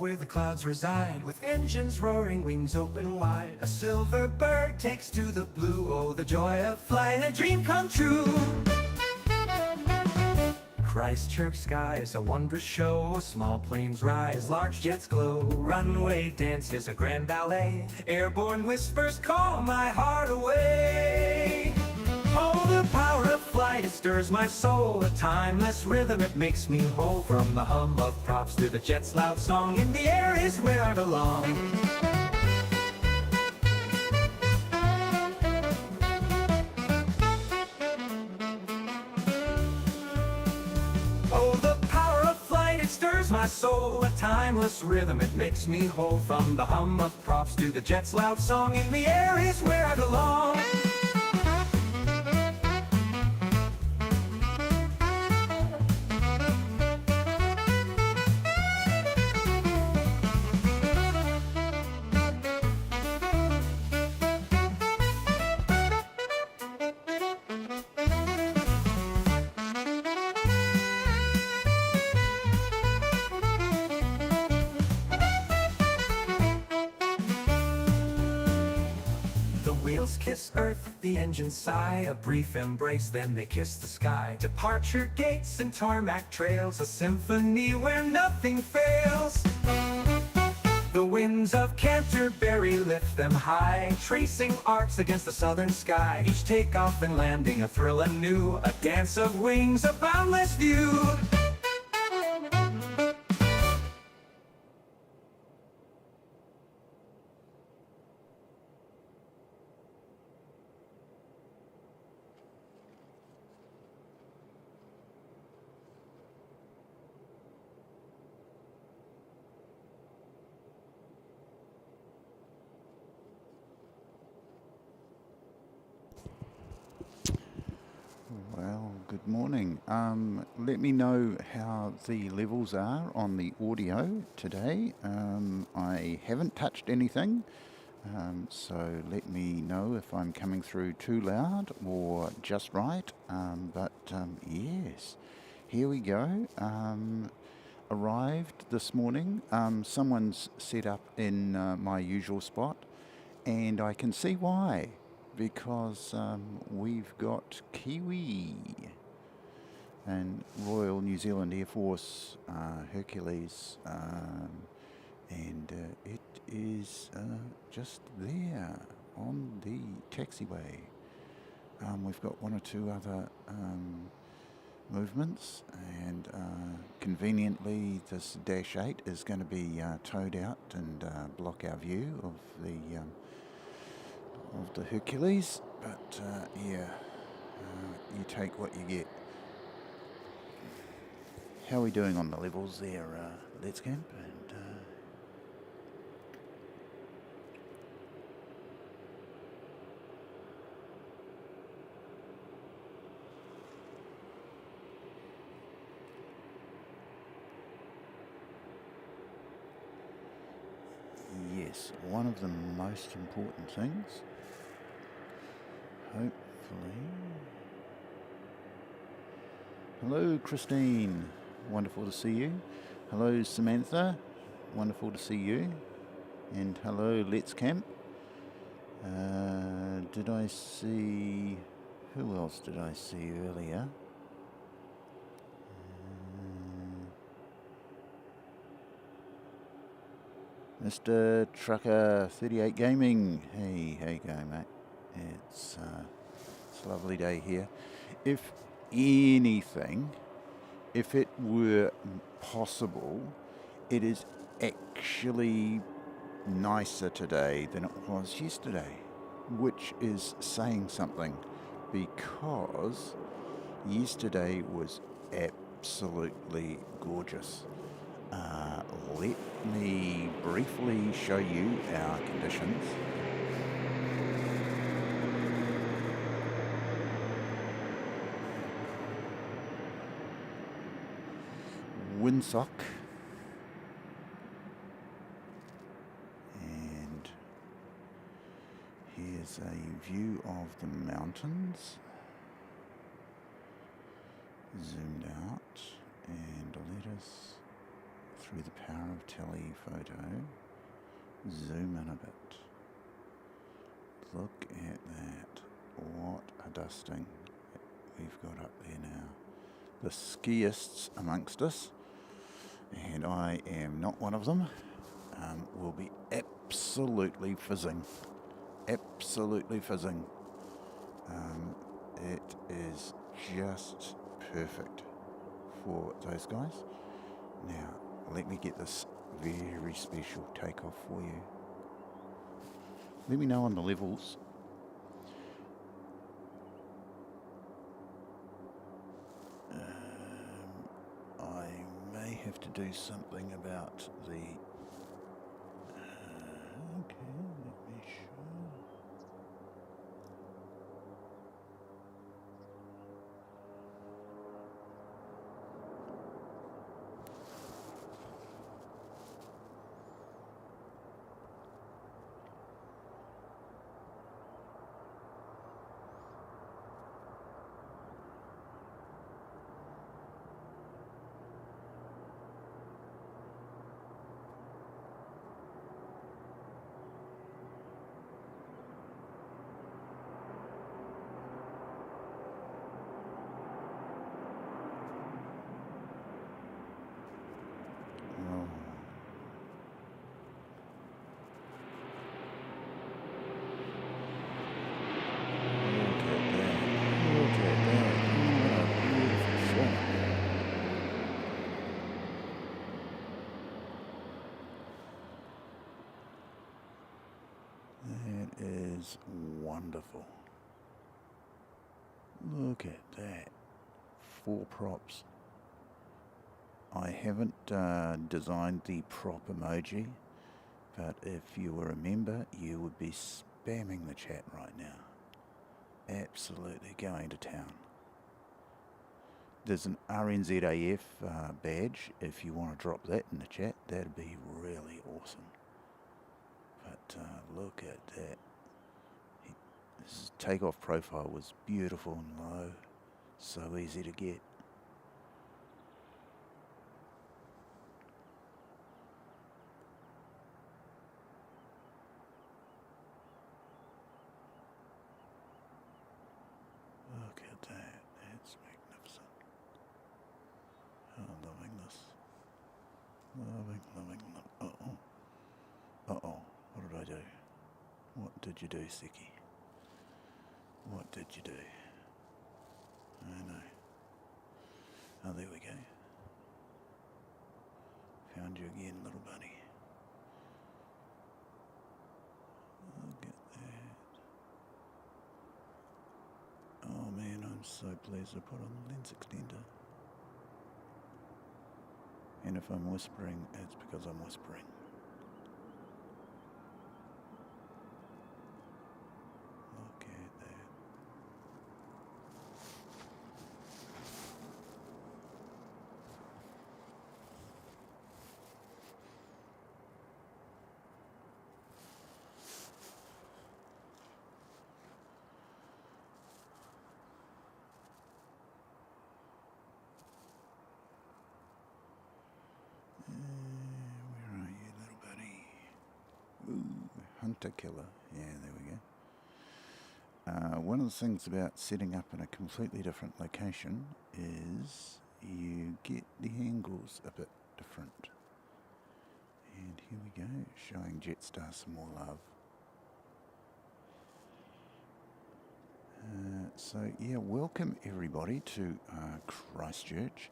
where the clouds reside, with engines roaring, wings open wide. A silver bird takes to the blue, oh the joy of flying, a dream come true. Christchurch sky is a wondrous show, small planes rise, large jets glow. Runway dance is a grand ballet, airborne whispers call my heart away. Oh, the power of flight, it stirs my soul, a timeless rhythm, it makes me whole. From the hum of props to the jet's loud song, in the air is where I belong. Oh, the power of flight, it stirs my soul, a timeless rhythm, it makes me whole. From the hum of props to the jet's loud song, in the air is where I belong. Kiss earth, the engines sigh, a brief embrace, then they kiss the sky. Departure gates and tarmac trails, a symphony where nothing fails. The winds of Canterbury lift them high, tracing arcs against the southern sky. Each takeoff and landing a thrill anew, a dance of wings, a boundless view. Well, good morning. Let me know how the levels are on the audio today. I haven't touched anything, so let me know if I'm coming through too loud or just right. Yes, here we go. Arrived this morning. Someone's set up in my usual spot, and I can see why. Because we've got Kiwi and Royal New Zealand Air Force Hercules, and it is just there on the taxiway. We've got one or two other movements, and conveniently this Dash 8 is going to be towed out and block our view of the Hercules, but yeah, you take what you get. How are we doing on the levels there, Let's Camp? And yes, one of the most important things, hopefully. Hello, Christine. Wonderful to see you. Hello, Samantha. Wonderful to see you. And hello, Let's Camp. Did I see... Who else did I see earlier? Mr. Trucker 38 Gaming. Hey, how you going, mate? It's a lovely day here. If anything, if it were possible, it is actually nicer today than it was yesterday, which is saying something, because yesterday was absolutely gorgeous. Let me briefly show you our conditions. Windsock, and here's a view of the mountains zoomed out, and let us through the power of telephoto, zoom in a bit. Look at that. What a dusting we've got up there now. The skiists amongst us, and I am not one of them, will be absolutely fizzing. Absolutely fizzing. It is just perfect for those guys. Now, let me get this very special takeoff for you. Let me know on the levels. I may have to do something about the... okay, let me show. That is wonderful. Look at that. 4 props. I haven't designed the prop emoji, but if you were a member, you would be spamming the chat right now. Absolutely going to town. There's an RNZAF badge. If you want to drop that in the chat, that'd be really awesome. But look at that. His takeoff profile was beautiful and low. So easy to get. Look at that. That's magnificent. Oh, loving this. Loving. Uh-oh. Uh-oh. What did I do? What did you do, Seki? What did you do? I know. Oh, there we go. Found you again, little buddy. Look at that. Oh man, I'm so pleased I put on the lens extender. And if I'm whispering, it's because I'm whispering. Look at that. Where are you, little buddy? Ooh, hunter killer. Yeah, there we go. One of the things about setting up in a completely different location is you get the angles a bit different. And here we go, showing Jetstar some more love. So yeah, welcome everybody to Christchurch.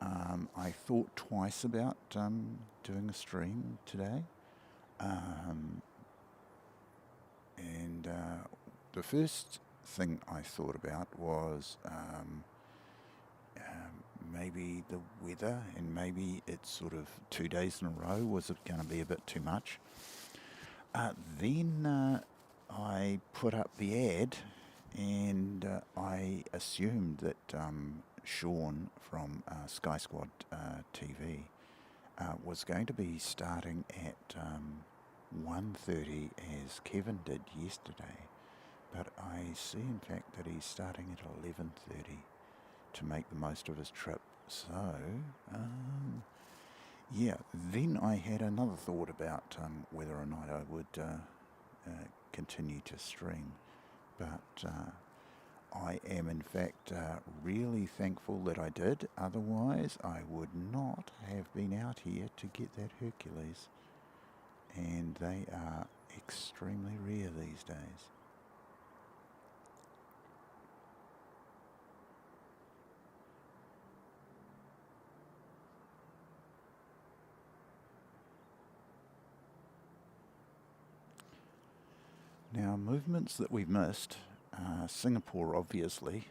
I thought twice about doing a stream today, and the first thing I thought about was maybe the weather, and maybe it's sort of 2 days in a row. Was it going to be a bit too much? Then I put up the ad, and I assumed that Sean from Sky Squad TV was going to be starting at 1:30 as Kevin did yesterday, but I see in fact that he's starting at 11:30 to make the most of his trip. So yeah, then I had another thought about whether or not I would continue to stream, but I am in fact really thankful that I did. Otherwise, I would not have been out here to get that Hercules, and they are extremely rare these days. Now, movements that we've missed, Singapore obviously,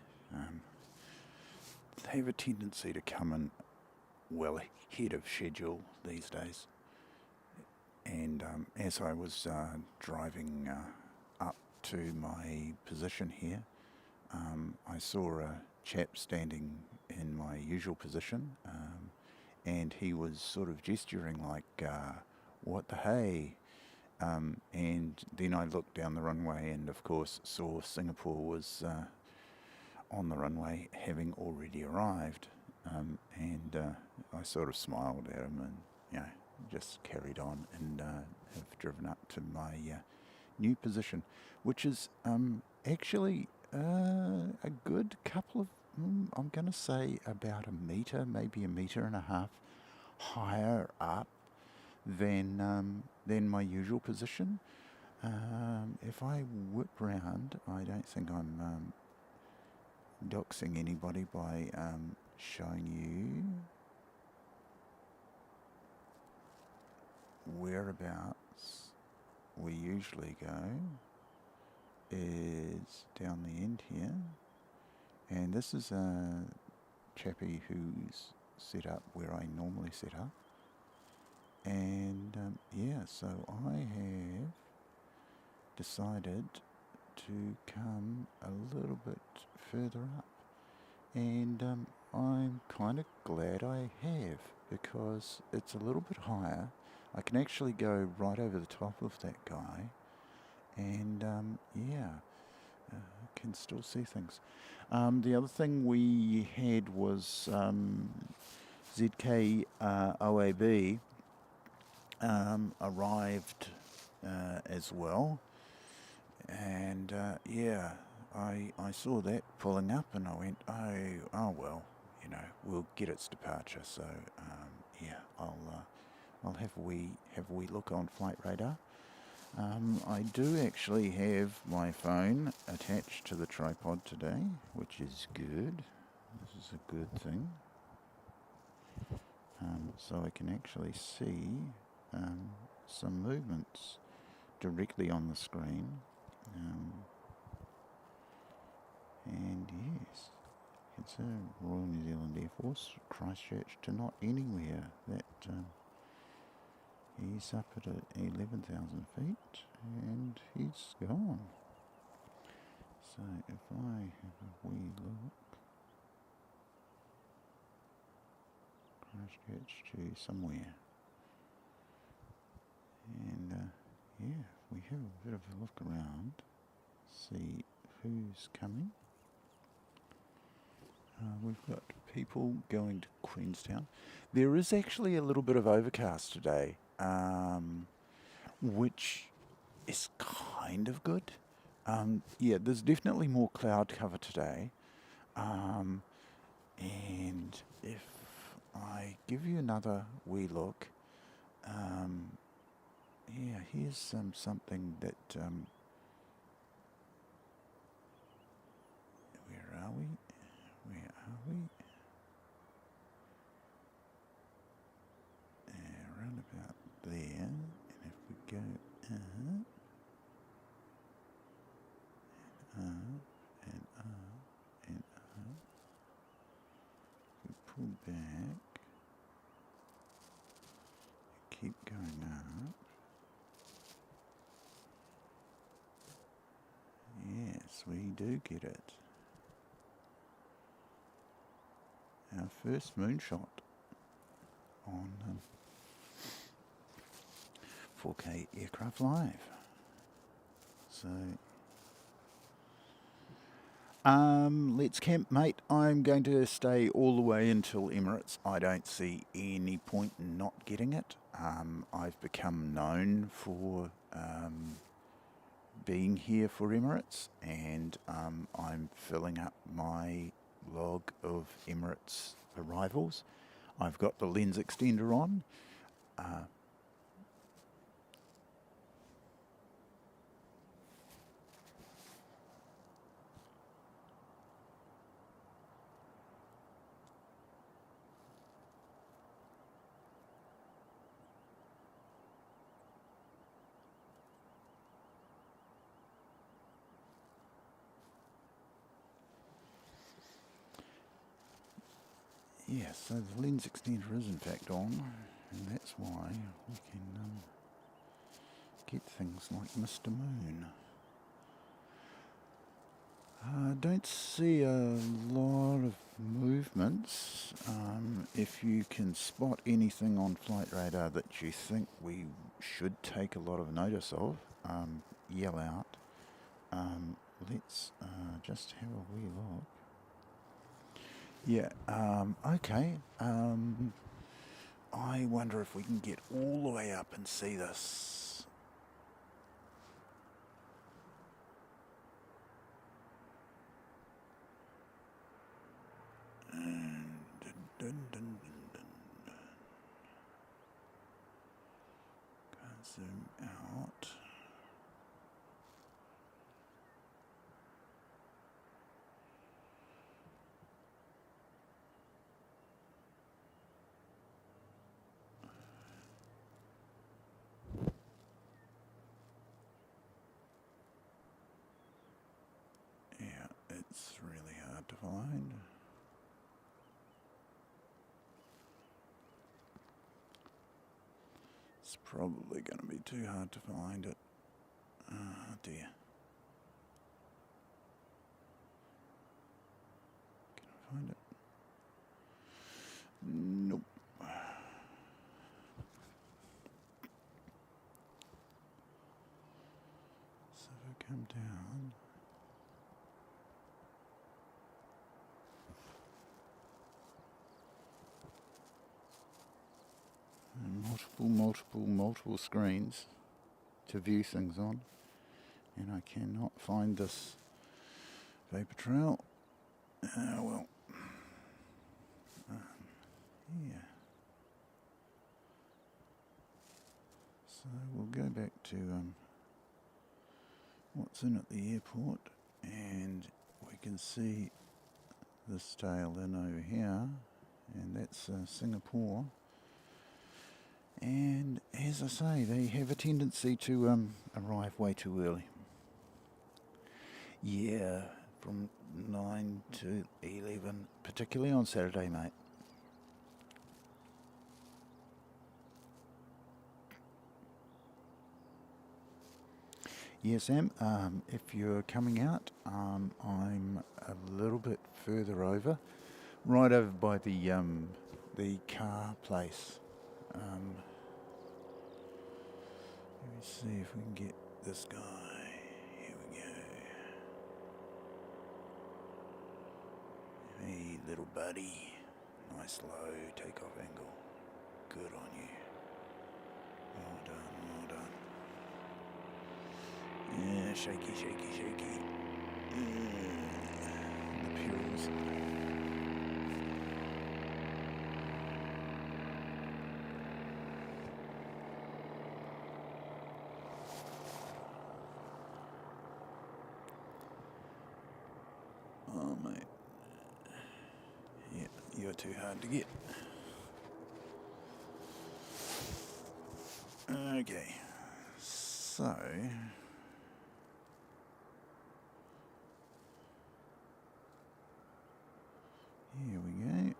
they have a tendency to come in well ahead of schedule these days. And as I was driving up to my position here, I saw a chap standing in my usual position, and he was sort of gesturing like, what the hey? And then I looked down the runway and of course saw Singapore was on the runway, having already arrived, and I sort of smiled at him and, you know, just carried on and have driven up to my new position, which is actually a good couple of, I'm going to say about a metre, maybe a metre and a half higher up than my usual position. If I whip round, I don't think I'm doxing anybody by showing you whereabouts we usually go is down the end here, and this is a chappie who's set up where I normally set up, and yeah, so I have decided to come a little bit further up, and I'm kind of glad I have, because it's a little bit higher. I can actually go right over the top of that guy, and yeah, I can still see things. The other thing we had was ZK OAB arrived as well, and yeah, I saw that pulling up and I went, oh well, you know, we'll get its departure. So yeah, I'll have a wee look on Flight Radar. I do actually have my phone attached to the tripod today, which is good. This is a good thing. So I can actually see some movements directly on the screen. And yes, it's a Royal New Zealand Air Force, Christchurch to not anywhere. That he's up at 11,000 feet and he's gone. So if I have a wee look, Christchurch to somewhere, and yeah, if we have a bit of a look around, see who's coming. We've got people going to Queenstown. There is actually a little bit of overcast today, which is kind of good. Yeah, there's definitely more cloud cover today. And if I give you another wee look, yeah, here's something that, where are we? Around about there, and if we go and we pull back, keep going up. Yes, we do get it. Our first moonshot on 4K Aircraft Live. So Let's camp, mate. I'm going to stay all the way until Emirates. I don't see any point in not getting it. I've become known for being here for Emirates, and I'm filling up my log of Emirates arrivals. I've got the lens extender on. Yeah, so the lens extender is in fact on, and that's why we can get things like Mr. Moon. I don't see a lot of movements. If you can spot anything on flight radar that you think we should take a lot of notice of, yell out. Let's just have a wee look. Yeah, okay. I wonder if we can get all the way up and see this. Zoom out. Yeah, it's really hard to find. It's probably going to be too hard to find it. Oh dear. Can I find it? Nope. So if I come down. Multiple screens to view things on, and I cannot find this vapor trail. Well, yeah. So we'll go back to what's in at the airport, and we can see this tail in over here, and that's Singapore. And as I say, they have a tendency to arrive way too early. Yeah, from 9 to 11, particularly on Saturday, mate. Yes, Sam, if you're coming out, I'm a little bit further over, right over by the car place. Let me see if we can get this guy. Here we go. Hey, little buddy. Nice low takeoff angle. Good on you. Well done, well done. Yeah, shaky, shaky, shaky. The pupils. Oh, mate. Yeah, you're too hard to get. Okay, so here we go.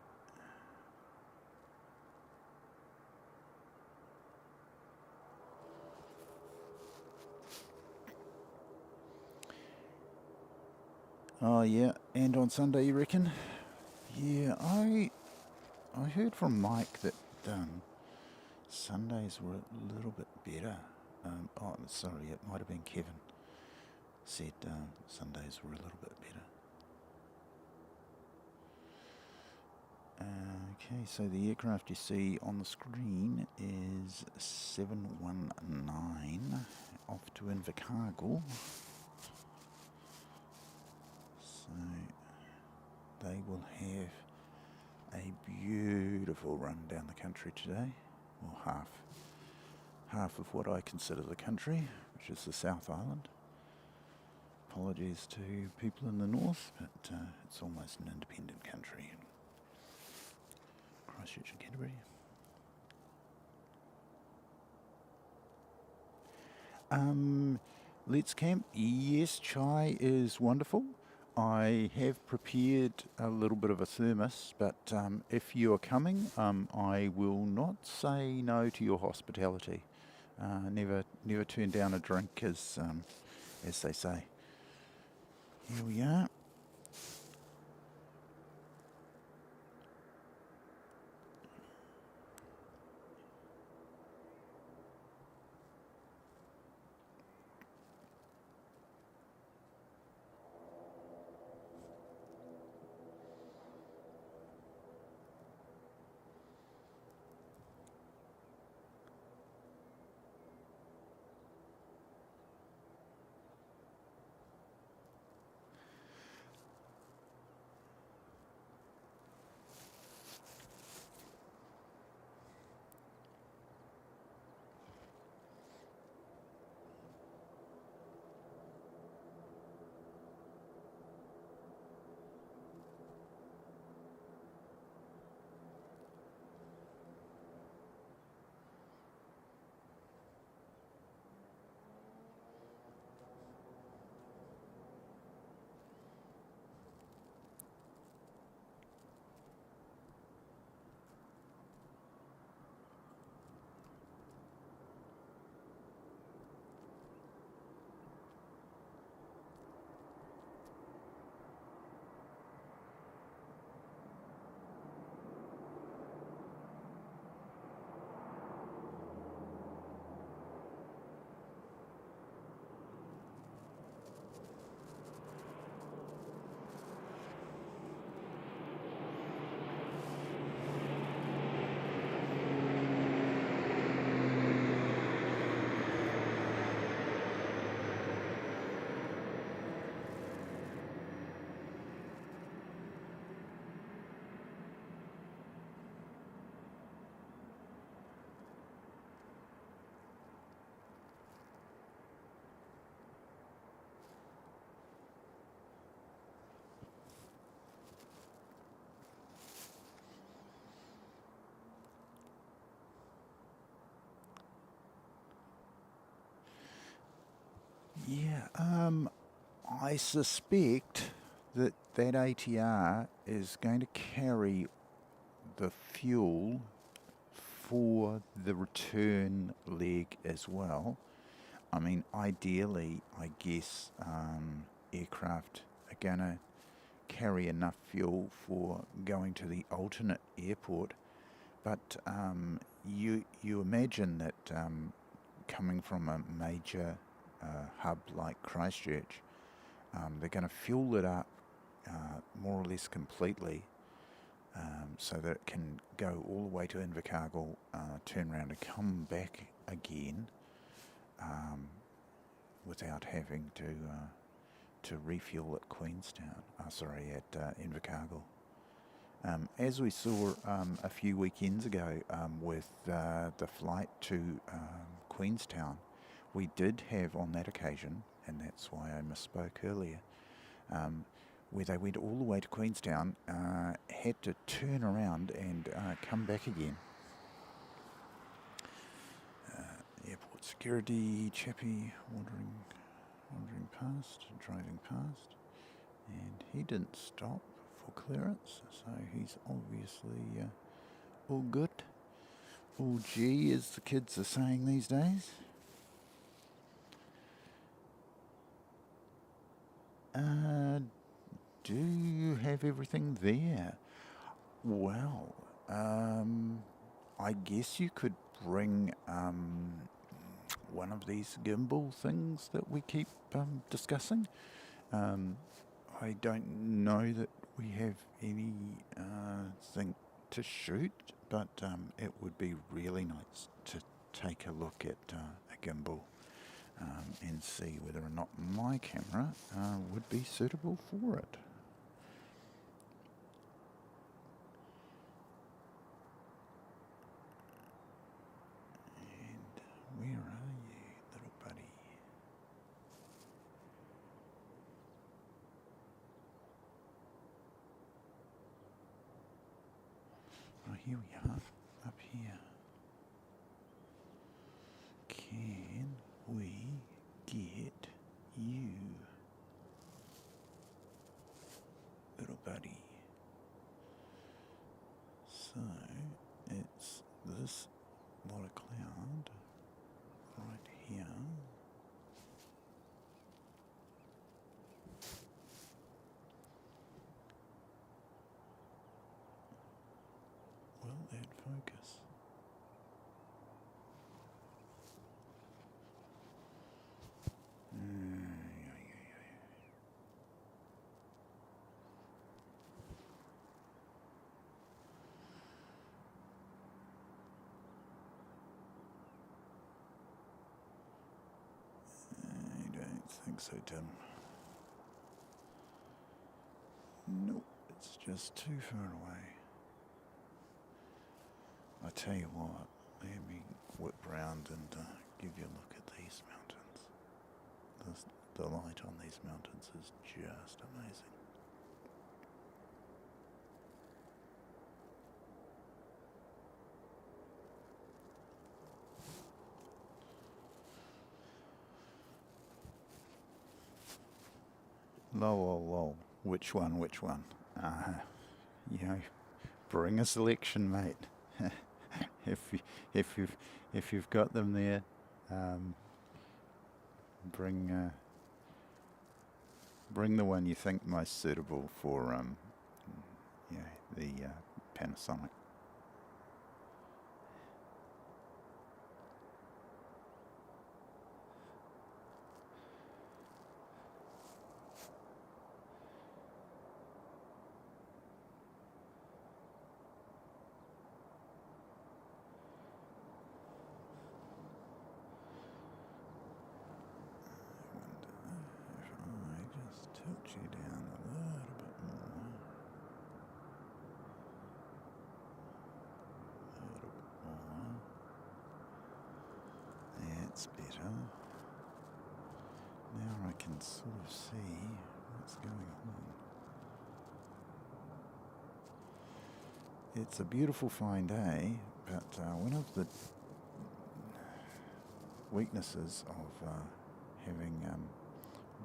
Oh yeah, and on Sunday you reckon? Yeah, I heard from Mike that Sundays were a little bit better. Oh, sorry, it might have been Kevin said Sundays were a little bit better. Okay, so the aircraft you see on the screen is 719 off to Invercargill. So they will have a beautiful run down the country today, or half of what I consider the country, which is the South Island. Apologies to people in the north, but it's almost an independent country. Christchurch and Canterbury. Let's camp. Yes, chai is wonderful. I have prepared a little bit of a thermos, but if you are coming, I will not say no to your hospitality. Never turn down a drink, as they say. Here we are. Yeah, I suspect that ATR is going to carry the fuel for the return leg as well. I mean, ideally, I guess aircraft are going to carry enough fuel for going to the alternate airport, but you imagine that coming from a major hub like Christchurch, they're going to fuel it up more or less completely, so that it can go all the way to Invercargill, turn around and come back again without having to refuel at Queenstown. At Invercargill. As we saw a few weekends ago with the flight to Queenstown, we did have on that occasion, and that's why I misspoke earlier, where they went all the way to Queenstown, had to turn around and come back again. Airport security chappie wandering past, driving past, and he didn't stop for clearance, so he's obviously all good. All G, as the kids are saying these days. Do you have everything there? Well, I guess you could bring one of these gimbal things that we keep discussing. I don't know that we have any thing to shoot, but it would be really nice to take a look at a gimbal and see whether or not my camera would be suitable for it. And where are you, little buddy? Oh, here we are, up here. Can we get you, little buddy? So it's this lot of cloud right here. Will that focus? I don't think so, Tim. Nope, it's just too far away. I tell you what, let me whip round and give you a look at these mountains. The light on these mountains is just amazing. Lol. Which one? You know, bring a selection, mate. if you've got them there, bring the one you think most suitable for the Panasonic. Tilt you down a little bit more. A little bit more. That's better. Now I can sort of see what's going on. It's a beautiful fine day, but one of the weaknesses of having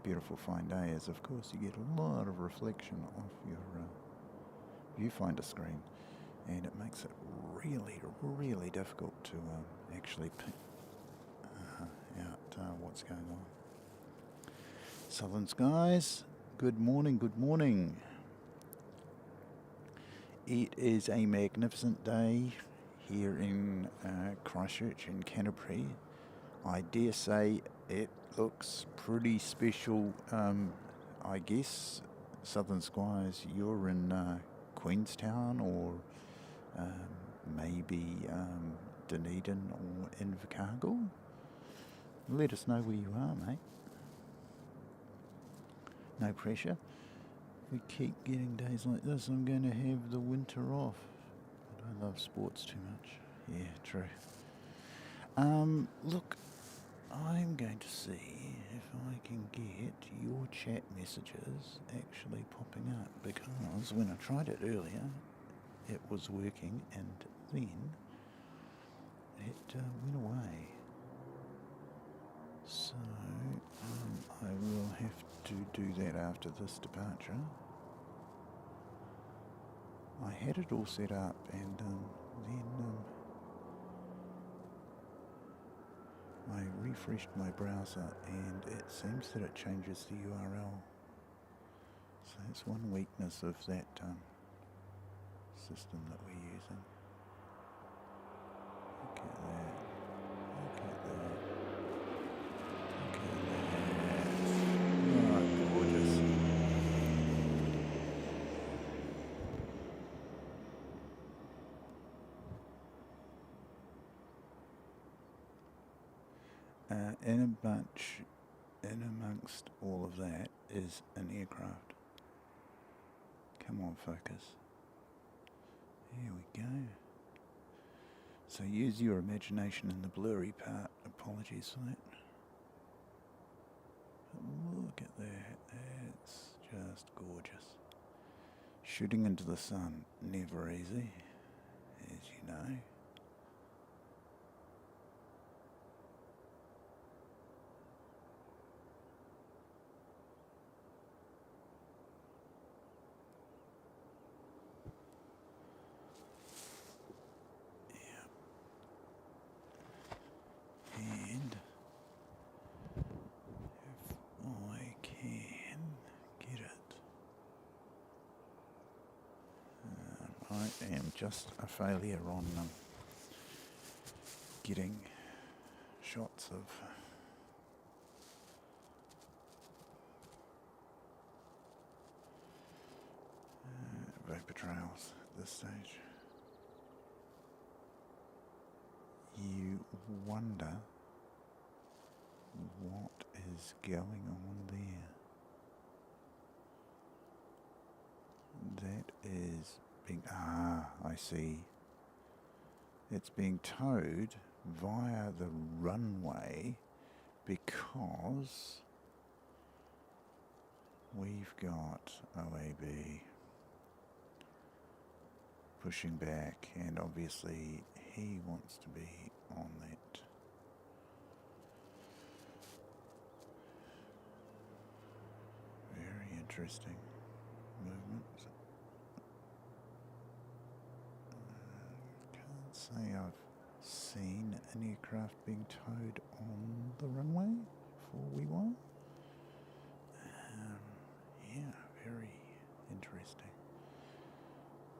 beautiful fine day is, of course, you get a lot of reflection off your viewfinder screen, and it makes it really difficult to actually pick out what's going on. Southern skies, good morning. It is a magnificent day here in Christchurch in Canterbury. I dare say it looks pretty special. I guess, Southern Skies, you're in Queenstown or maybe Dunedin or Invercargill. Let us know where you are, mate. No pressure. If we keep getting days like this, I'm going to have the winter off. But I love sports too much. Yeah, true. Look, I'm going to see if I can get your chat messages actually popping up, because when I tried it earlier, it was working, and then it went away. So I will have to do that after this departure. I had it all set up, and then I refreshed my browser, and it seems that it changes the URL. So that's one weakness of that system that we're using. Look at that. Look at that. Look at that. Oh, gorgeous. In a bunch, in amongst all of that is an aircraft. Come on, focus. Here we go. So use your imagination in the blurry part. Apologies for that. But look at that. That's just gorgeous. Shooting into the sun, never easy, as you know. And if I can get it, I am just a failure on getting shots of vapor trails at this stage. You wonder what is going on there. That is being, I see. It's being towed via the runway because we've got OAB pushing back, and obviously he wants to be on that. Very interesting movement. Can't say I've seen an aircraft being towed on the runway before we were. Yeah, very interesting.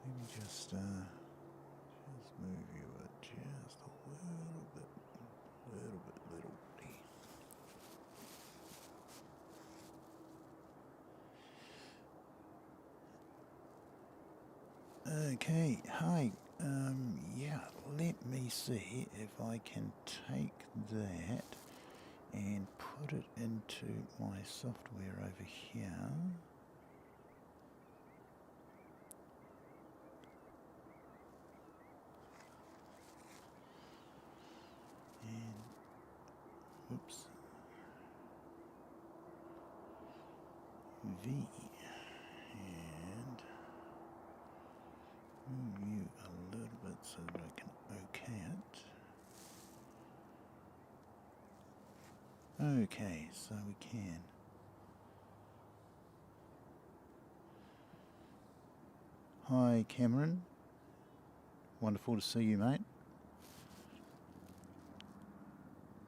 Let me just move you just a little bit. Okay, hi. Yeah, let me see if I can take that and put it into my software over here. And, oops, V, and move you a little bit so that I can OK it. Okay, so we can. Hi, Cameron. Wonderful to see you, mate.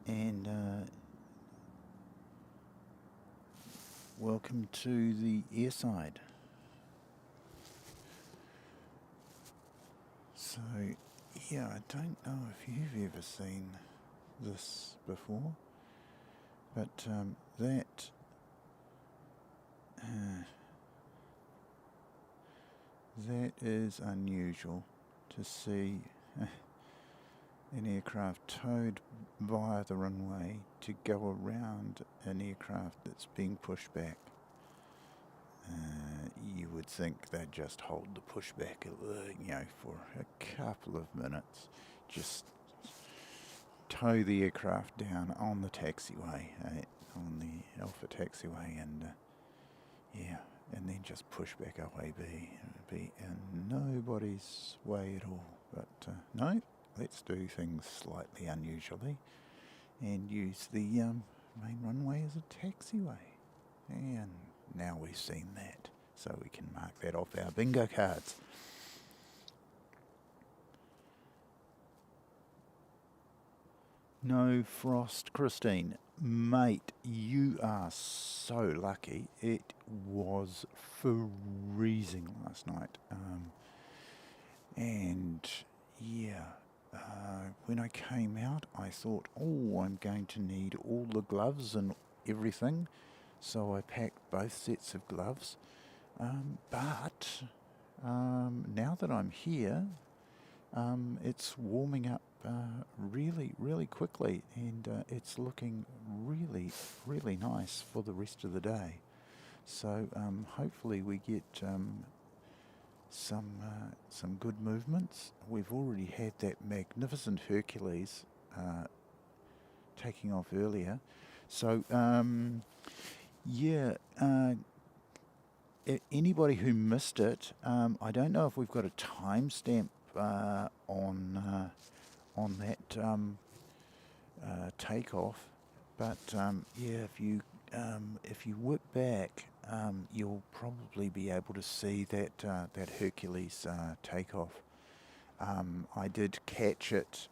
And welcome to the airside. So, yeah, I don't know if you've ever seen this before, but that is unusual to see an aircraft towed via the runway to go around an aircraft that's being pushed back. You would think they'd just hold the pushback, for a couple of minutes, just tow the aircraft down on the taxiway, on the Alpha taxiway, and and then just push back OAB. It would be in nobody's way at all. But no, let's do things slightly unusually and use the main runway as a taxiway. And now we've seen that, so we can mark that off our bingo cards. No frost, Christine. Mate, you are so lucky. It was freezing last night. And yeah, when I came out, I thought, oh, I'm going to need all the gloves and everything. So I packed both sets of gloves. But now that I'm here, it's warming up really quickly, and it's looking really nice for the rest of the day. So hopefully we get some good movements. We've already had that magnificent Hercules taking off earlier. So yeah, anybody who missed it, I don't know if we've got a timestamp on that takeoff, but yeah, if you whip back, you'll probably be able to see that that Hercules takeoff. I did catch it,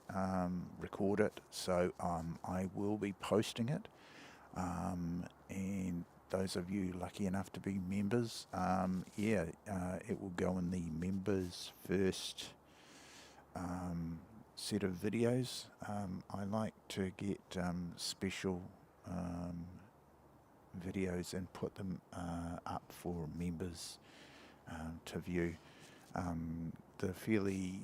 record it, so I will be posting it. And those of you lucky enough to be members, yeah, it will go in the members first set of videos. I like to get special videos and put them up for members to view. The fairly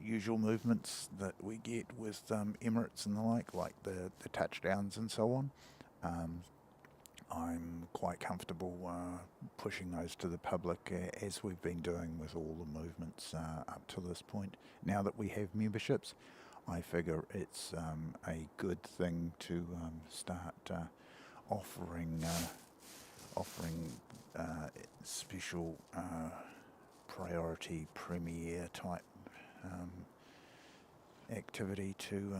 usual movements that we get with Emirates and the like the touchdowns and so on. I'm quite comfortable pushing those to the public as we've been doing with all the movements up to this point. Now that we have memberships, I figure it's a good thing to start offering special priority premiere type activity to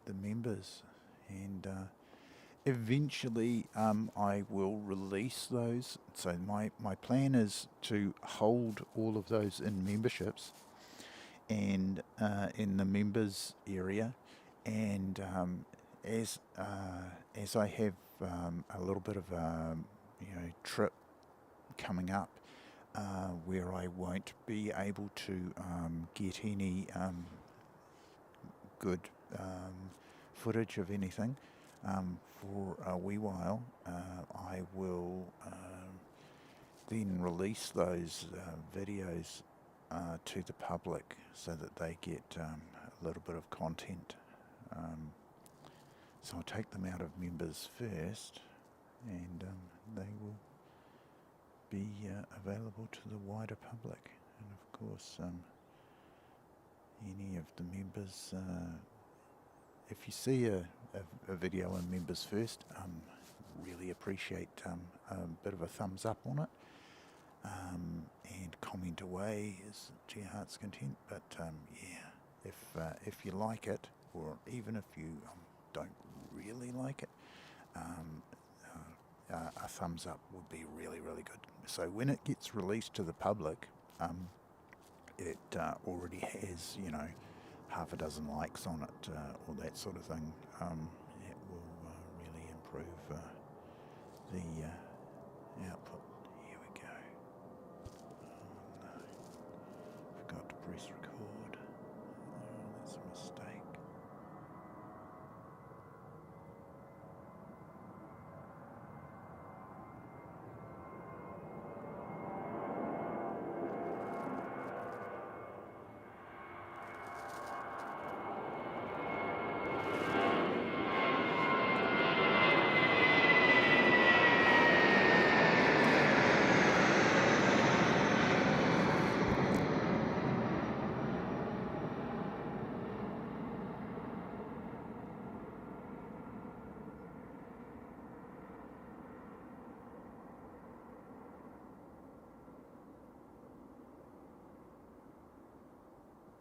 the members, and eventually I will release those. So my plan is to hold all of those in memberships and in the members area, and as I have a little bit of a trip coming up where I won't be able to get any good footage of anything for a wee while, I will then release those videos to the public so that they get a little bit of content. So I'll take them out of members first, and they will be available to the wider public. And of course, any of the members, if you see a video in members first, really appreciate a bit of a thumbs up on it, and comment away is to your heart's content. But yeah, if you like it, or even if you don't really like it, a thumbs up would be really good. So when it gets released to the public, it already has half a dozen likes on it, or that sort of thing. It will really improve the output. Here we go. Oh no, forgot to press record. Oh, that's a mistake.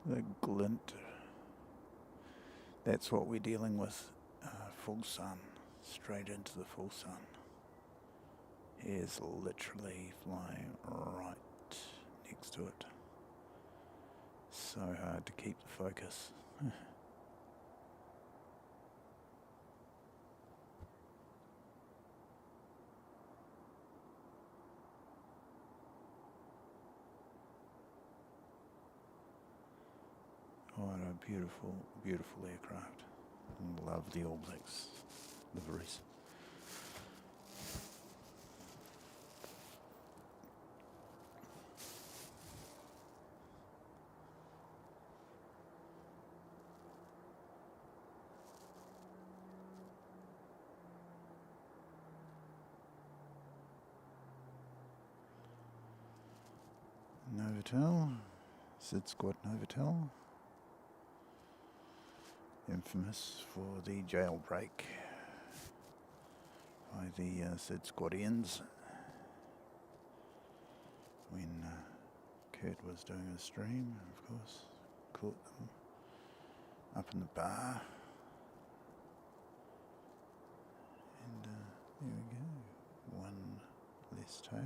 The glint. That's what we're dealing with. Full sun, straight into the full sun. Hair's literally flying right next to it. So hard to keep the focus. What a beautiful aircraft. Love the All Blacks liveries. Novotel, Sid Squad Novotel, infamous for the jailbreak by the Sid Squadians when Kurt was doing a stream, of course, caught them up in the bar, and there we go, one less tail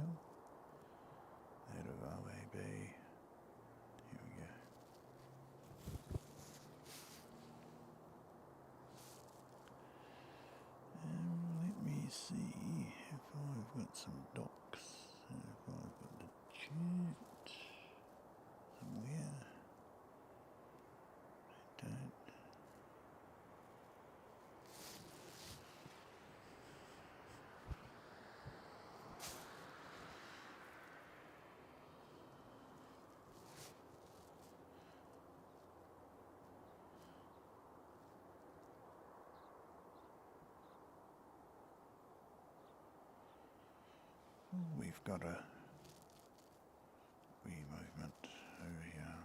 out of RAB. Here we go. Let me see if I've got some docs, if I've got the chat somewhere. I don't. We've got a wee movement over here.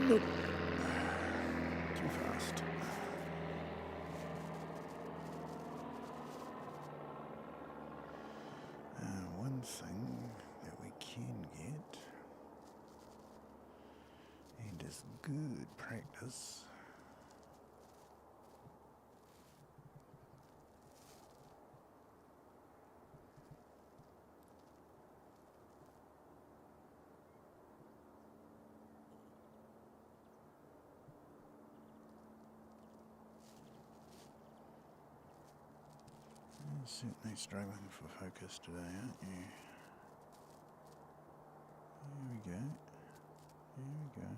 Nope. Too fast. One thing that we can get, and is good practice, certainly struggling for focus today, aren't you? Here we go. Here we go.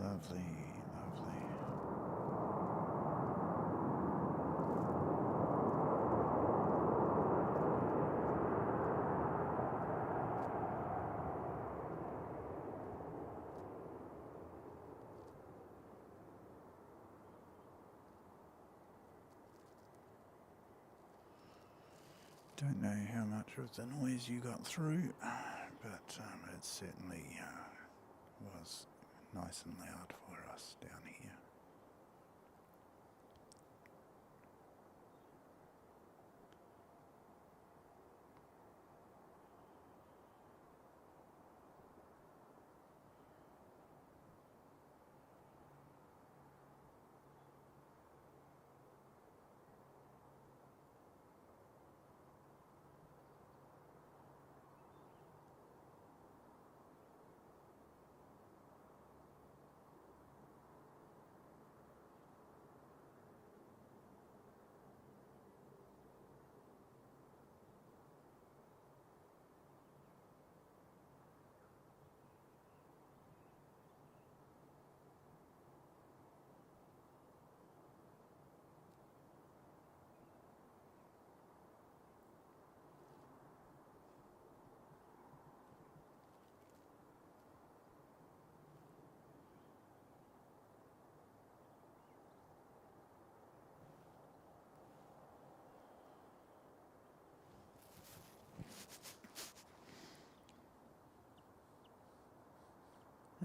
Lovely, lovely. Don't know how much of the noise you got through, but it certainly was nice and loud for us down here.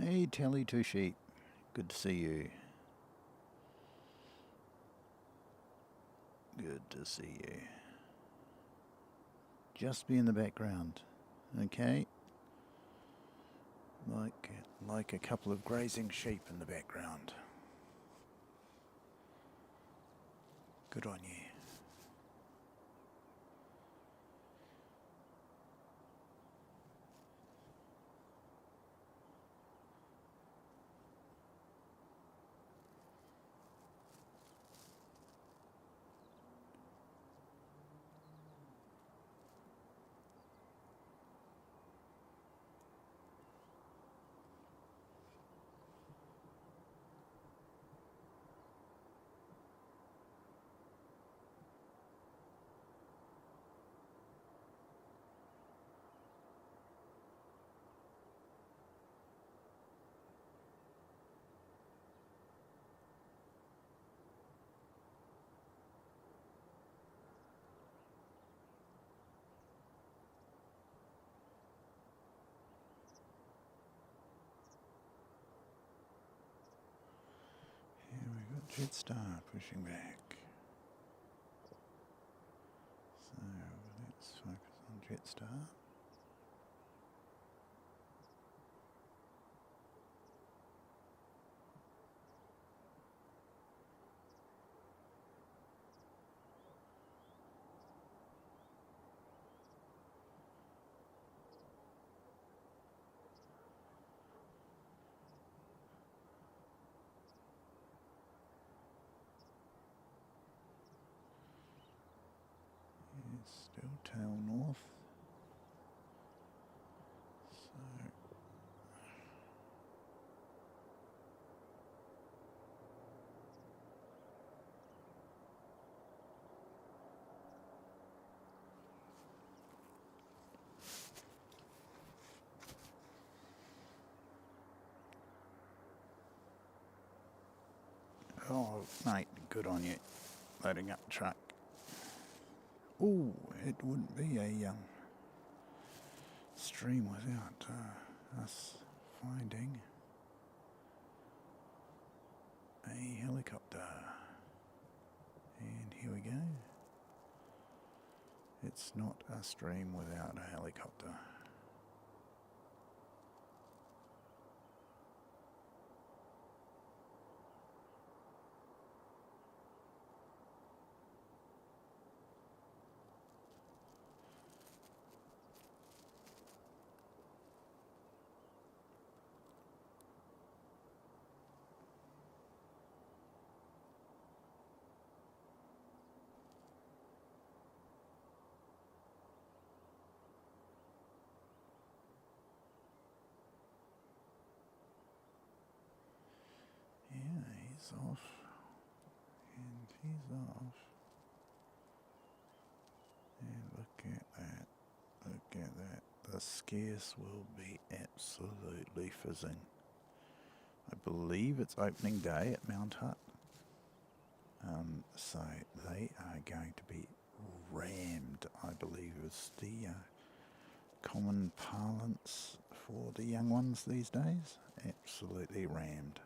Hey, Telly Two Sheep. Good to see you. Good to see you. Just be in the background, okay? Like a couple of grazing sheep in the background. Good on you. Here we got Jetstar pushing back. So let's focus on Jetstar. Yes, still tail north. So oh, mate, good on you. Loading up the truck. Oh, it wouldn't be a stream without us finding a helicopter. And here we go. It's not a stream without a helicopter. Yeah, he's off. And he's off. And look at that. Look at that. The scarce will be absolutely fizzing. I believe it's opening day at Mount Hutt. So they are going to be rammed, I believe is the common parlance for the young ones these days. Absolutely rammed.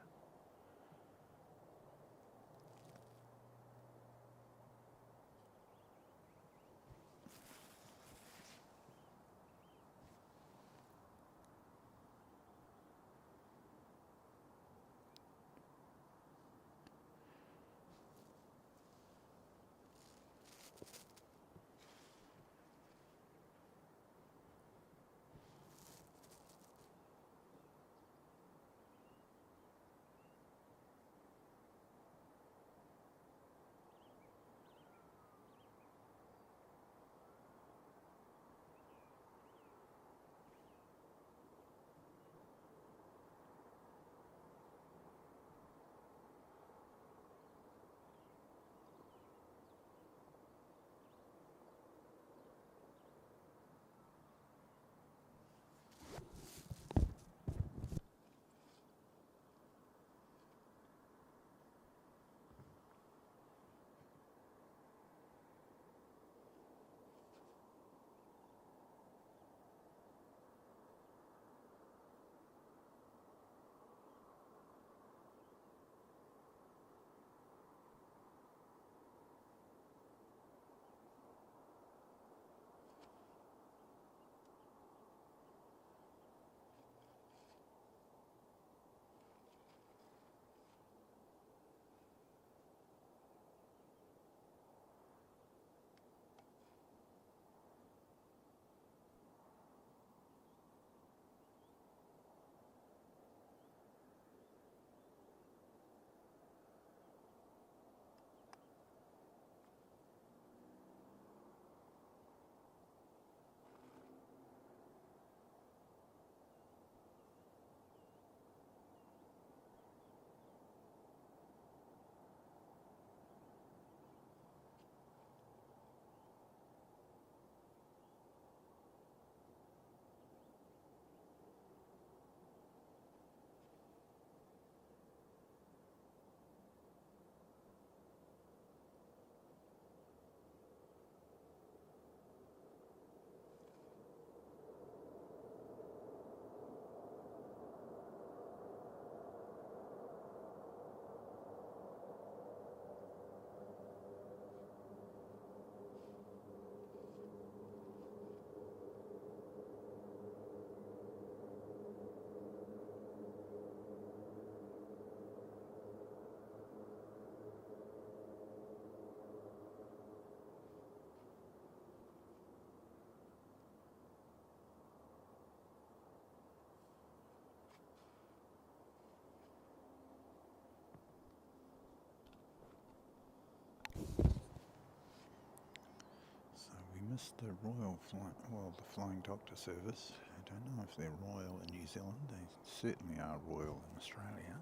missed the the Flying Doctor Service. I don't know if they're royal in New Zealand. They certainly are royal in Australia.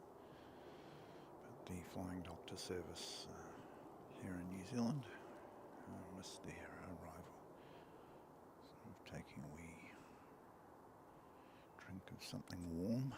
But the Flying Doctor Service here in New Zealand missed their arrival. So I'm taking a wee drink of something warm.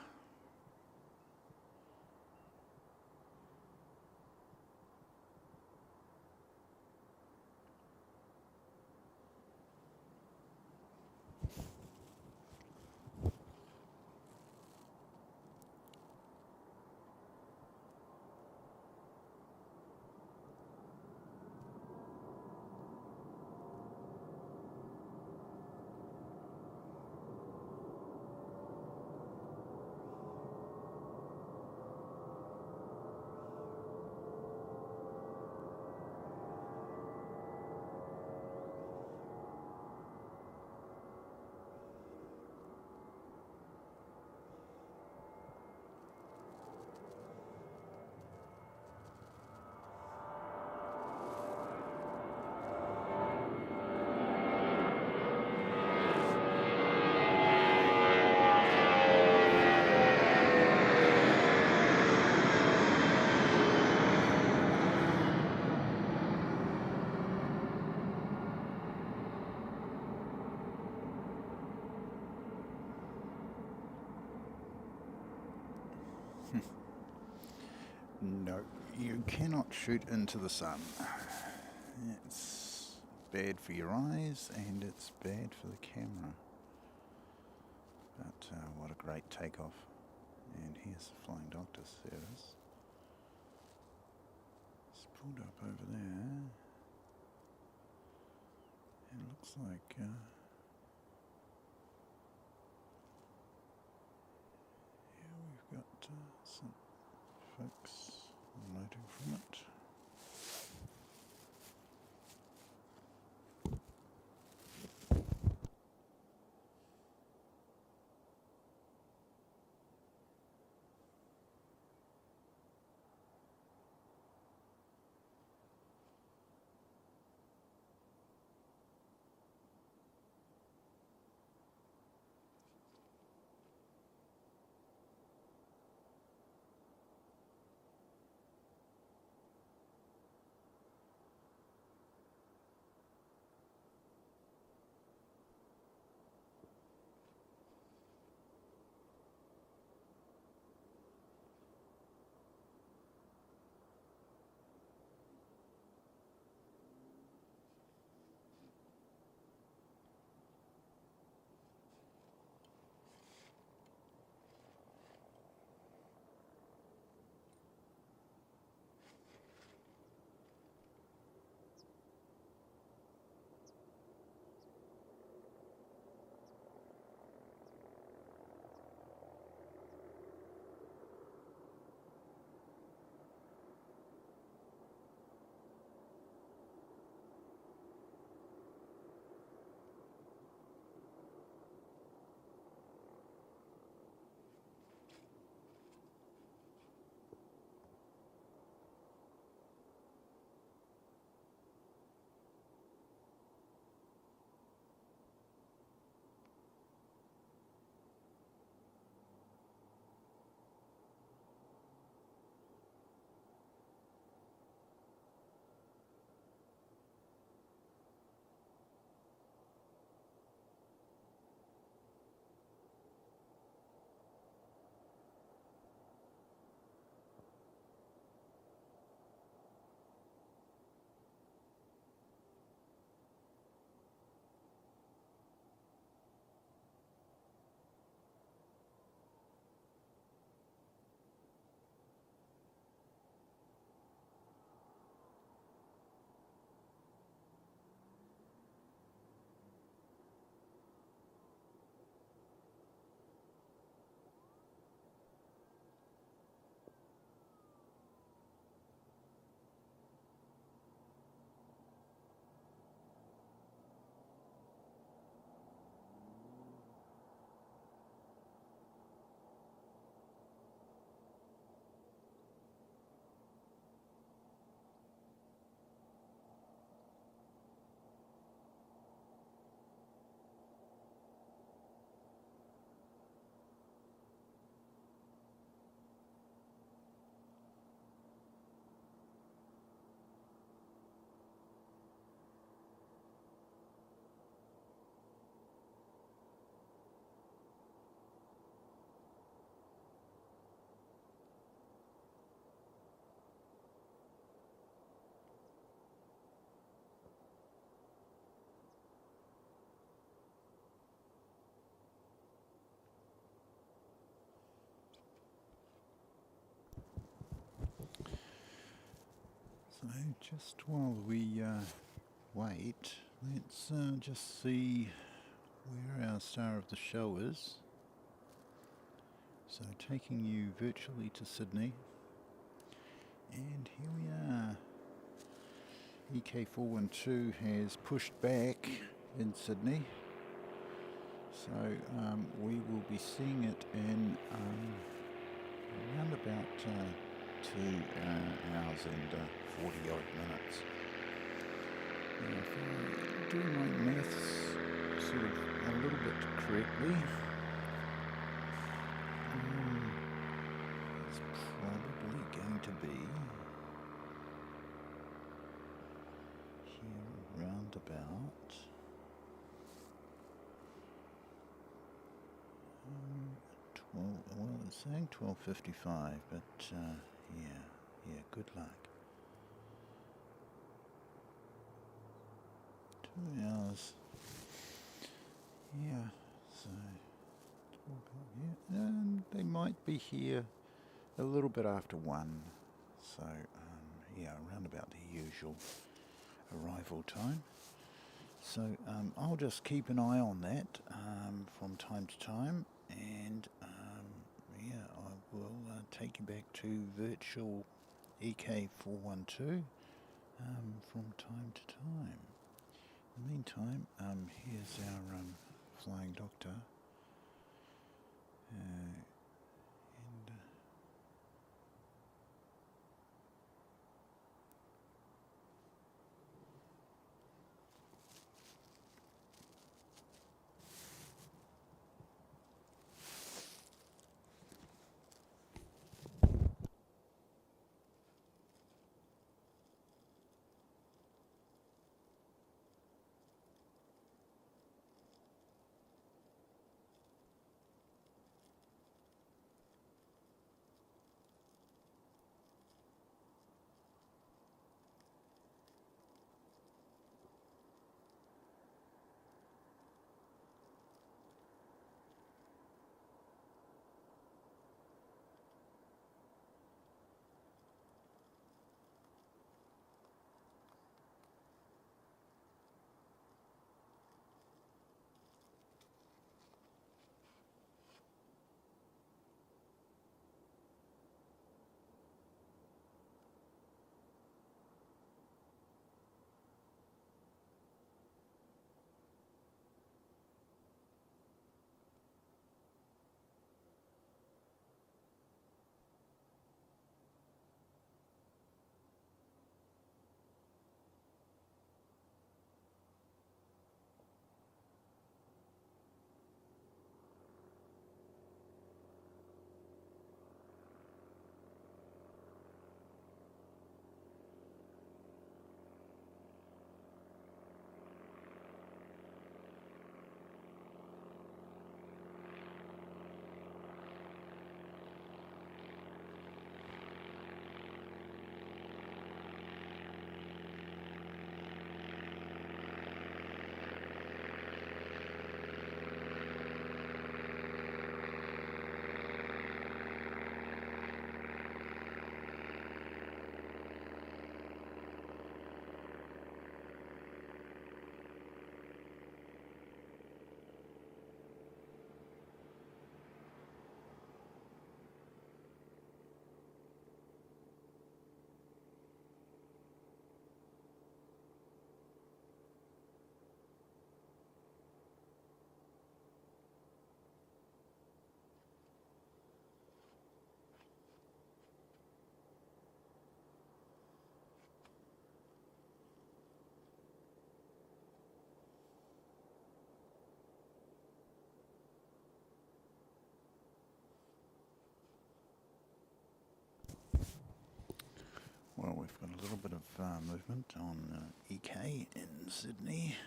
No, you cannot shoot into the sun. It's bad for your eyes and it's bad for the camera. But what a great takeoff. And here's the Flying Doctor Service. It's pulled up over there. It looks like here we've got some folks unloading from it. So just while we wait, let's just see where our star of the show is. So taking you virtually to Sydney, and here we are. EK412 has pushed back in Sydny, so we will be seeing it in around about 2 hours and 40 odd minutes. Now, if I do my maths sort of a little bit correctly, it's probably going to be here round about 12, well, it's saying 12:55, but yeah, good luck. 2 hours. Yeah, so 12 o'clock, yeah, and they might be here a little bit after 1. So yeah, around about the usual arrival time. So I'll just keep an eye on that from time to time, and yeah, I will take you back to virtual EK412 from time to time. In the meantime, here's our flying doctor, and well, we've got a little bit of movement on EK in Sydney,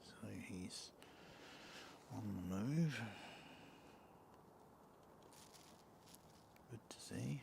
so he's on the move. Good to see.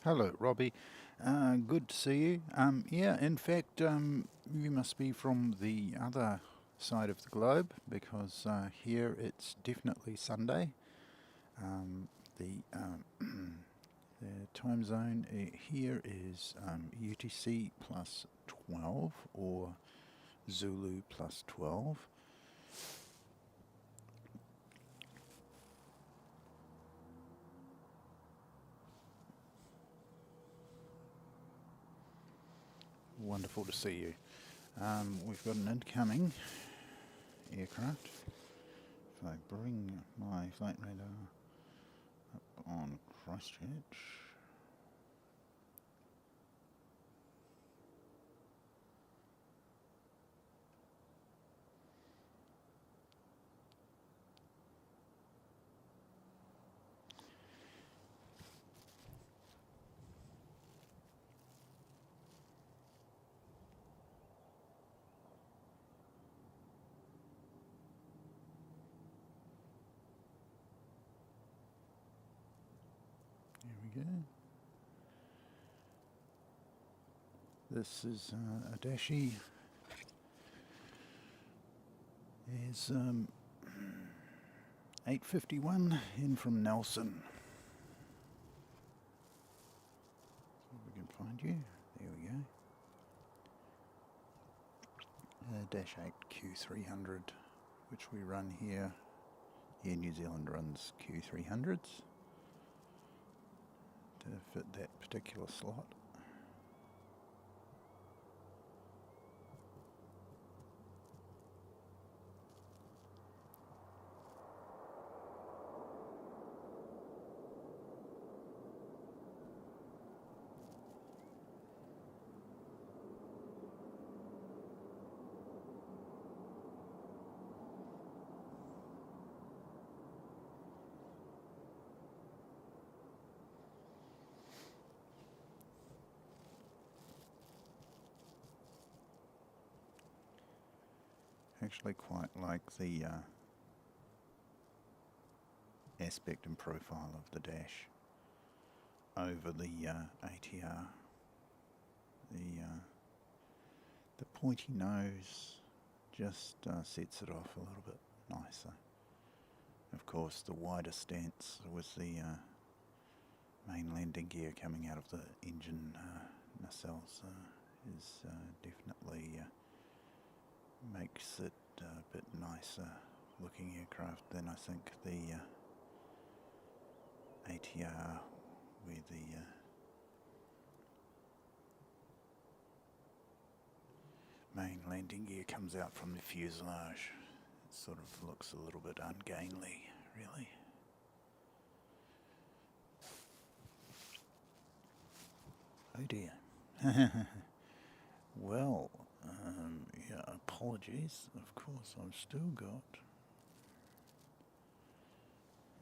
Hello, Robbie. Good to see you. Yeah, in fact, you must be from the other side of the globe because here it's definitely Sunday. The the time zone here is UTC plus 12 or Zulu plus 12. Wonderful to see you. We've got an incoming aircraft. If I bring my flight radar up on Christchurch. Here we go. This is a Dashi. There's 851 in from Nelson. See if we can find you. There we go. Dash 8 Q300, which we run here. Air New Zealand runs Q300s to fit that particular slot. Actually quite like the aspect and profile of the dash over the ATR. The pointy nose just sets it off a little bit nicer. Of course, the wider stance with the main landing gear coming out of the engine nacelles is definitely makes it a bit nicer looking aircraft than I think the ATR, where the main landing gear comes out from the fuselage. It sort of looks a little bit ungainly, really. Oh dear. Well, yeah, apologies. Of course, I've still got...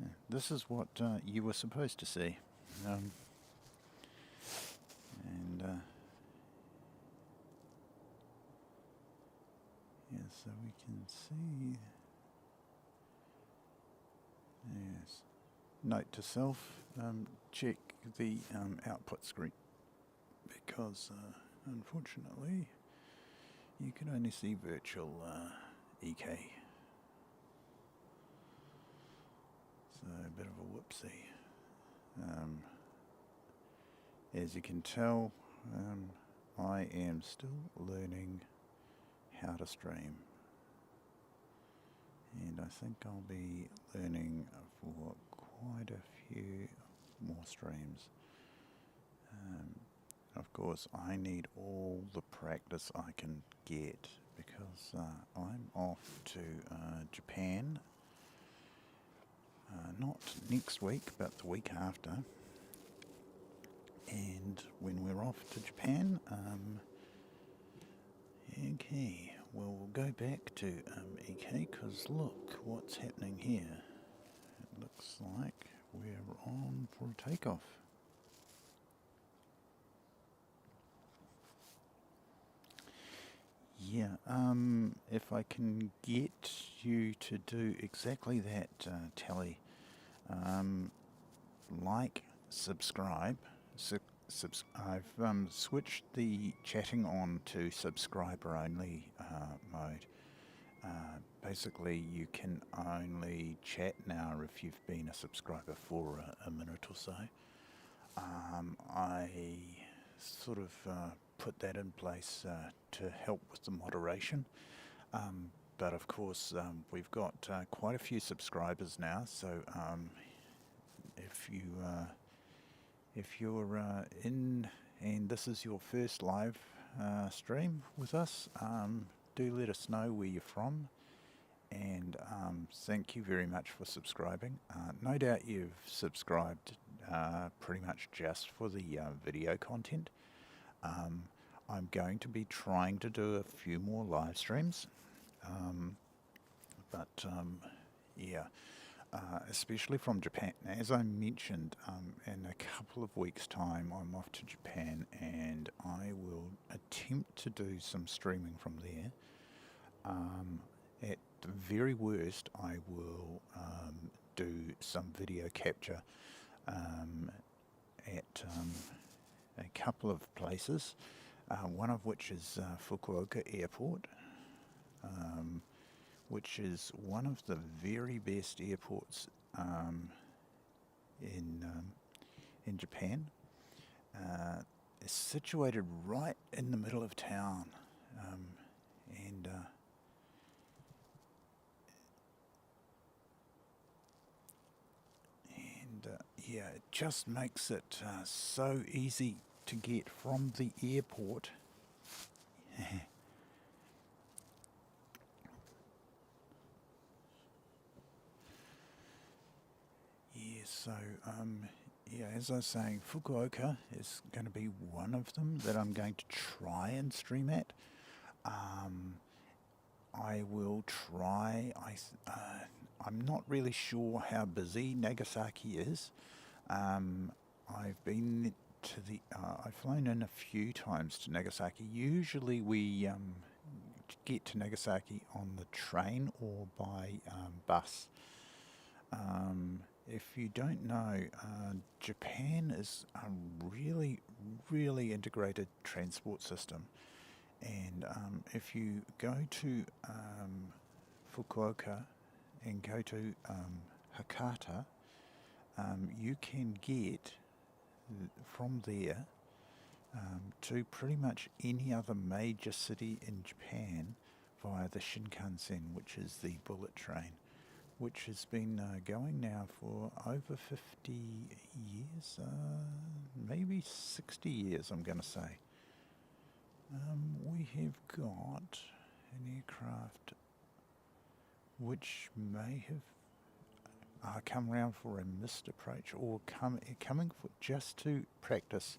Yeah, this is what you were supposed to see. And yeah, so we can see... Yes. Note to self, check the output screen, because unfortunately you can only see virtual EK. So a bit of a whoopsie. As you can tell, I am still learning how to stream, and I think I'll be learning for quite a few more streams. Of course, I need all the practice I can get, because I'm off to Japan, not next week, but the week after. And when we're off to Japan, okay, well, we'll go back to EK, because look what's happening here. It looks like we're on for a takeoff. Yeah, if I can get you to do exactly that, Tally, like, subscribe, I've switched the chatting on to subscriber only mode. Basically, you can only chat now if you've been a subscriber for a minute or so. I sort of put that in place to help with the moderation. But of course, we've got quite a few subscribers now, so if you're in and this is your first live stream with us, do let us know where you're from, and thank you very much for subscribing. No doubt you've subscribed pretty much just for the video content. I'm going to be trying to do a few more live streams, yeah, especially from Japan. As I mentioned, in a couple of weeks' time I'm off to Japan, and I will attempt to do some streaming from there. At the very worst, I will do some video capture at a couple of places, one of which is Fukuoka Airport, which is one of the very best airports in Japan. It's situated right in the middle of town, and yeah, it just makes it so easy to get from the airport. Yeah, so yeah, as I was saying, Fukuoka is going to be one of them that I'm going to try and stream at. I will try. I'm not really sure how busy Nagasaki is. I've been to the. I've flown in a few times to Nagasaki. Usually we get to Nagasaki on the train or by bus. If you don't know, Japan is a really, really integrated transport system. And if you go to Fukuoka and go to Hakata, you can get from there to pretty much any other major city in Japan via the Shinkansen, which is the bullet train, which has been going now for over 50 years, maybe 60 years, I'm going to say. We have got an aircraft which may have come around for a missed approach, or coming for just to practice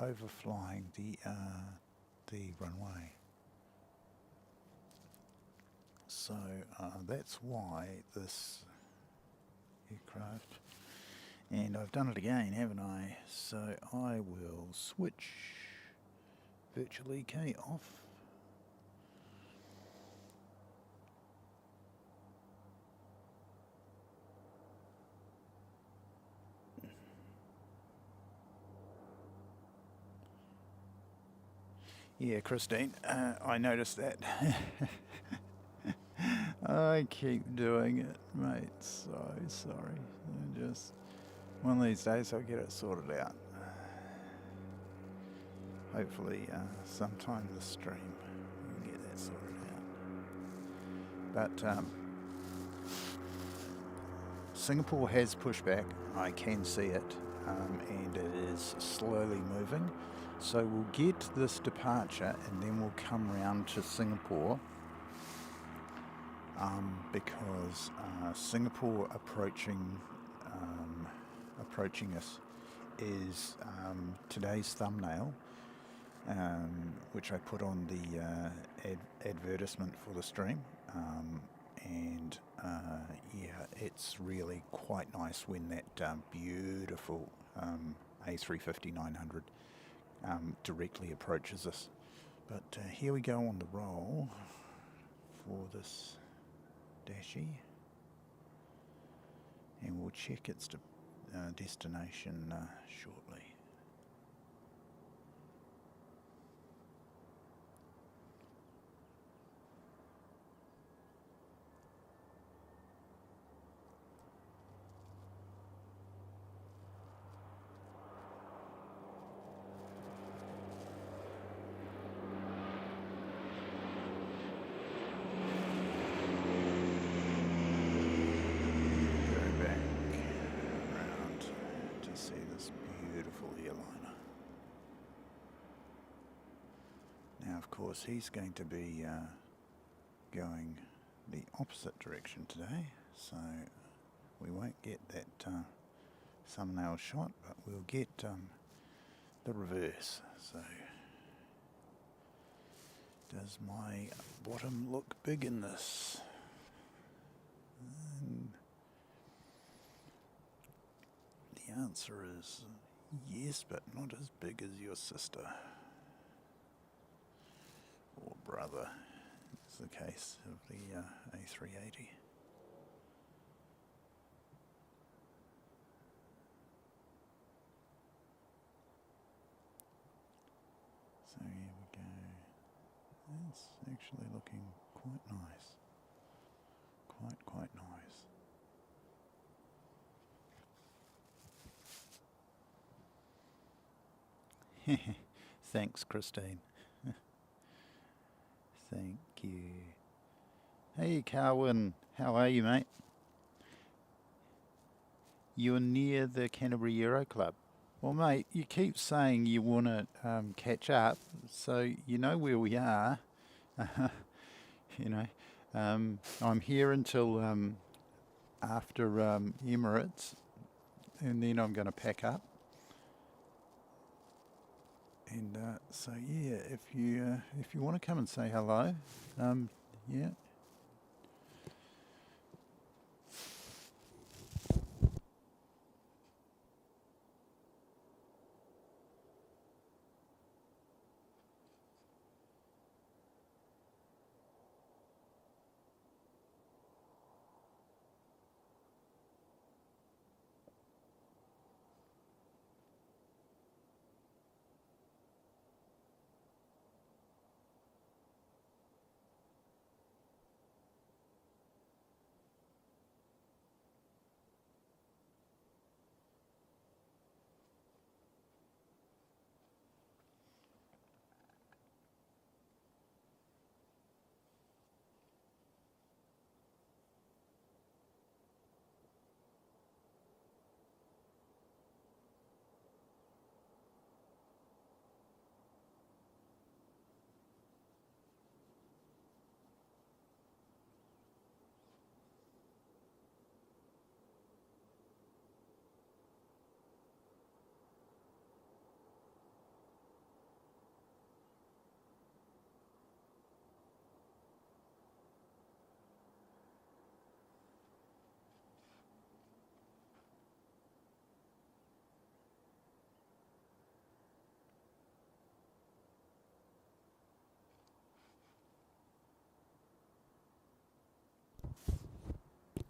overflying the runway. So that's why this aircraft, and I've done it again, haven't I? So I will switch virtual EK off. Yeah, Christine, I noticed that. I keep doing it, mate. So sorry. Just one of these days I'll get it sorted out. Hopefully, sometime this stream we'll get that sorted out. But Singapore has pushed back. I can see it, and it is slowly moving. So we'll get this departure, and then we'll come round to Singapore. Because Singapore approaching us is today's thumbnail, which I put on the advertisement for the stream, and yeah, it's really quite nice when that beautiful A350-900 directly approaches us. But here we go on the roll for this Dashi, and we'll check its destination shortly. course, he's going to be going the opposite direction today, so we won't get that thumbnail shot, but we'll get the reverse. So, does my bottom look big in this? And the answer is yes, but not as big as your sister or brother. It's the case of the A380. So here we go. It's actually looking quite nice. Quite nice. Thanks, Christine. Thank you. Hey, Carwin. How are you, mate? You're near the Canterbury Euro Club. Well, mate, you keep saying you want to catch up, so you know where we are. You know, I'm here until after Emirates, and then I'm going to pack up. And so yeah, if you want to come and say hello, yeah.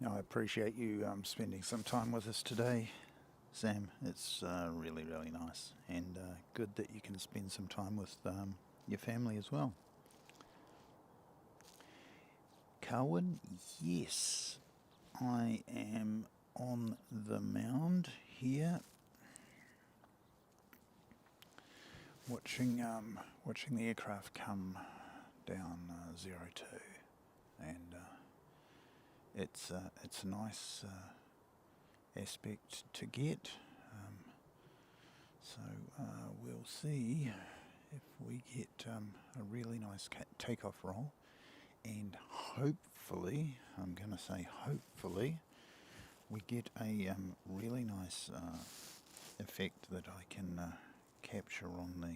I appreciate you spending some time with us today, Sam. It's really nice, and good that you can spend some time with your family as well. Carwin, yes, I am on the Mound here, watching the aircraft come down 02, and it's a nice aspect to get. So we'll see if we get a really nice takeoff roll, and hopefully, I'm going to say hopefully, we get a really nice effect that I can capture on the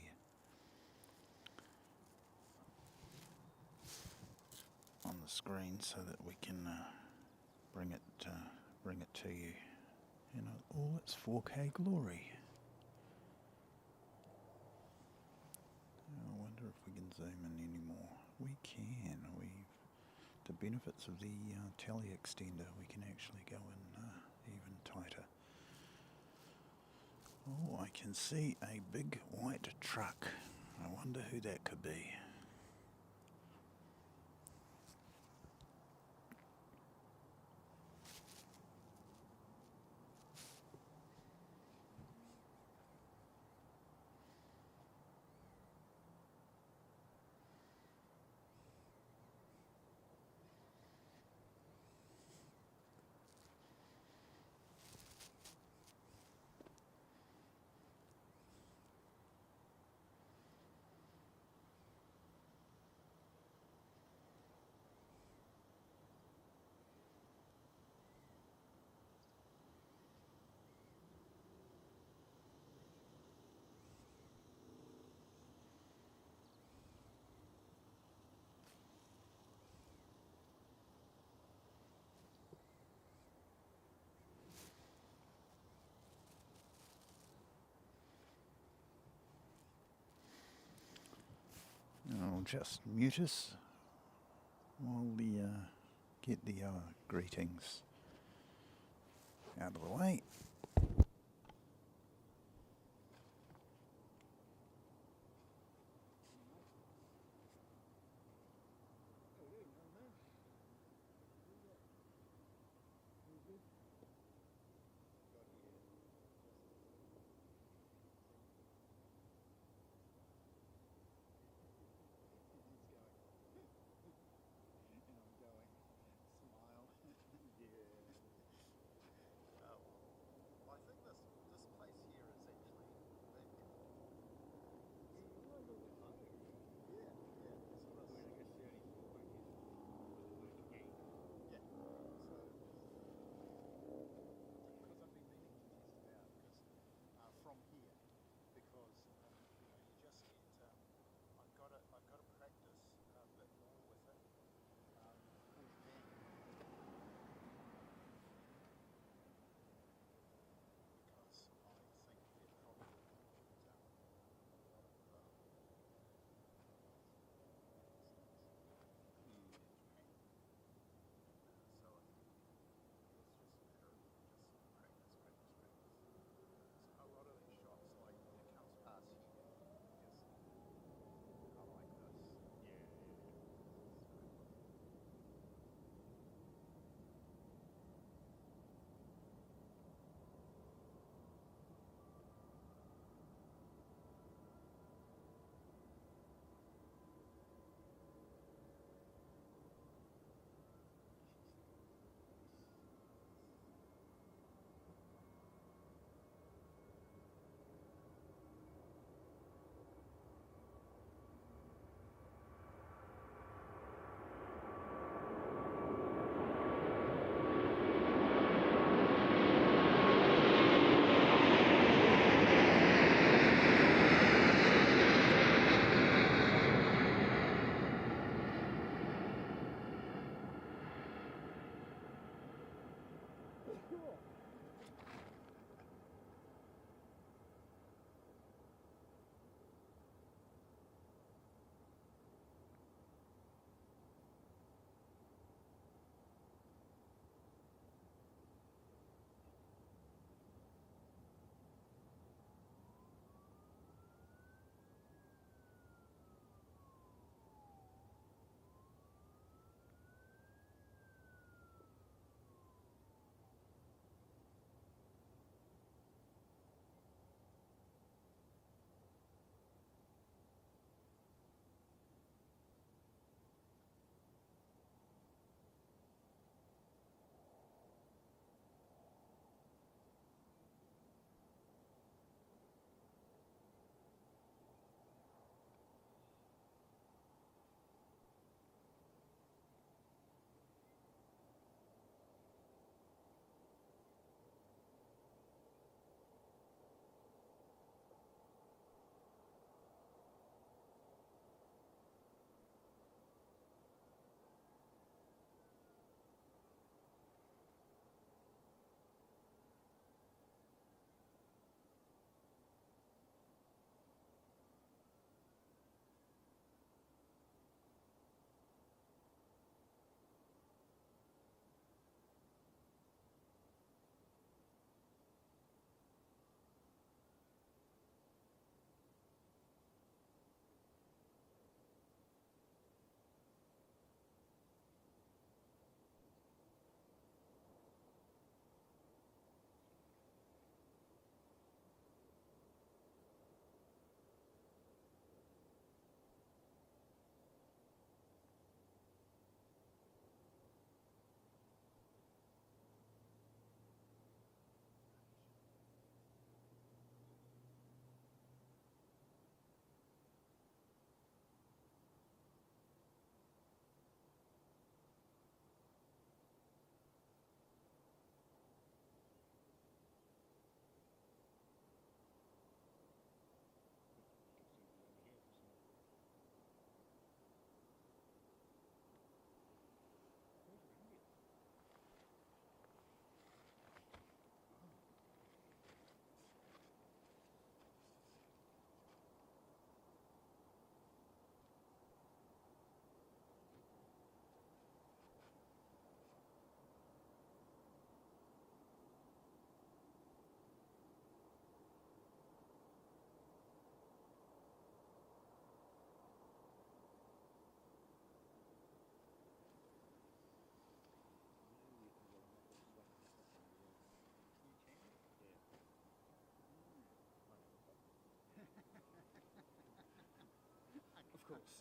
screen, so that we can bring it to you in all its 4K glory. I wonder if we can zoom in anymore. We can. The benefits of the tele extender, we can actually go in even tighter. Oh, I can see a big white truck. I wonder who that could be. just mute us while we get the greetings out of the way.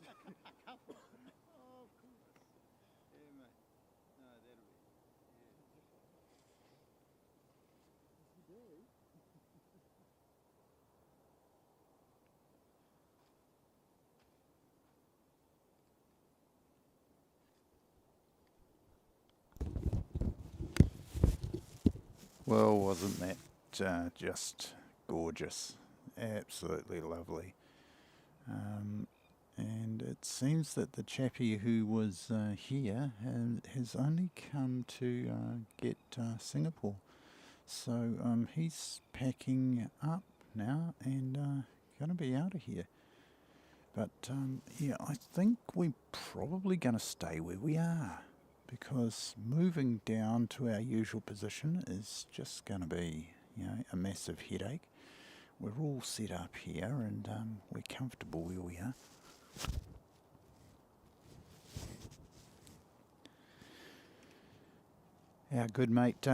A couple. Oh, of course. Yeah, mate. No, that'll be. Yeah. Well, wasn't that just gorgeous? Absolutely lovely. And it seems that the chappie who was here has only come to get Singapore. So he's packing up now and going to be out of here. But yeah, I think we're probably going to stay where we are, because moving down to our usual position is just going to be, a massive headache. We're all set up here and we're comfortable where we are. Our good mate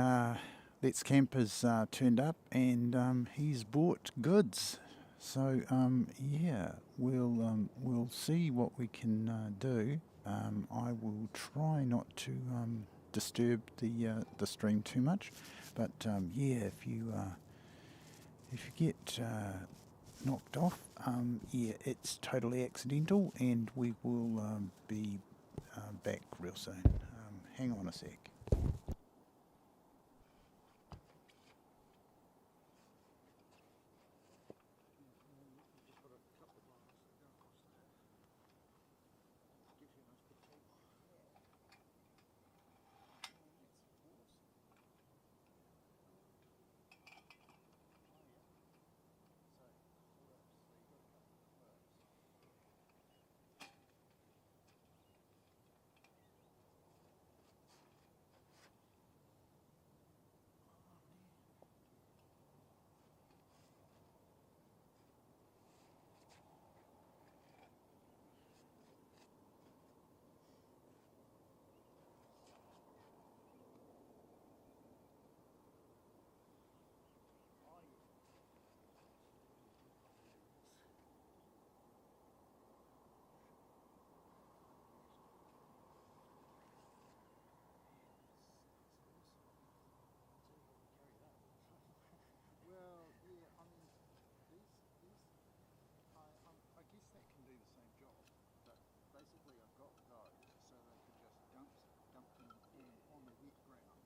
Let's Camp has turned up and he's bought goods. So yeah, we'll see what we can do. I will try not to disturb the stream too much, but yeah, if you get knocked off, yeah, it's totally accidental, and we will be back real soon. Hang on a sec. Well, yeah, I mean, I guess that can do the same job, but basically I've got those so they could just dump them on the wet ground,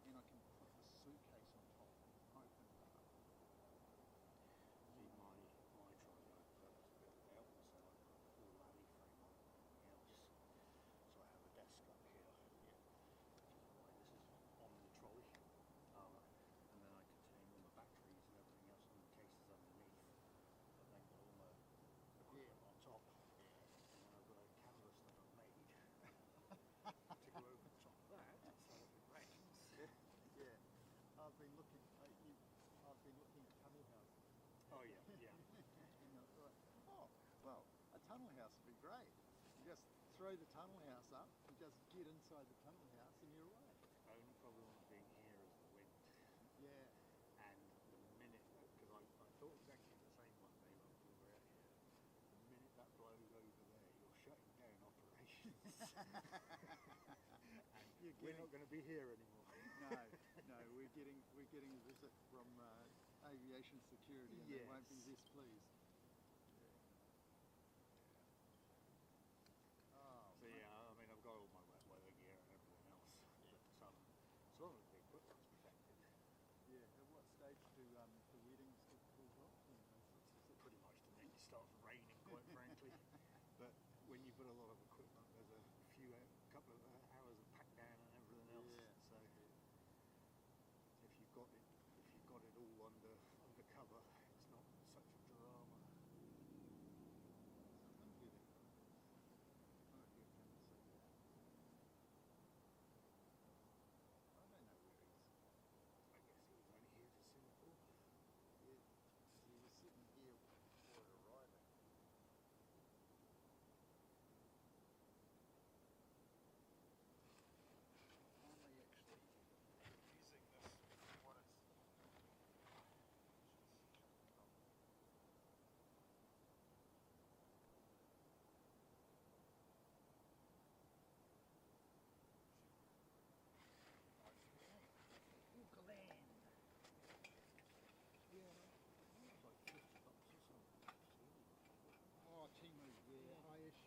and I can put the suitcase on top and open it up. See, my trolley I purpose built out, so I put a full alley frame on everything else. So I have a desk up here, which is why this is on the trolley. And then I contain all the batteries and everything else in the cases underneath. But then got all the equipment on top. And then I've got a canvas that I've made to go over the top of that, so if it rains. Yeah. I've been looking at tunnel houses. Oh yeah, yeah. And I thought, oh, well, a tunnel house would be great. You just throw the tunnel house up and just get inside the tunnel house and you're away. Only problem with being here is the wind. Yeah. And the minute that, because I thought exactly the same one day when we were out here, the minute that blows over there, you're shutting down operations. And we're not going to be here anymore. No, we're getting a visit from aviation security, and they won't be displeased. Oh, So yeah, I mean, I've got all my wet weather gear and everything else, but some of the equipment's protected. yeah. At what stage do the weddings get called off? Pretty much the minute it starts raining, quite frankly. But when you've got a lot of equipment, there's a couple of hours of pack down and everything else. Yeah. So if you've got it all under cover, it's not such a drama. I guess he was only here to Singapore. Yeah, he was sitting here before arriving. Finally actually using this for what it's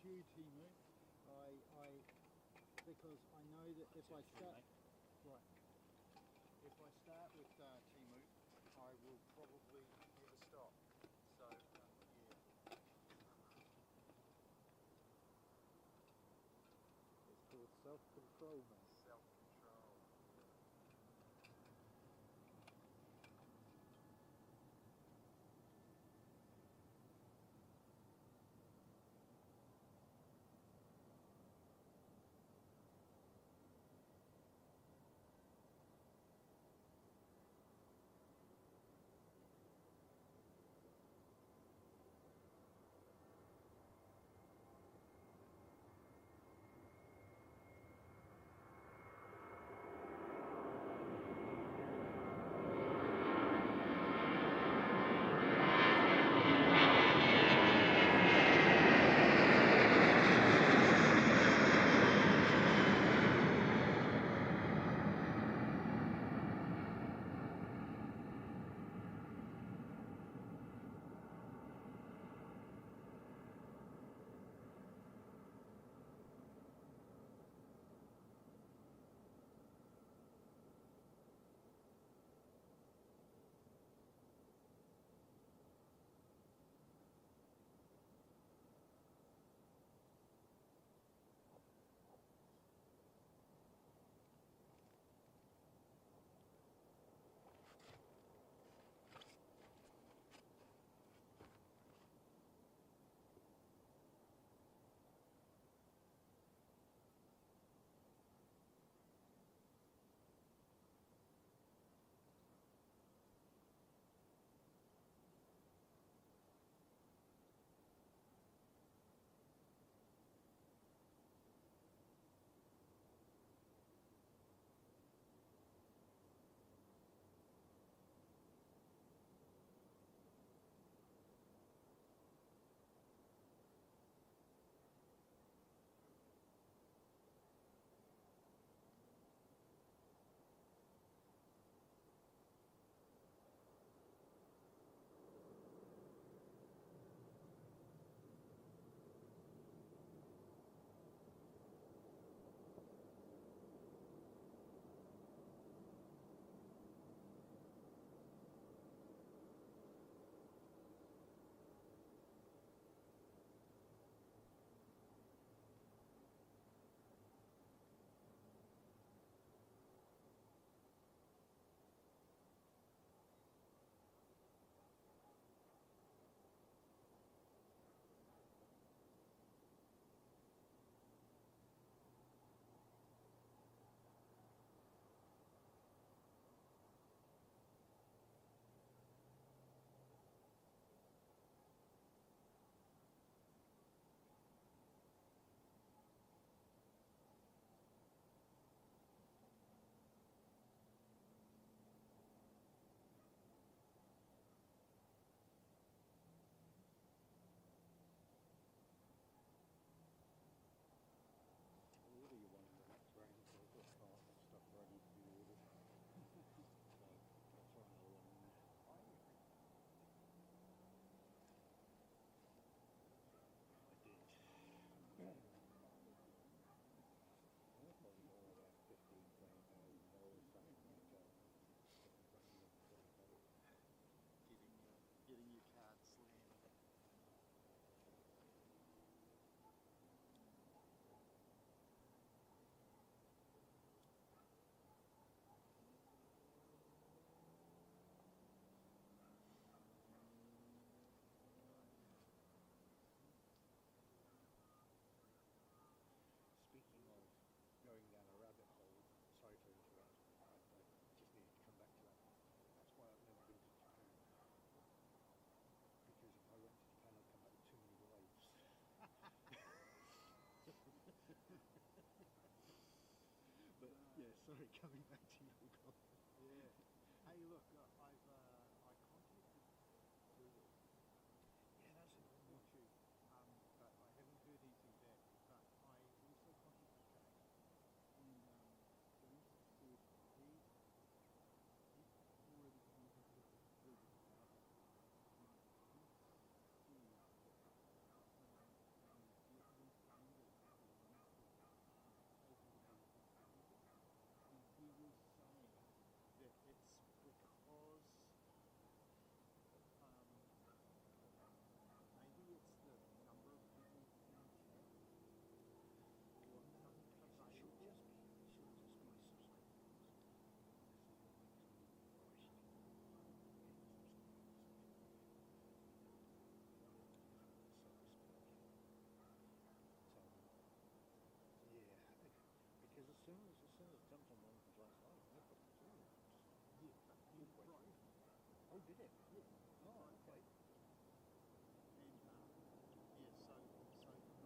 you, Timu. Because I know that if I start, right, if I start with Timu, I will probably never stop. So yeah, it's called self-control, man. Self-control. Order you one in the next round, so I've got cars and stuff ready to be ordered. So I'll throw another one in there. I did. I'll probably go about $15,000 something like that. Getting your card slammed. Speaking of going down a rabbit hole, sorry to interrupt, I just needed to come back to that. That's why I've never been to Japan. Because if I went to Japan, I'd come back with too many wives. But yeah, sorry, coming back to your golf. Yeah. Hey, look, I contacted Google. Yeah, that's a good one. YouTube, but I haven't heard anything back. But I also contacted Jack, and James said he's already contacted Google about it. And he said that they definitely Oh, did it? Oh, okay. And yeah, so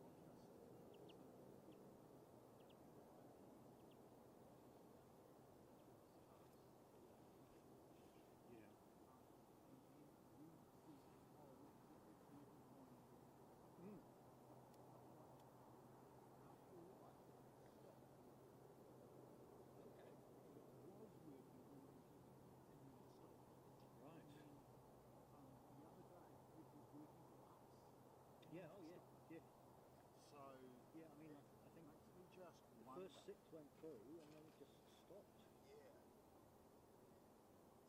not just Yeah. Mm. Okay. Right. Yeah. Oh, yeah. Yeah. so Yeah. I mean, I think makes me just the wonder. first 6 went through, and then it just stopped. Yeah.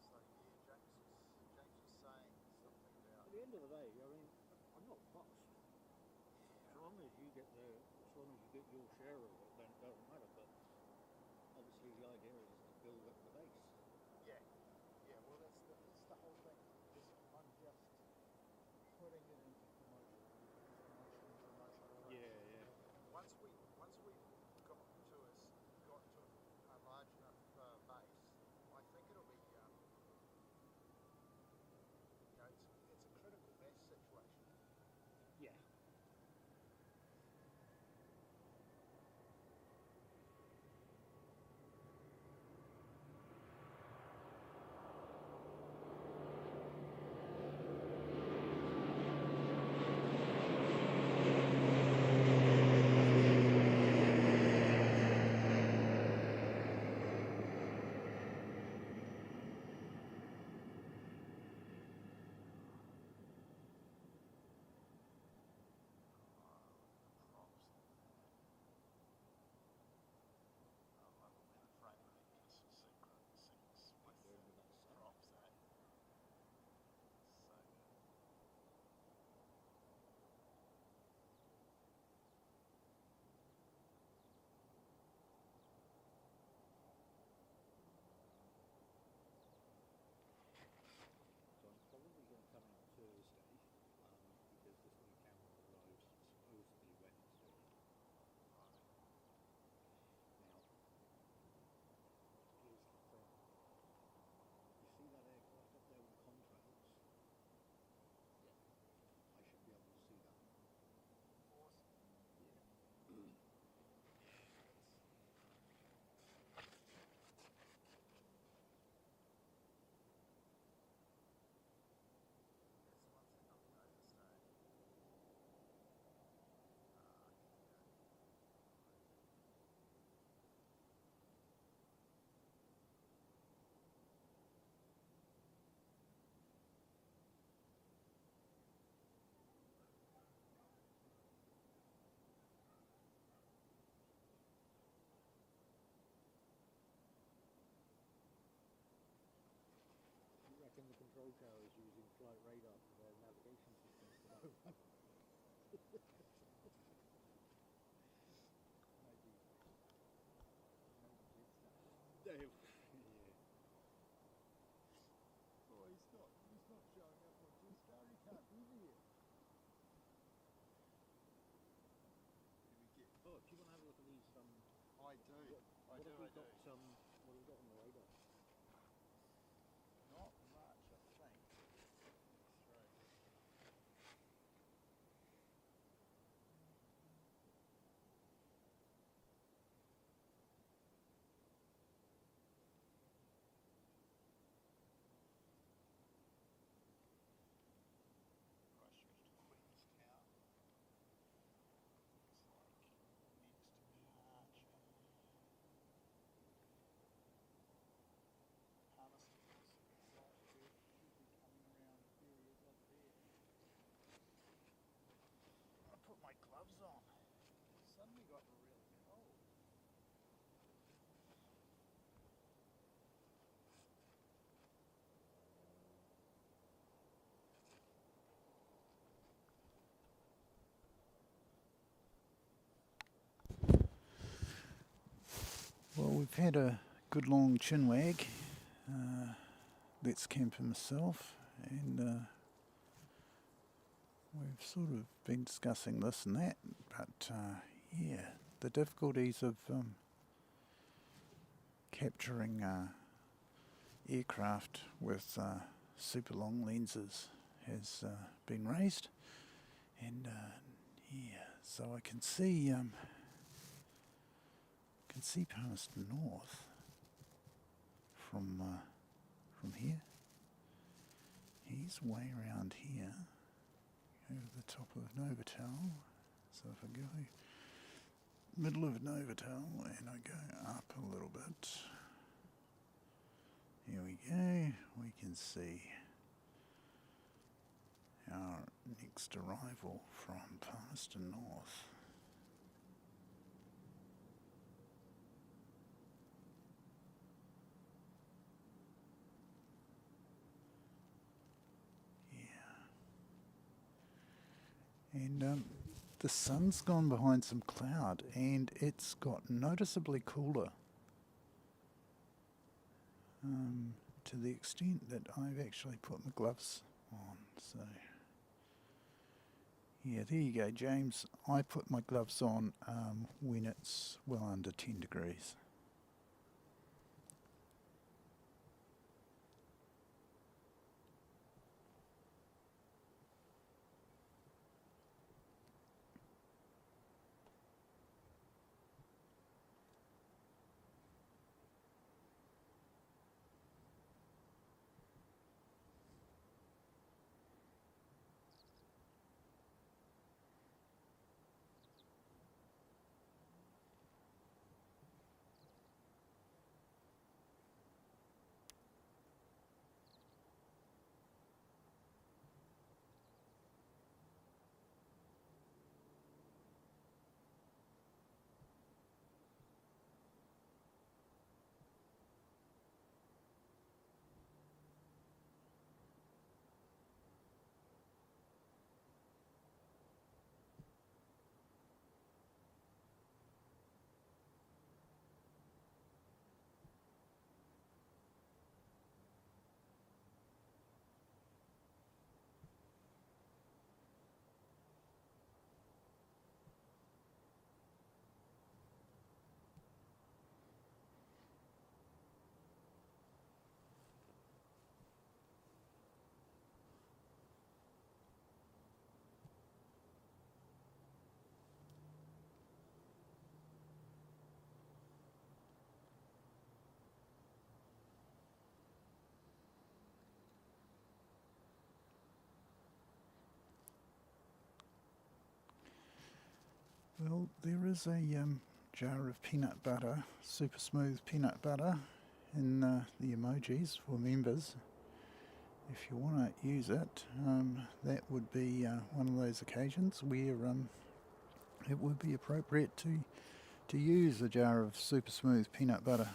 So yeah, James was saying something about At the end of the day, I mean, I'm not fussed. As long as you get your share of it, then it doesn't matter. But obviously, the idea is to build up the base. yeah, well that's the whole thing. Is I'm just putting it into promotion. Yeah, yeah. Once we got to a large enough base, I think it'll be it's a critical mass situation. Yeah. Props. I love it when the frame rate just syncs with Going with that sound. props, eh? So good. So I'm probably going to come out Thursday because this new camera arrives supposedly Wednesday. Right. Now, here's the thing. You see that aircraft up there with the contrails? Yeah. I should be able to see that. Awesome. Yeah. That's one thing I've noticed, eh? You reckon the control tower is using flight radar for their navigation system at the moment? Maybe Yeah. oh, he's not showing up on Giscard. He can't be here. Did we get? Oh, do you want to have a look at these? I do. What have we got? What have we got on the radar? Not much, I think. Three. Christchurch to Queenstown. Looks like next departure. Palmerston's flight should be coming around areas up there. I put my gloves on. Suddenly got really cold. Well, we've had a good long chin wag. Let's camp himself, and we've sort of been discussing this and that, but yeah, the difficulties of capturing aircraft with super long lenses has been raised, and yeah, so I can see past north from here. He's way around here, over the top of Novotel. So if I go middle of Novotel and I go up a little bit, here we go, we can see our next arrival from Palmerston North. And the sun's gone behind some cloud and it's got noticeably cooler, to the extent that I've actually put my gloves on. So yeah, there you go, James. I put my gloves on when it's well under 10 degrees. Well, there is a jar of peanut butter, super smooth peanut butter, in the emojis for members. If you want to use it, that would be one of those occasions where it would be appropriate to use a jar of super smooth peanut butter.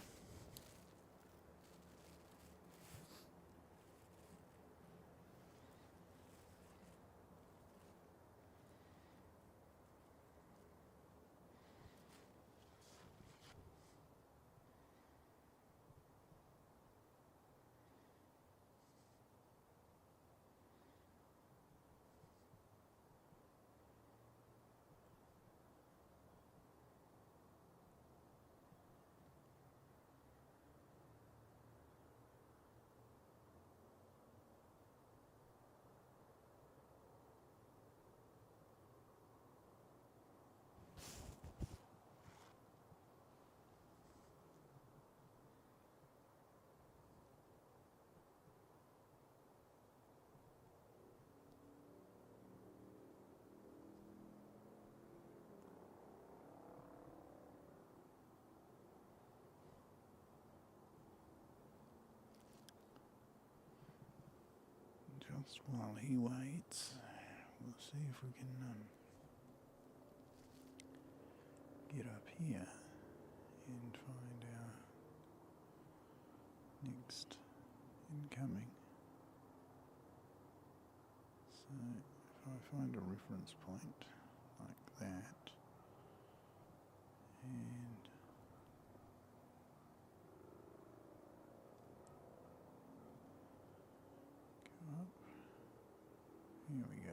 Just while he waits, we'll see if we can get up here and find our next incoming. So if I find a reference point like that, and go up, here we go.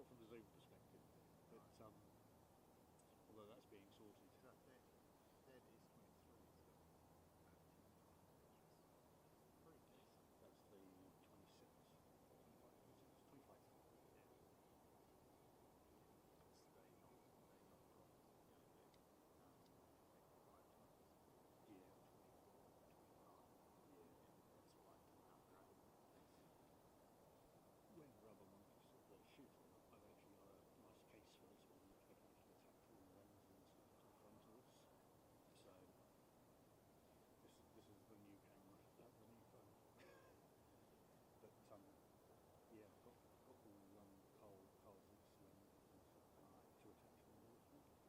tell from the Zoom perspective. But although that's being sorted. So that is 23. Pretty decent. That's the 26. 25. Yeah. It's they not got Yeah. 24, 25. Yeah. That's why upgrade. When rubber monkeys sort of shoot them, I've actually got a nice case for this one which I can actually attach all the lenses to the front of this. So this is the new camera, the new phone. But yeah, I've got all Carl's lenses and stuff to attach them all to. Really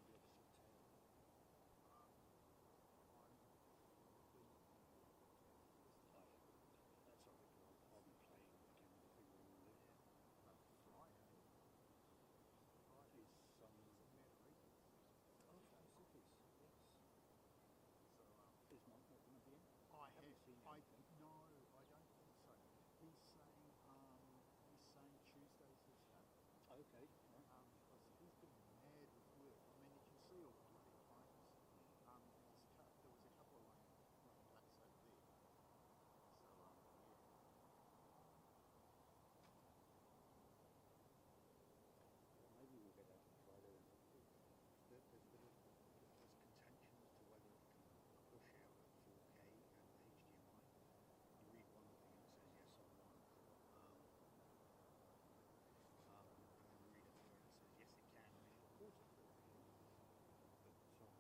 good at night time. That's something I'll be playing with the camera figure all day. Friday is oh, Pacifics, yes. So Is Mike not going to be in? I haven't seen no, anything. I don't think so. He's saying Tuesday's his day. Okay, right. Because he's been mad with work. I mean, you can see all the bloody planes. There was a couple of lane ducks over there. So yeah. Maybe we'll get out on Friday then. There's contention as to whether it can push out at 4K and HDMI. You read one thing and it says yes on one. And then you read another and it says yes it can and it'll port it 4K. But that's weird. That's weird.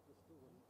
We're still waiting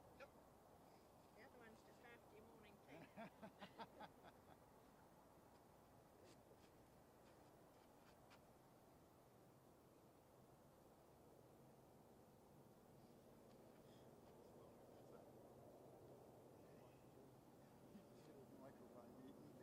for The other one's just after your morning tea. Microphone meeting.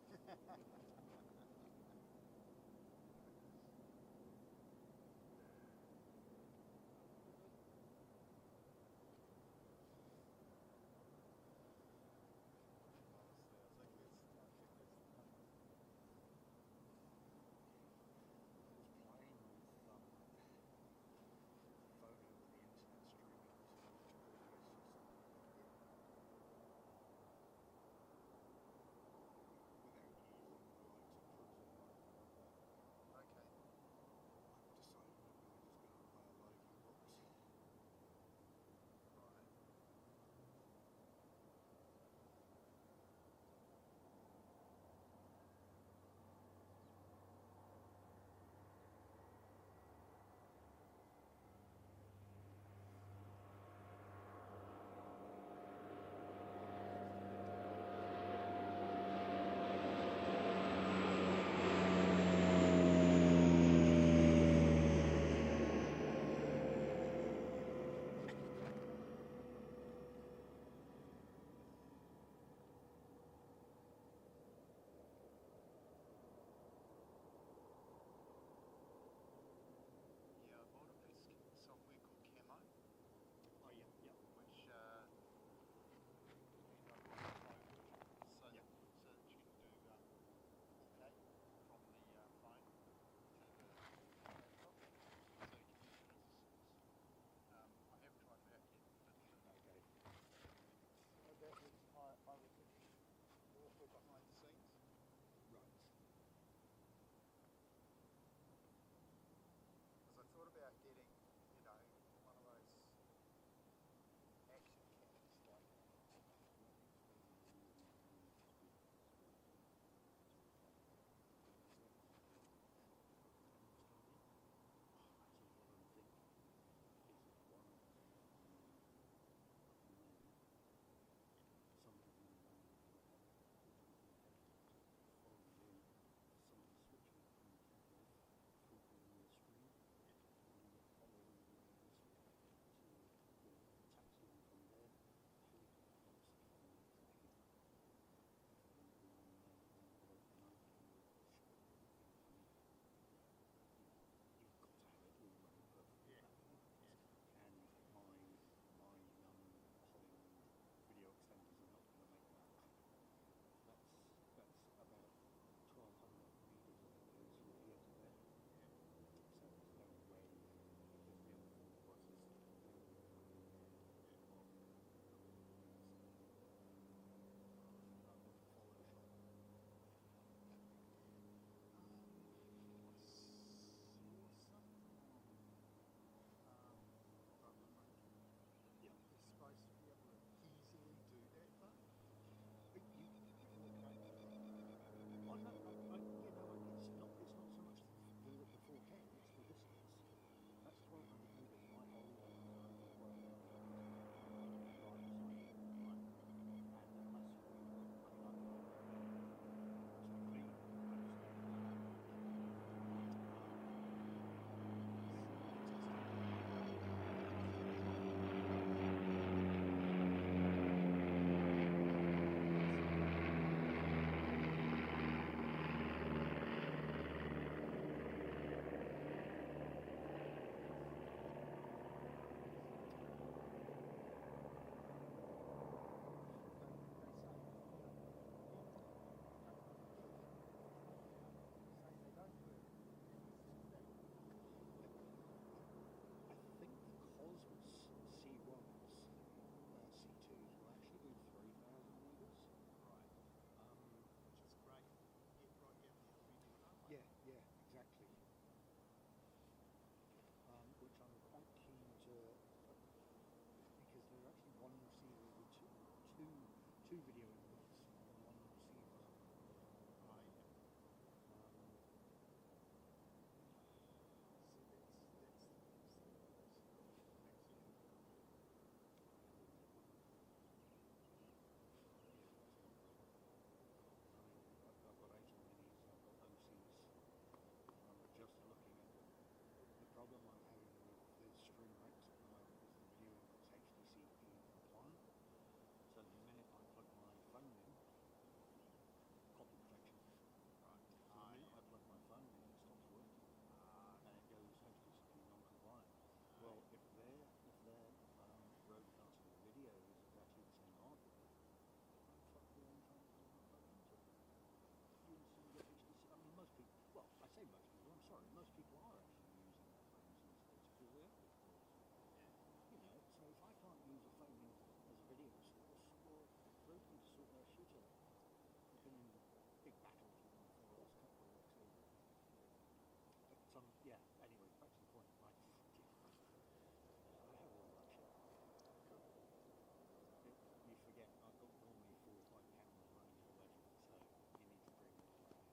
two video inputs on one receiver. Right. So that's I've got 18 minis, I've got OCs, but just looking at the problem I'm having with the stream rate is the video input's HDC compliant. So the minute I plug my phone in, copy protection. Right. So the minute I plug my phone in, it stops working, and it goes HDCP non-compliant. Well, if their broadcasting video is exactly the same hardware, I'm fucking on trying to plug my phone into it. You instantly get HDC. I mean, most people. Well, I say most people. I'm sorry. Most people are actually using their phones these days because they are recorders. You know, so if I can't use a phone as a video source, well, those need to sort their shit out. I've been in big battles with them for the last couple of weeks over it. But yeah. Anyway, back to the point. I have all that shit. Cool. You forget I've got normally 4 or 5 cameras running already, so you need to bring them all in.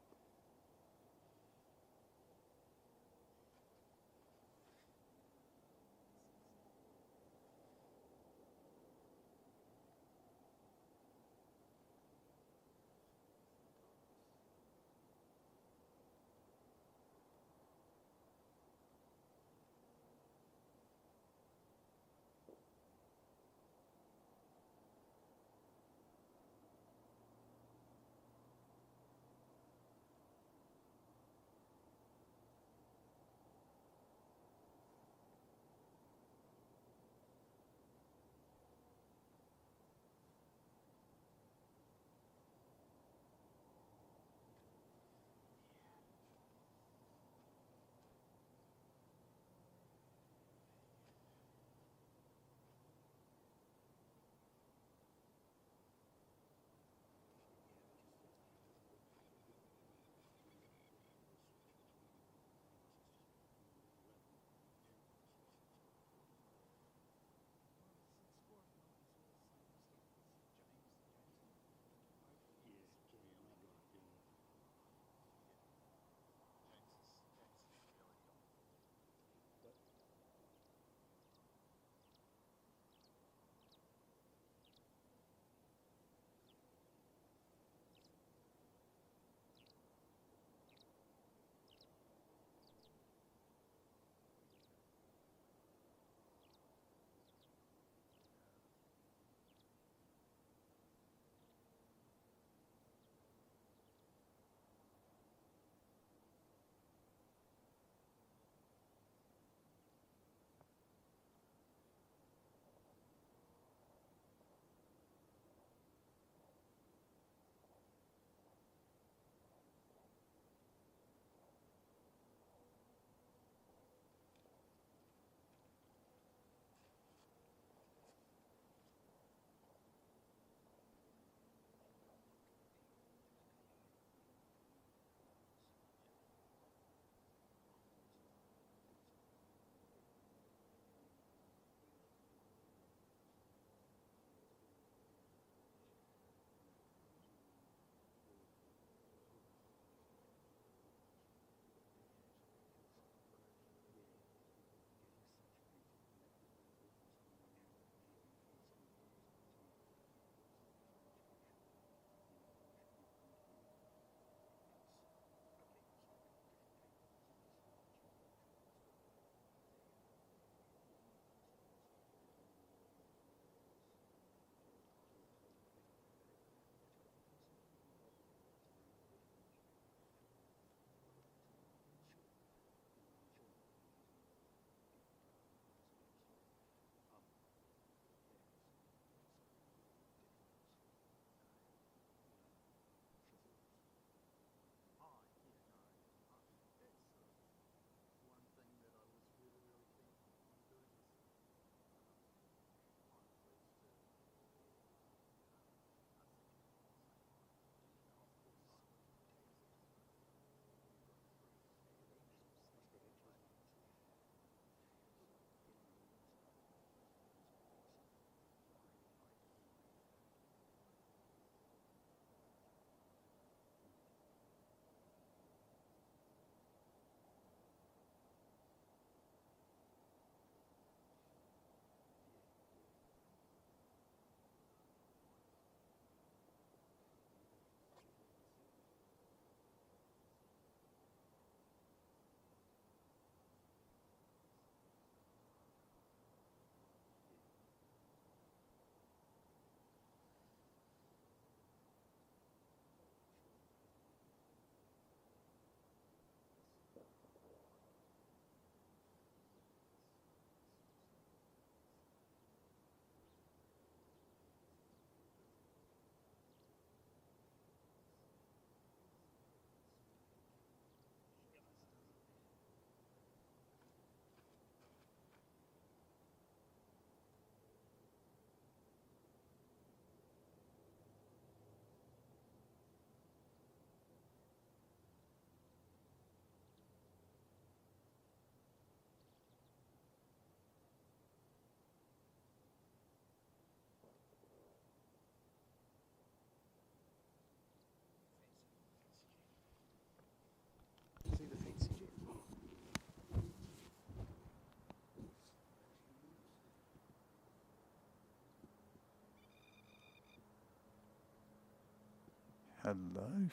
Hello,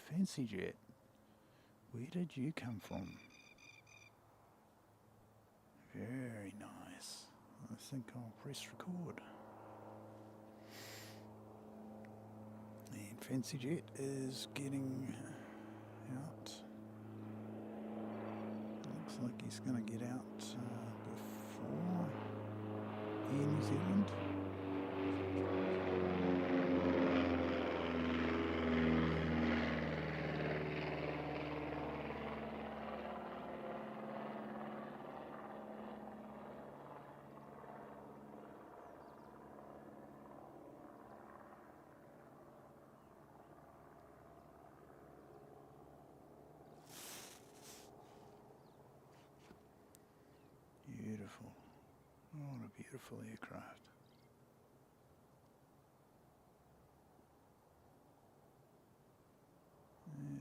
Fancy Jet. Where did you come from? Very nice. I think I'll press record. And Fancy Jet is getting out. Looks like he's going to get out before Air New Zealand. Beautiful. What a beautiful aircraft.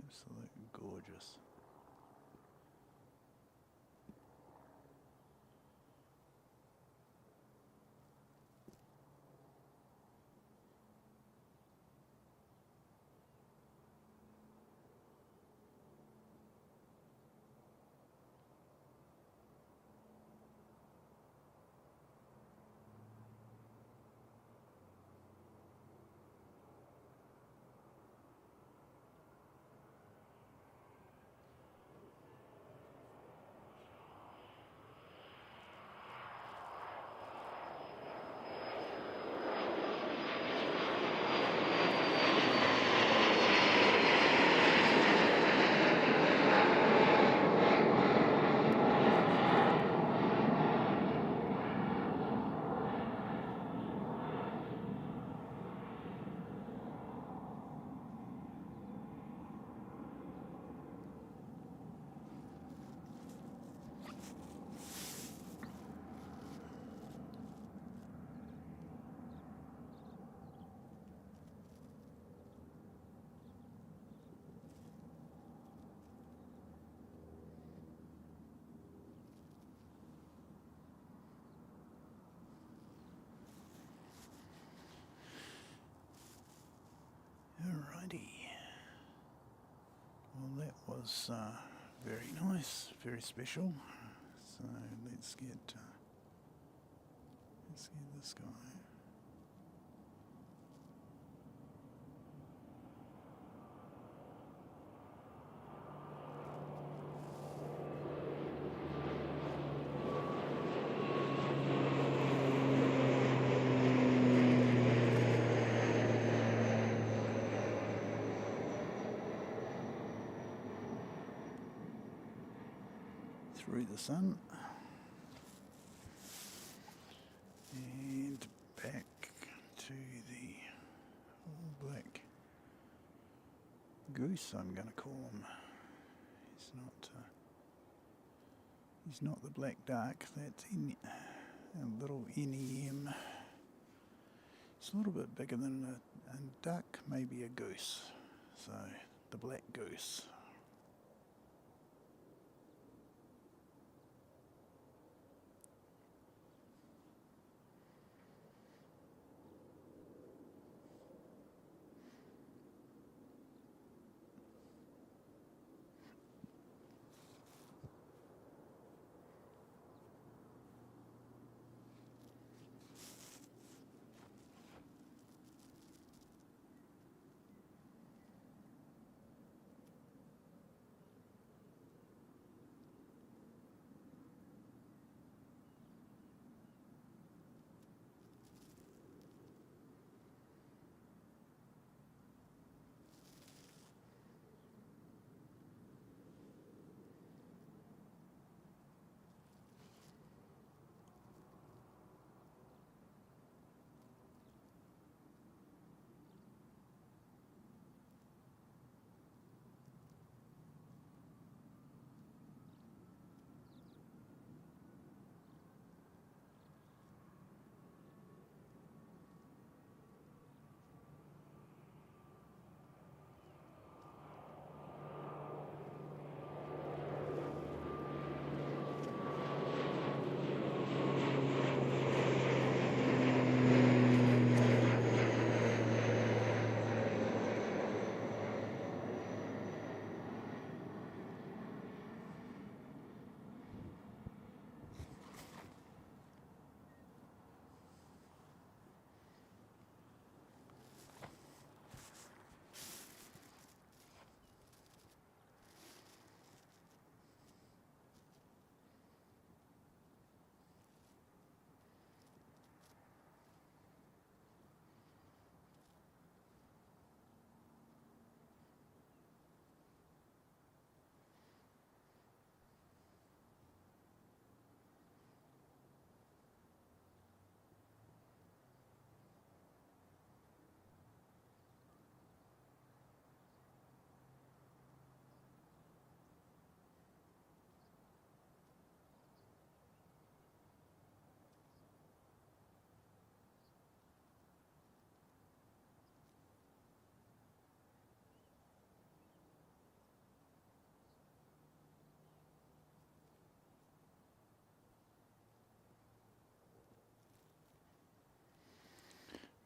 Absolutely gorgeous. Alrighty. Well, that was very nice, very special. So let's get this guy. Through the sun and back to the all black goose, I'm going to call him. He's not the black dark, that's in a little NEM. It's a little bit bigger than a duck, maybe a goose, so the black goose.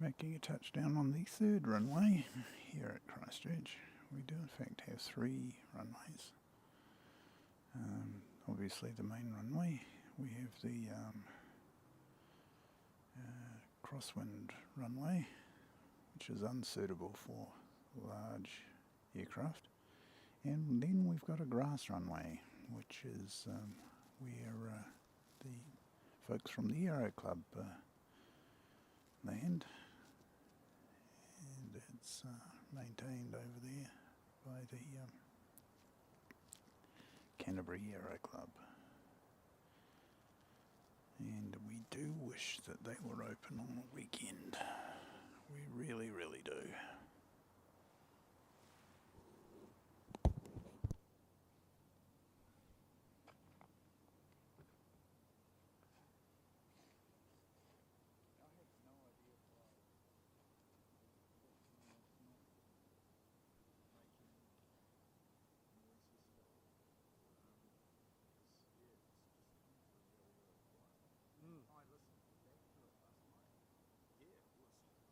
Making a touchdown on the third runway here at Christchurch. We do in fact have 3 runways. Obviously the main runway. We have the crosswind runway, which is unsuitable for large aircraft. And then we've got a grass runway, which is where the folks from the Aero Club land. And it's maintained over there by the Canterbury Aero Club. And we do wish that they were open on the weekend. We really, really do.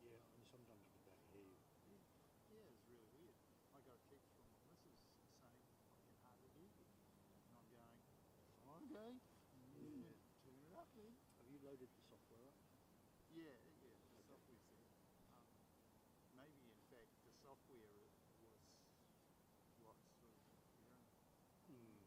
Yeah, and sometimes you can hear you. Yeah, it's really weird. I got a text from my missus saying I can hardly hear you. And I'm going, okay, yeah, turn it up then. Have you loaded the software up? Yeah, the software's there. Maybe in fact the software was what's sort of interfering. Mm.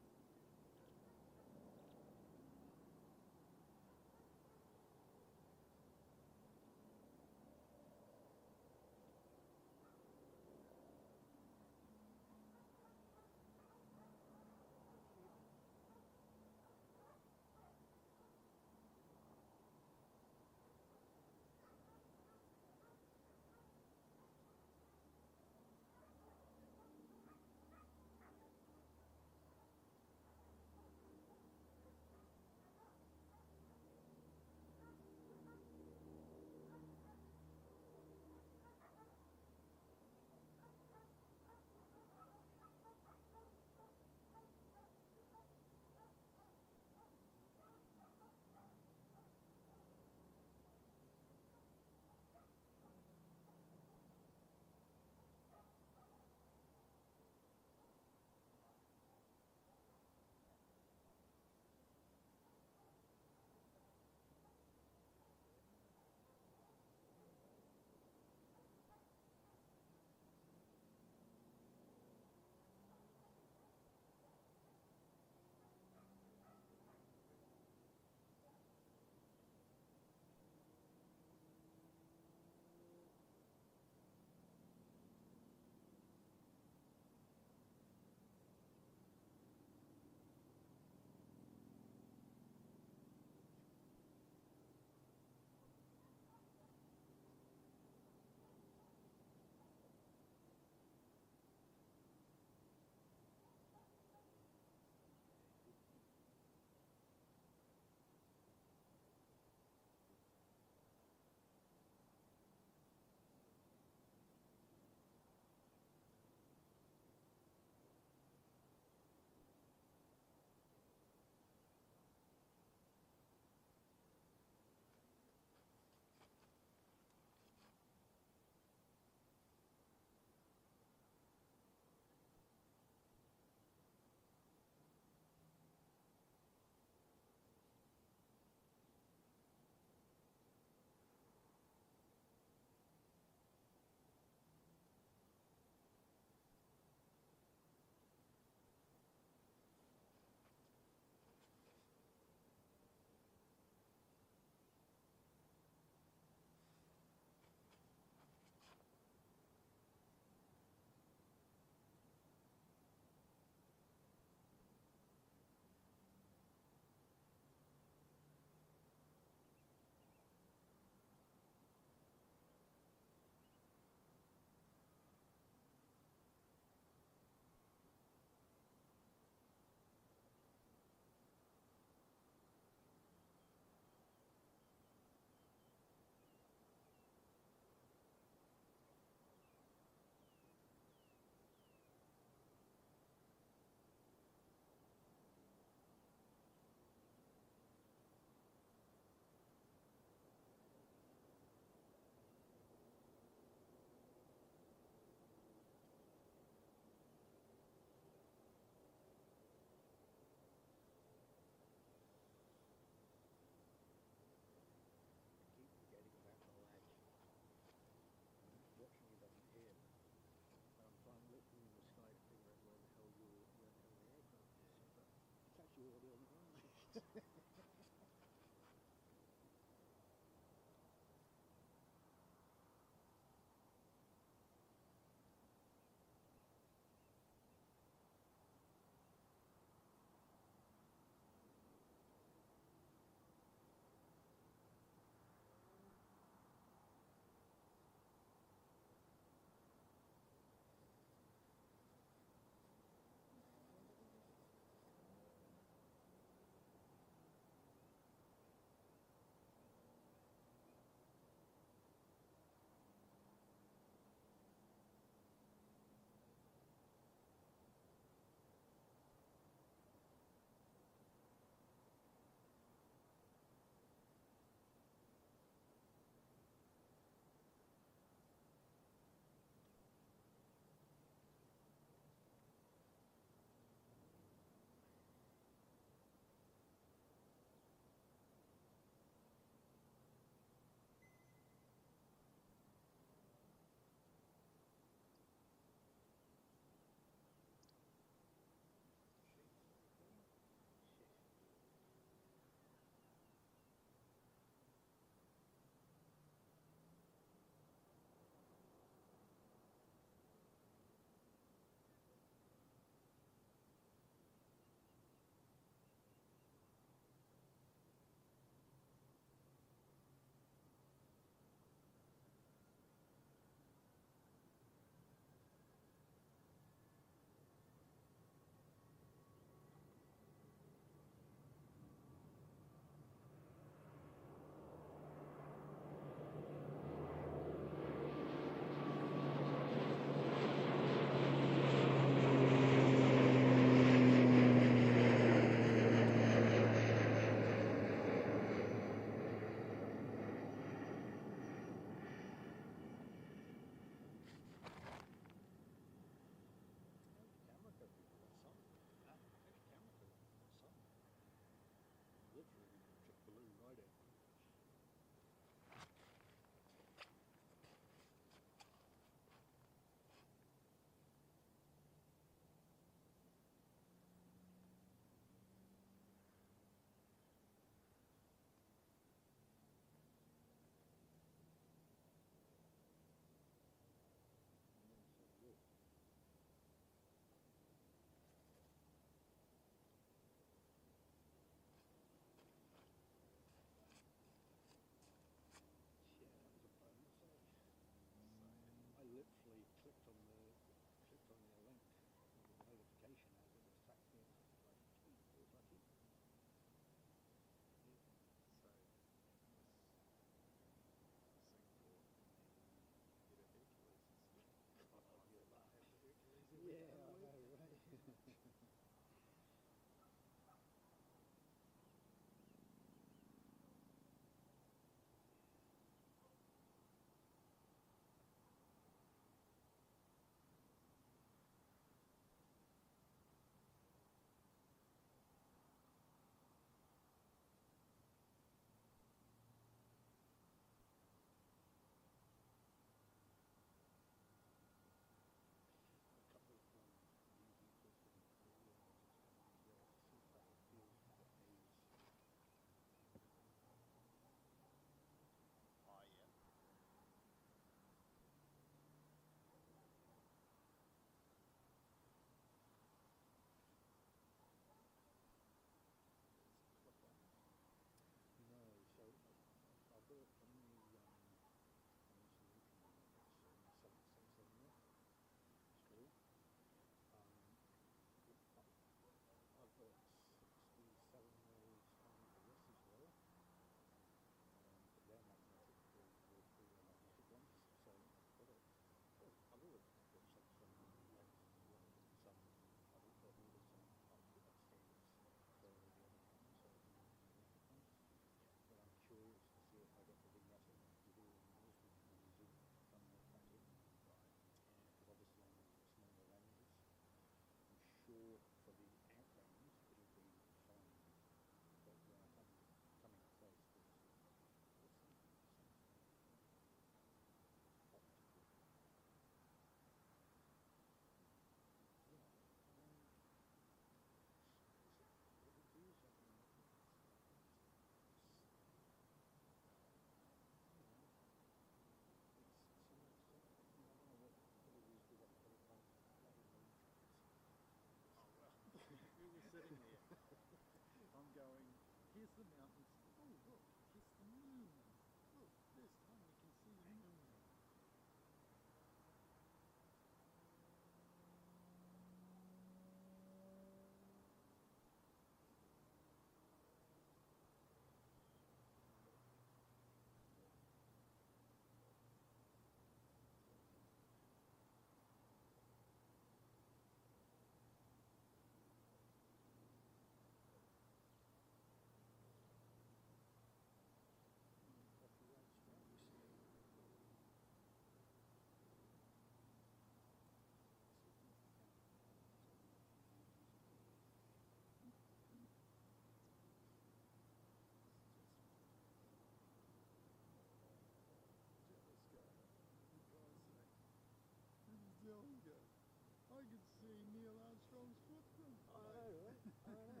see Neil Armstrong's footprint. I know, right? I know.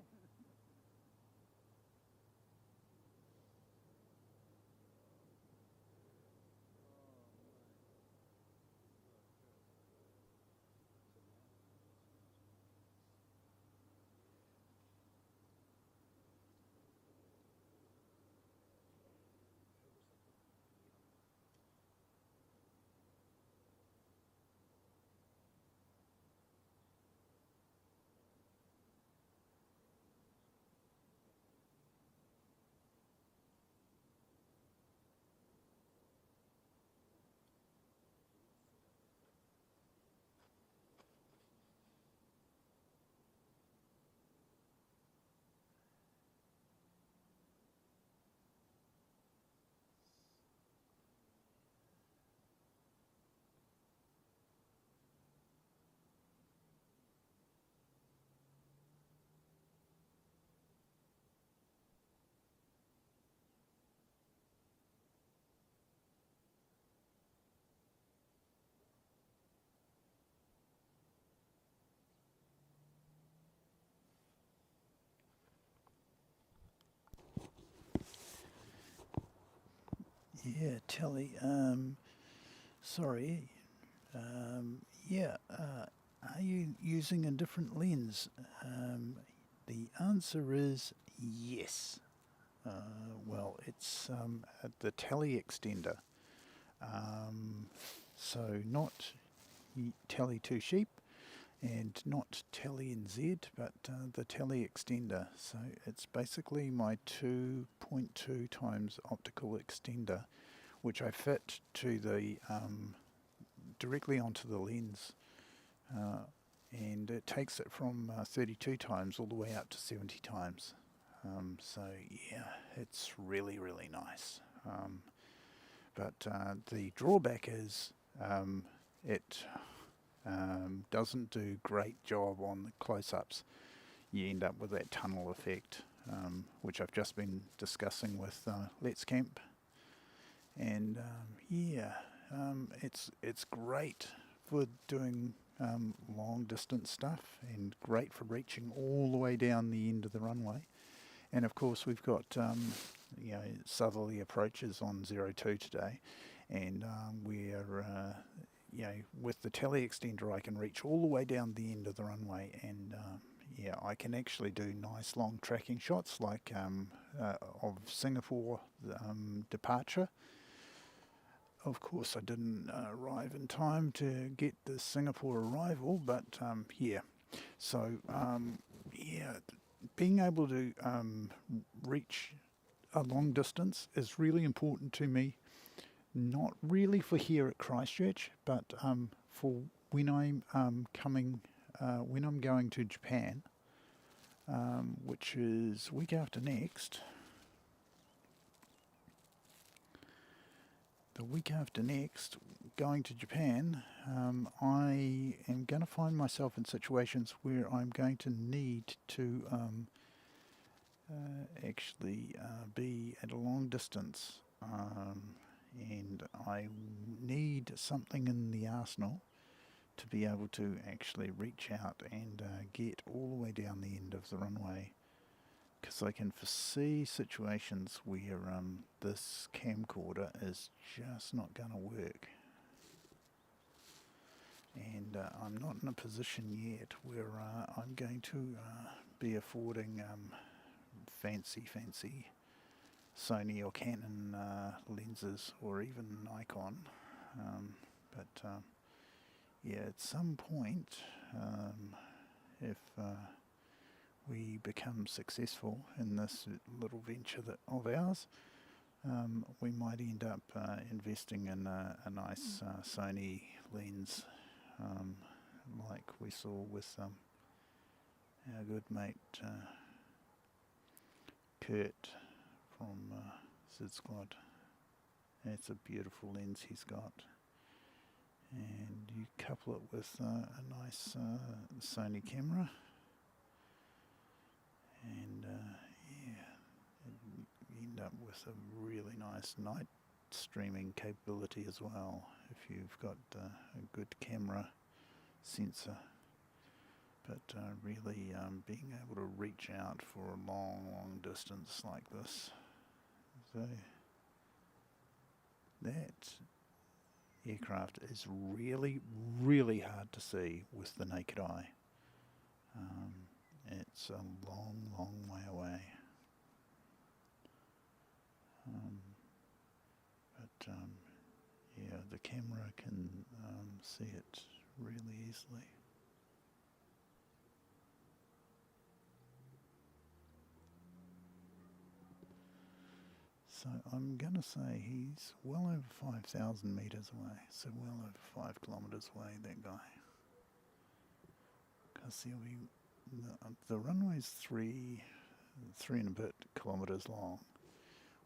Yeah, Telly. Sorry. Yeah. Are you using a different lens? The answer is yes. Well, it's the Telly extender. So not Telly 2 sheep and not Telly NZ, but the Telly extender. So it's basically my 2.2 times optical extender, which I fit to the directly onto the lens, and it takes it from 32 times all the way up to 70 times. So yeah, it's really nice. But the drawback is it doesn't do great job on the close-ups. You end up with that tunnel effect, which I've just been discussing with Let's Camp. And it's great for doing long distance stuff and great for reaching all the way down the end of the runway. And of course we've got southerly approaches on 02 today, and we're with the Telly extender I can reach all the way down the end of the runway, and I can actually do nice long tracking shots like of Singapore departure. Of course I didn't arrive in time to get the Singapore arrival, but so being able to reach a long distance is really important to me. Not really for here at Christchurch, but for when I'm when I'm going to Japan, which is week after next. The week after next, going to Japan, I am going to find myself in situations where I'm going to need to actually be at a long distance, and I need something in the arsenal to be able to actually reach out and get all the way down the end of the runway, because I can foresee situations where this camcorder is just not going to work, and I'm not in a position yet where I'm going to be affording fancy Sony or Canon lenses, or even Nikon, but at some point, if we become successful in this little venture of ours, we might end up investing in a nice Sony lens, like we saw with our good mate Kurt from Sid Squad. It's a beautiful lens he's got, and you couple it with a nice Sony camera, and you end up with a really nice night streaming capability as well, if you've got a good camera sensor. but really being able to reach out for a long distance like this. So that aircraft is really hard to see with the naked eye. It's a long way away. But yeah, the camera can see it really easily. So I'm going to say he's well over 5,000 meters away, so well over 5 kilometers away, that guy. Because he'll be, the runway's three and a bit kilometers long.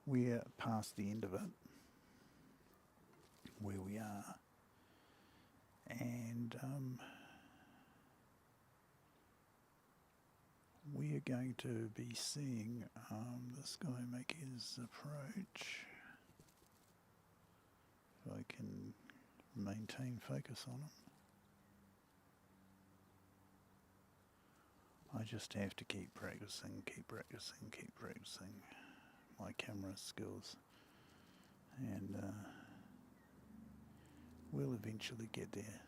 We're past the end of it, where we are, and we are going to be seeing this guy make his approach. If I can maintain focus on him. I just have to keep practicing my camera skills, and we'll eventually get there.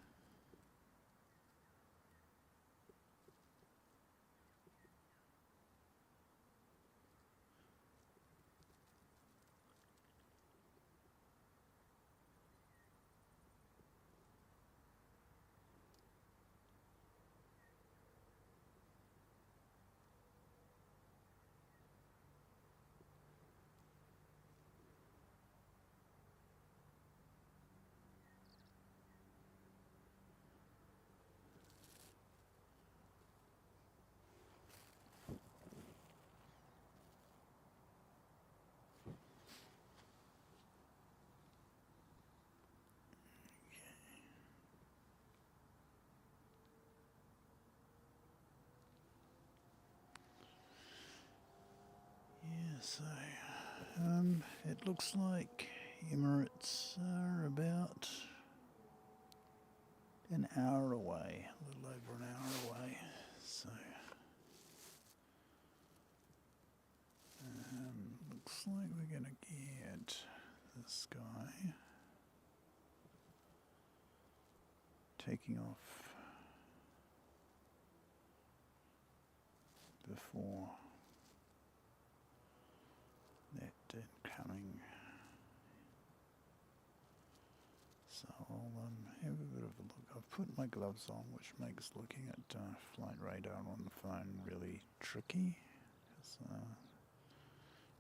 So, it looks like Emirates are about an hour away, a little over an hour away. So, looks like we're going to get this guy taking off before that incoming. So I'll have a bit of a look. I've put my gloves on, which makes looking at flight radar on the phone really tricky. Because I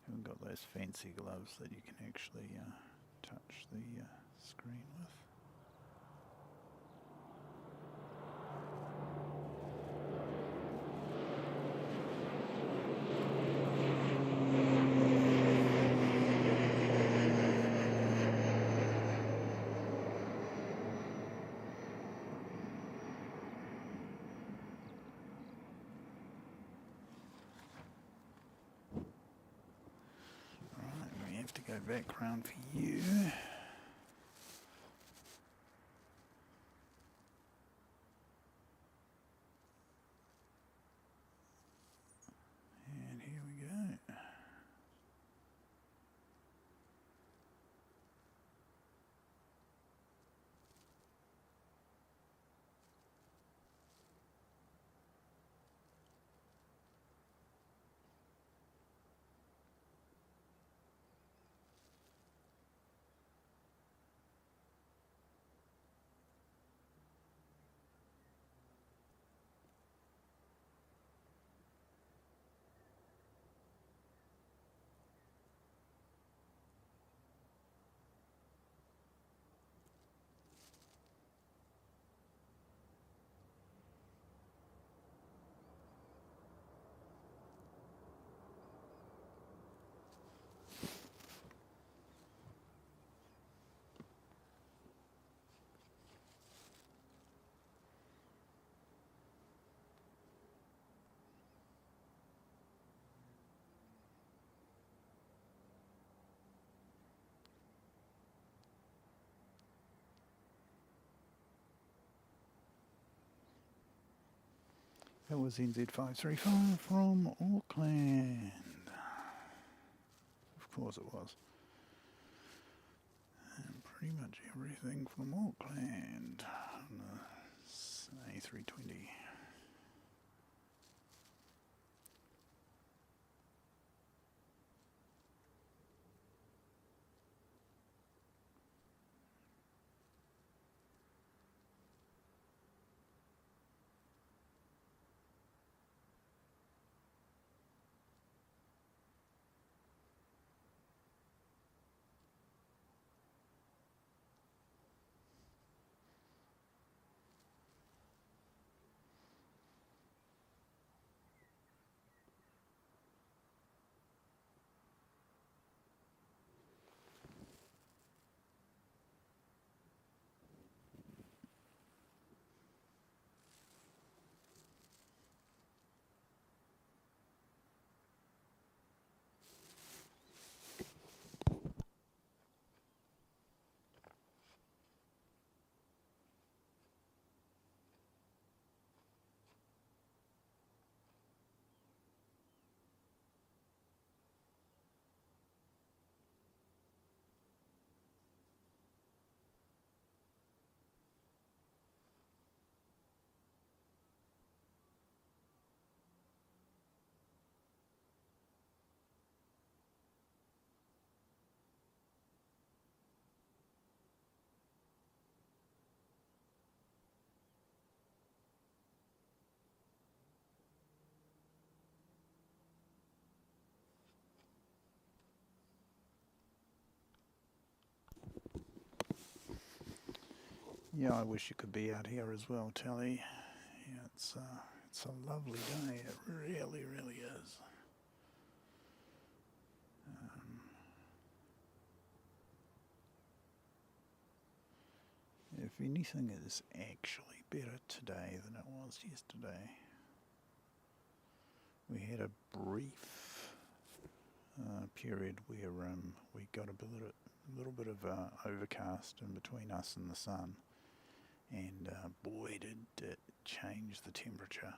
haven't got those fancy gloves that you can actually touch the screen with. To go back round for you. And here we go. That was NZ535 from Auckland. Of course it was. And pretty much everything from Auckland on the A320. Yeah, I wish you could be out here as well, Telly. Yeah, it's a lovely day. It really, really is. If anything is actually better today than it was yesterday. We had a brief period where we got a little bit of overcast in between us and the sun, and boy did it change the temperature,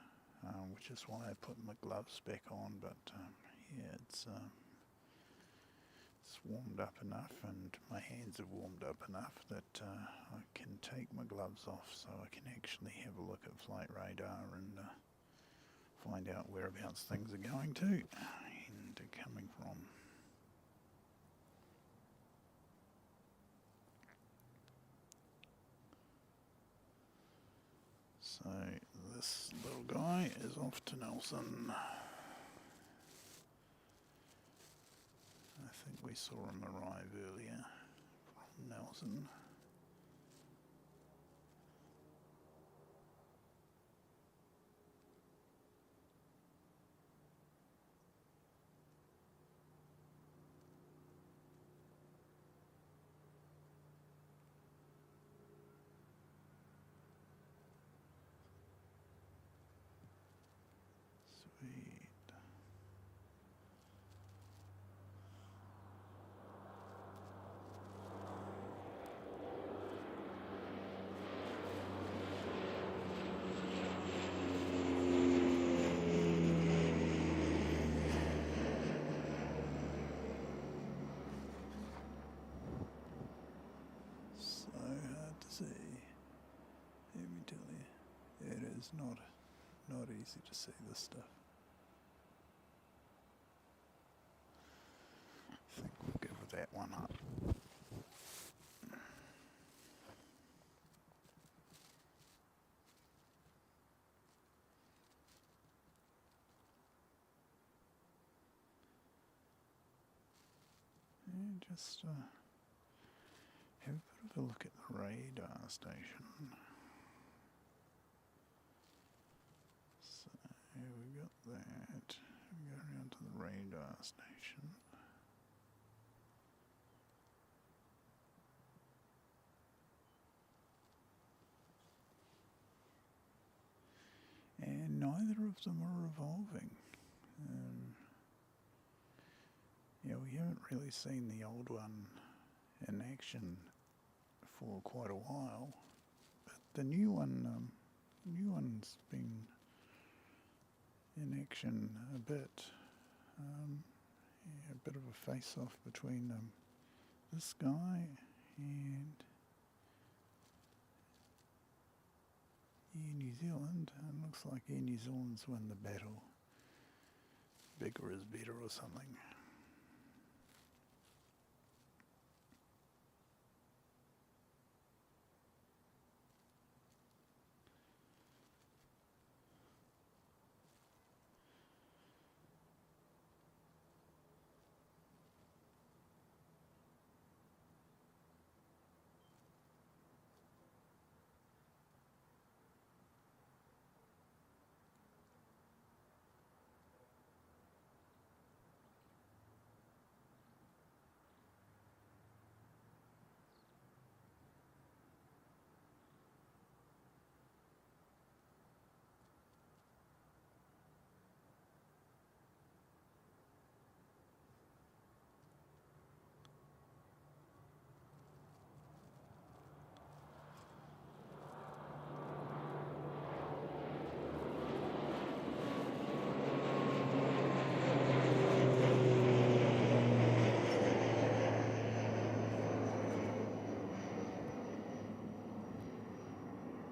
which is why I put my gloves back on. But yeah, it's warmed up enough, and my hands have warmed up enough that I can take my gloves off, so I can actually have a look at flight radar and find out whereabouts things are going to and coming from. So this little guy is off to Nelson. I think we saw him arrive earlier from Nelson. Sweet. So hard to see. Let me tell you, it is not easy to see this stuff. I think we'll give that one up. And just have a bit of a look at the radar station. So we got that. We go around to the radar station. And neither of them are revolving. Yeah, we haven't really seen the old one in action for quite a while, but the new one's been in action a bit. Yeah, a bit of a face-off between this guy and Air New Zealand. It looks like Air New Zealand's won the battle. Bigger is better or something.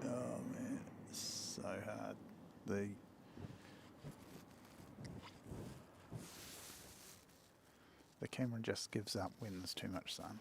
Oh man, it's so hard. The camera just gives up when there's too much sun.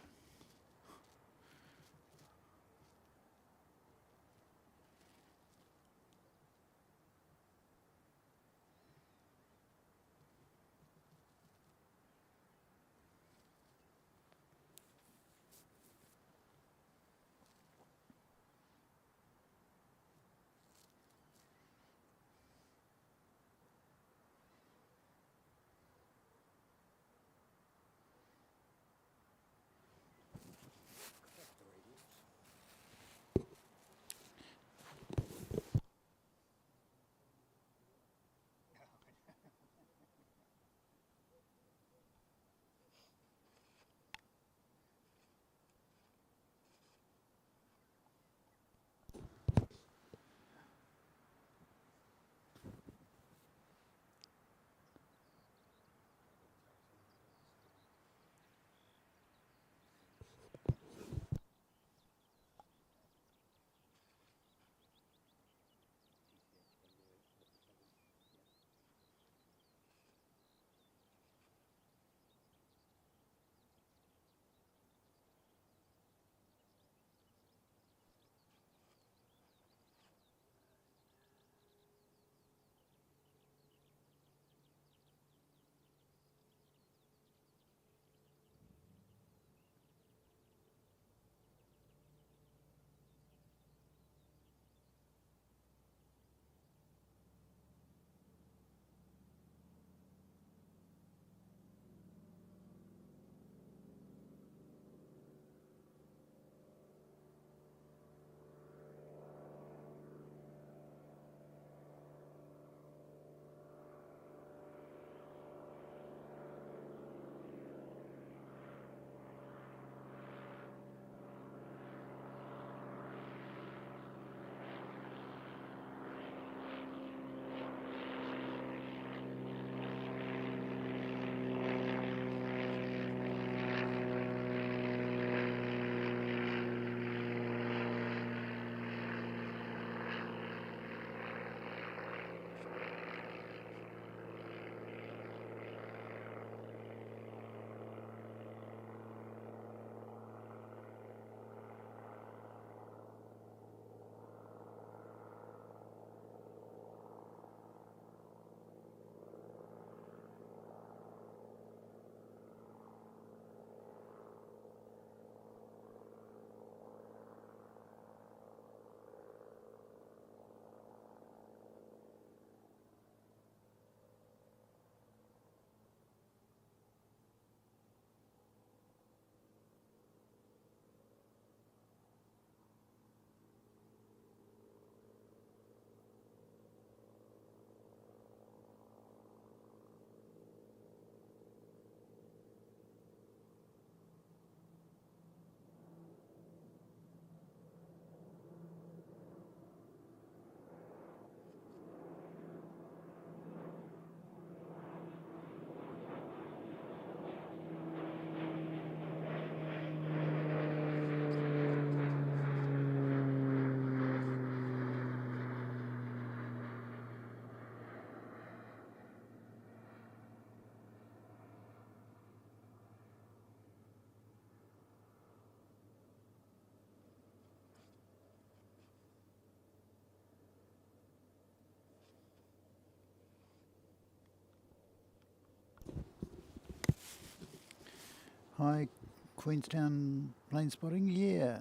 Hi, Queenstown plane spotting. Yeah,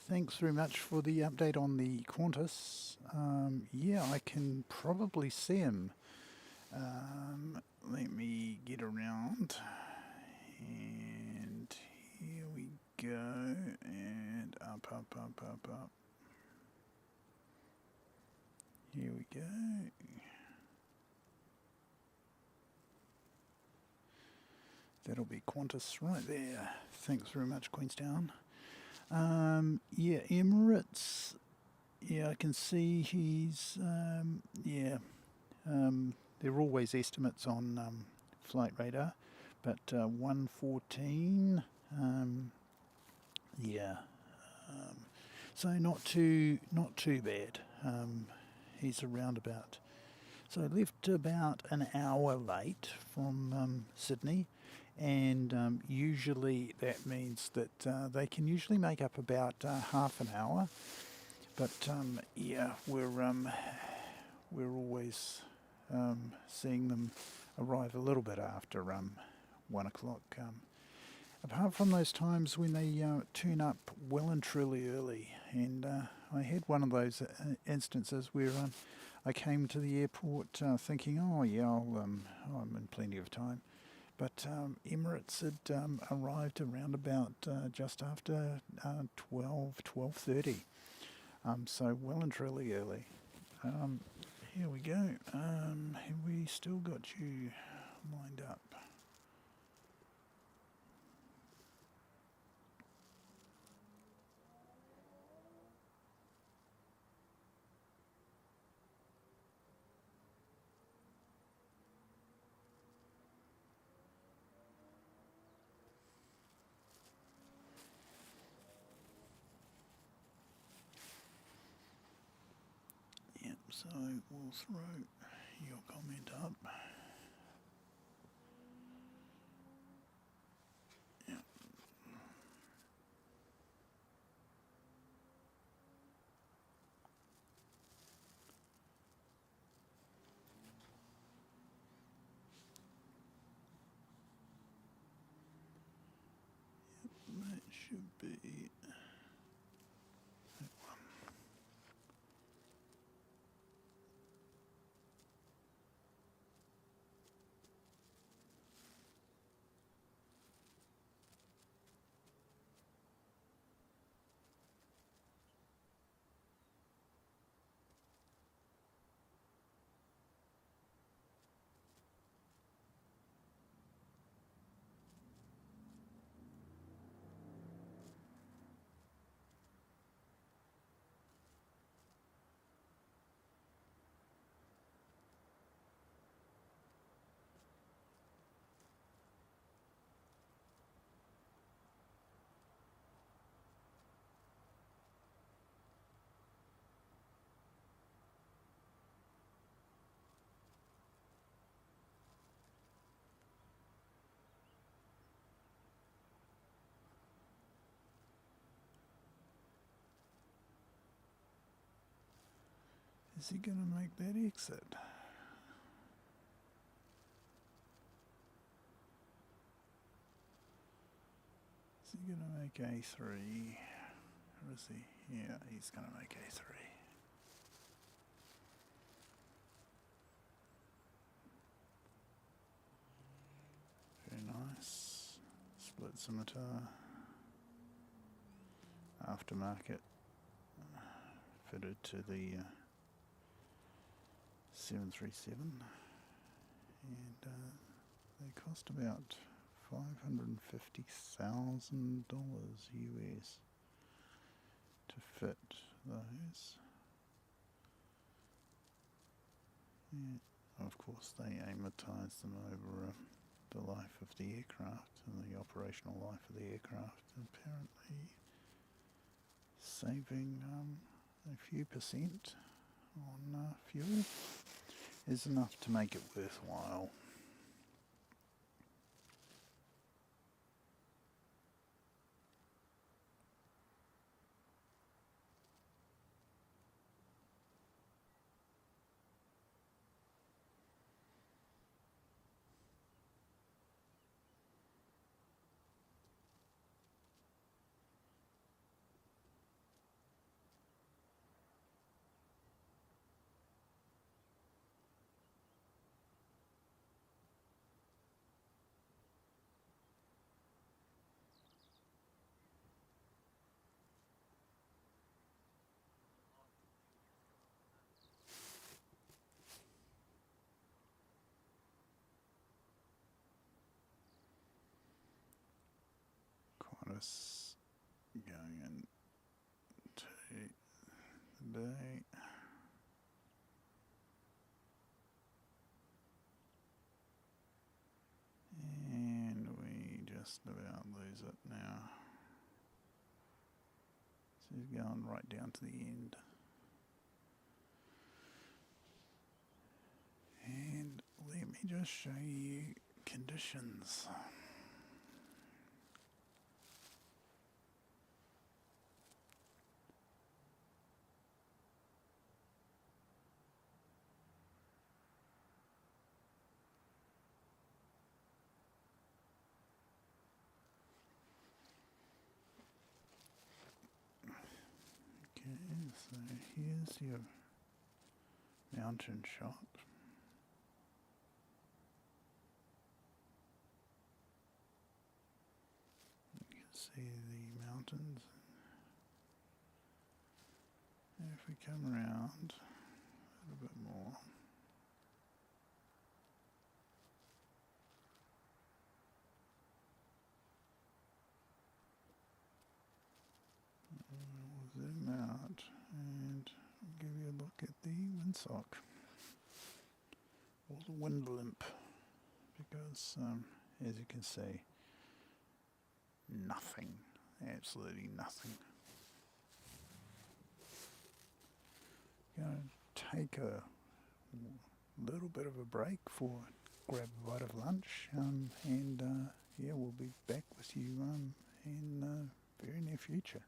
thanks very much for the update on the Qantas. Yeah, I can probably see him. Let me get around. And here we go. And up, up, up, up, up. Here we go. That'll be Qantas right there. Thanks very much, Queenstown. Yeah, Emirates. Yeah, I can see he's. There are always estimates on flight radar, but 114. Yeah. So not too bad. He's around about. So I left about an hour late from Sydney, and usually that means that they can usually make up about half an hour. But yeah, we're always seeing them arrive a little bit after 1 o'clock. Apart from those times when they turn up well and truly early, and I had one of those instances where I came to the airport thinking, oh yeah, I'm in plenty of time. But Emirates had arrived around about just after 12:30. So well and truly early. Here we go. Have we still got you lined up? Yep, so we'll throw your comment up. Yep. That should be that one. Is he going to make that exit? Is he going to make A3? Or is he? Yeah, he's going to make A3. Very nice. Split scimitar. Aftermarket. Fitted to the 737. And they cost about $550,000 US to fit those. Yeah. Of course, they amortize them over the life of the aircraft and the operational life of the aircraft. Apparently, saving a few percent on fuel is enough to make it worthwhile. us going into the day. And we just about lose it now. So he's going right down to the end. And let me just show you conditions. Okay, so here's your mountain shot. You can see the mountains. And if we come around a little bit more, we'll zoom out and give you a look at the windsock or the wind blimp, because as you can see, nothing, absolutely nothing. Going to take a little bit of a break for grab a bite of lunch, and yeah, we'll be back with you in the very near future.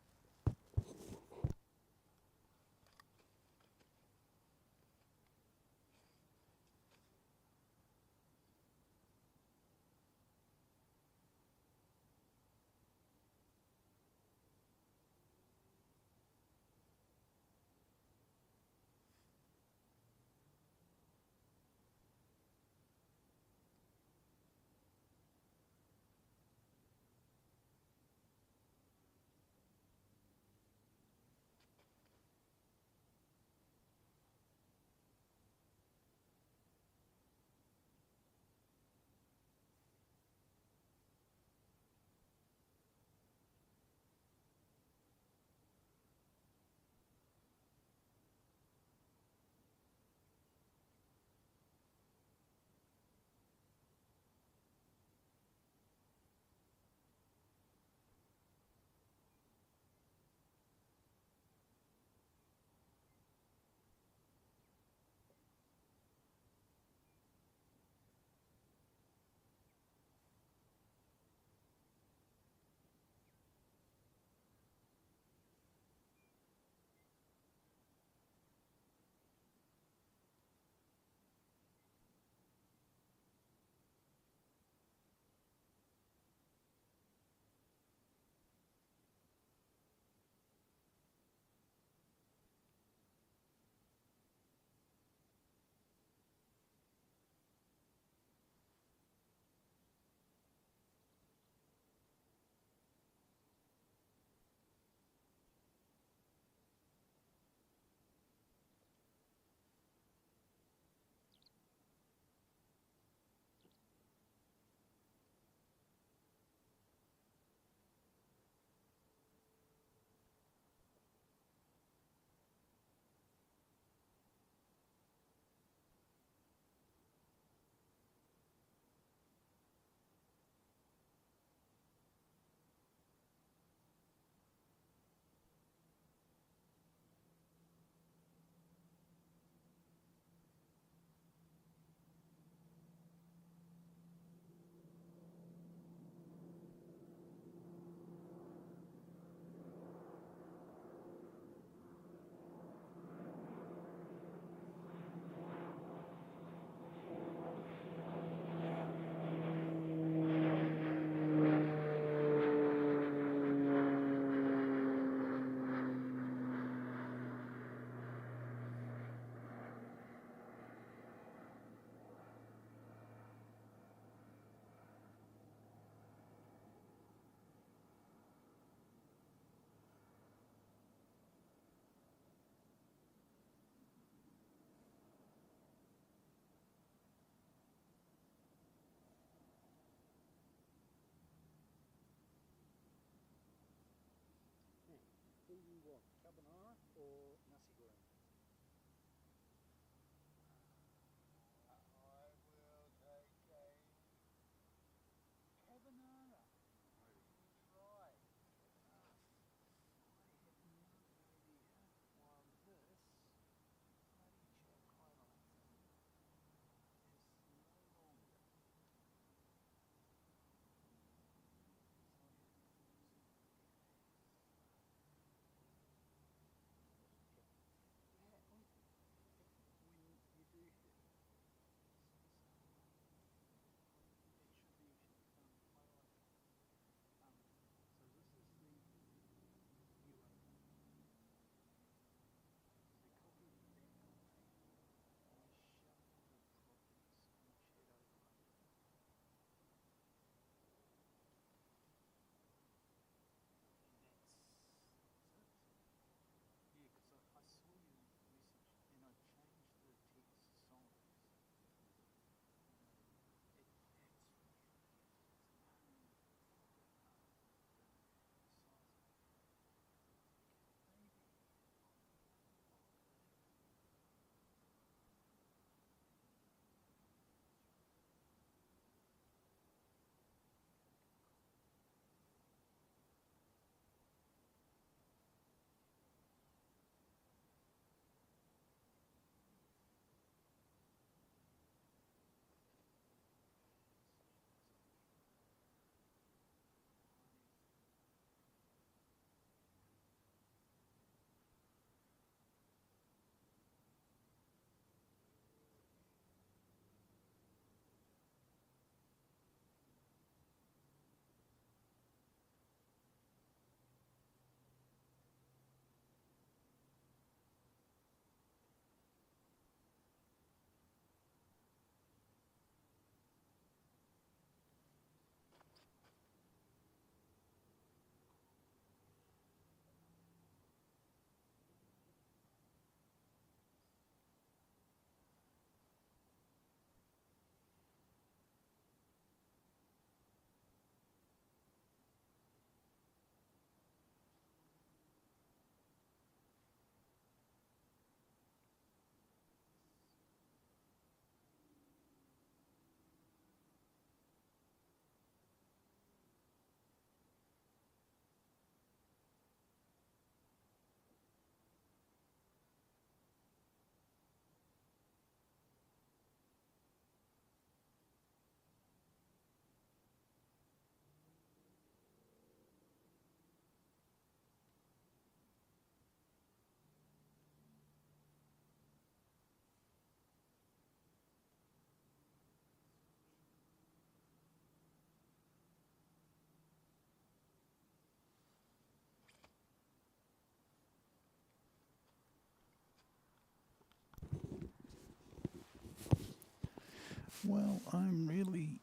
Well, I'm really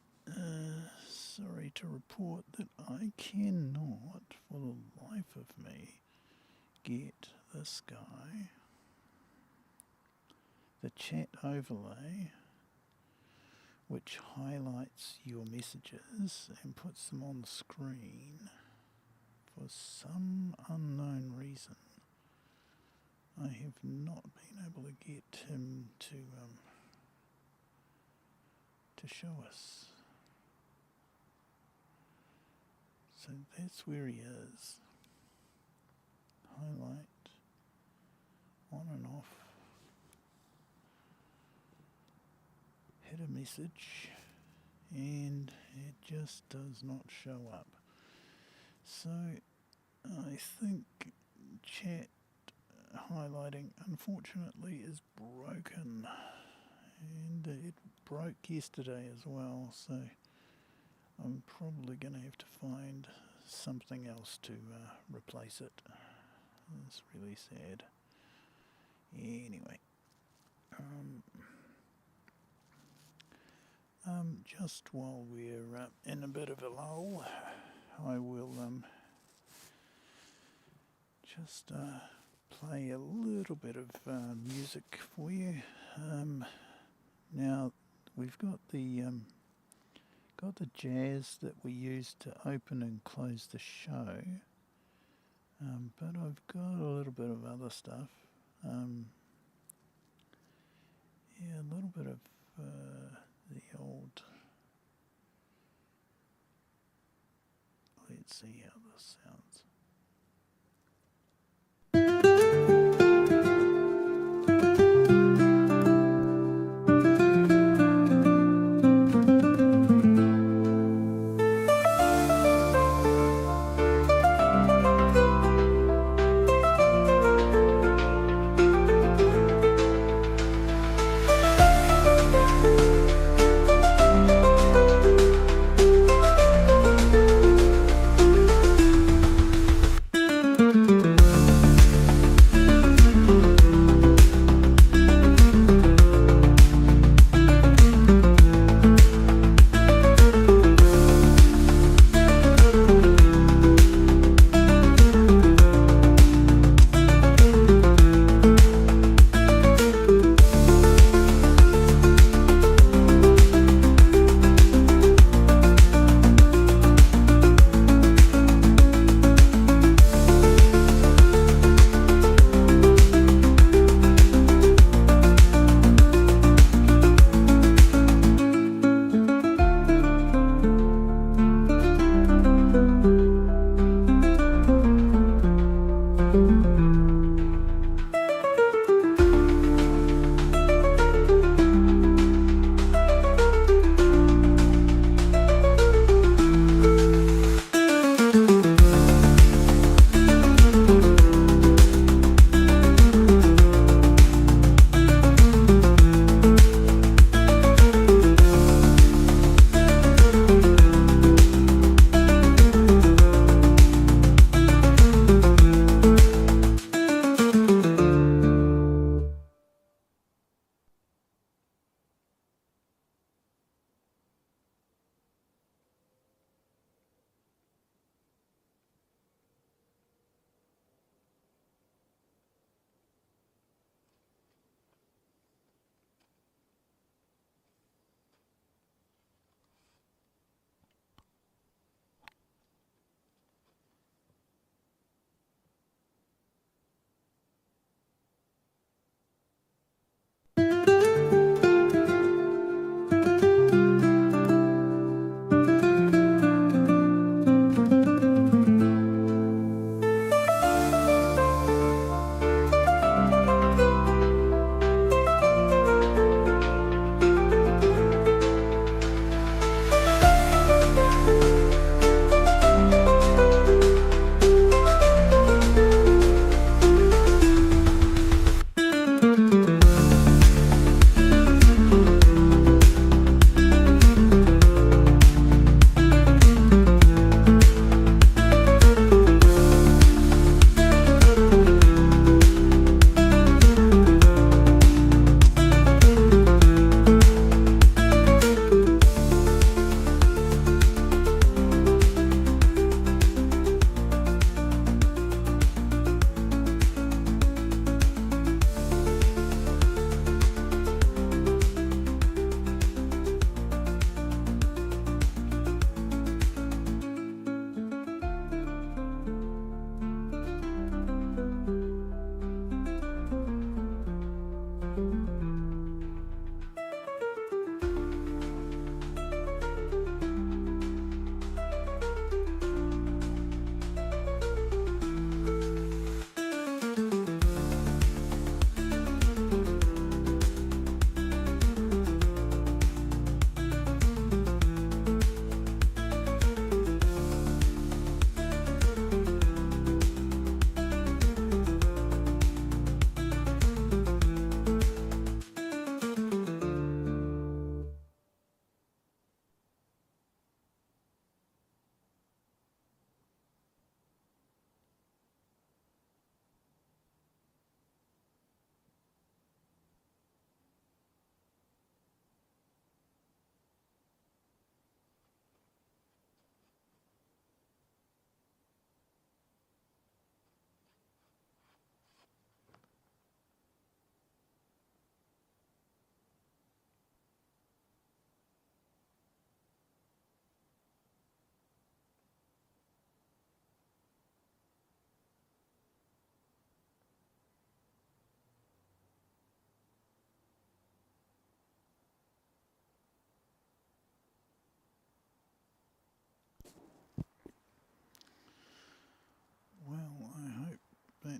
sorry to report that I cannot, for the life of me, get this guy, the chat overlay, which highlights your messages and puts them on the screen. For some unknown reason, I have not been able to get him to show us. So that's where he is. Highlight, on and off, hit a message, and it just does not show up. So I think chat highlighting unfortunately is broken, and it broke yesterday as well, so I'm probably going to have to find something else to replace it. It's really sad. Anyway, just while we're in a bit of a lull, I will just play a little bit of music for you. Now we've got the jazz that we use to open and close the show, but I've got a little bit of other stuff. Yeah, a little bit of the old. Let's see how this sounds.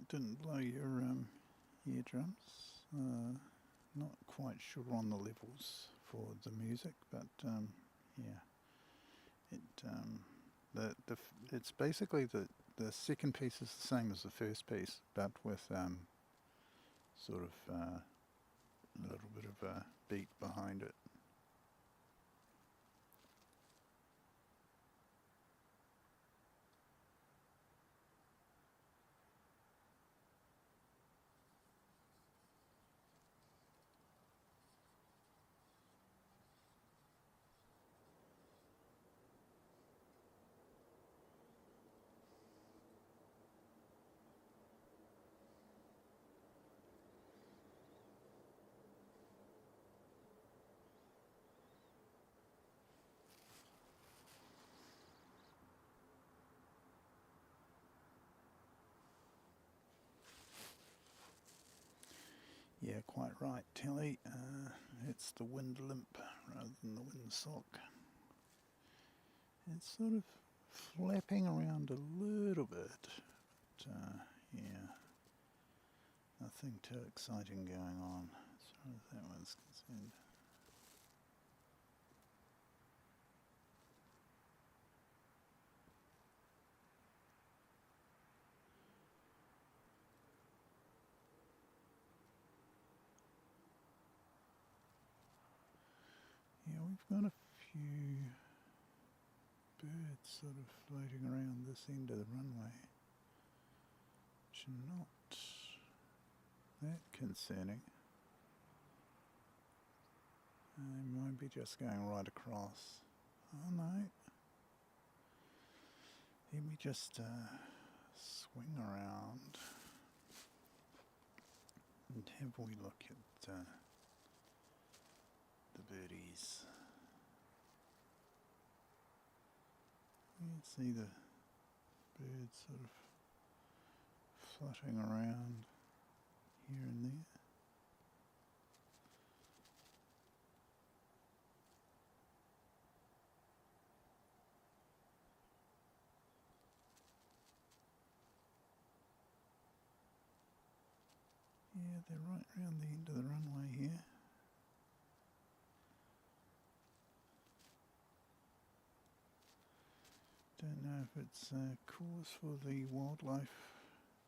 didn't blow your eardrums. Not quite sure on the levels for the music, but yeah, it's basically the second piece is the same as the first piece, but with sort of a little bit of a beat behind it. Yeah, quite right, Telly. It's the wind limp rather than the windsock. It's sort of flapping around a little bit, but yeah, nothing too exciting going on as far as that one's concerned. Yeah, we've got a few birds sort of floating around this end of the runway, which are not that concerning. They might be just going right across. Oh no. Let me just swing around and have a wee look at the birdies. You can see the birds sort of flutting around here and there. Yeah, they're right round the end of the runway here. Don't know if it's a cause for the wildlife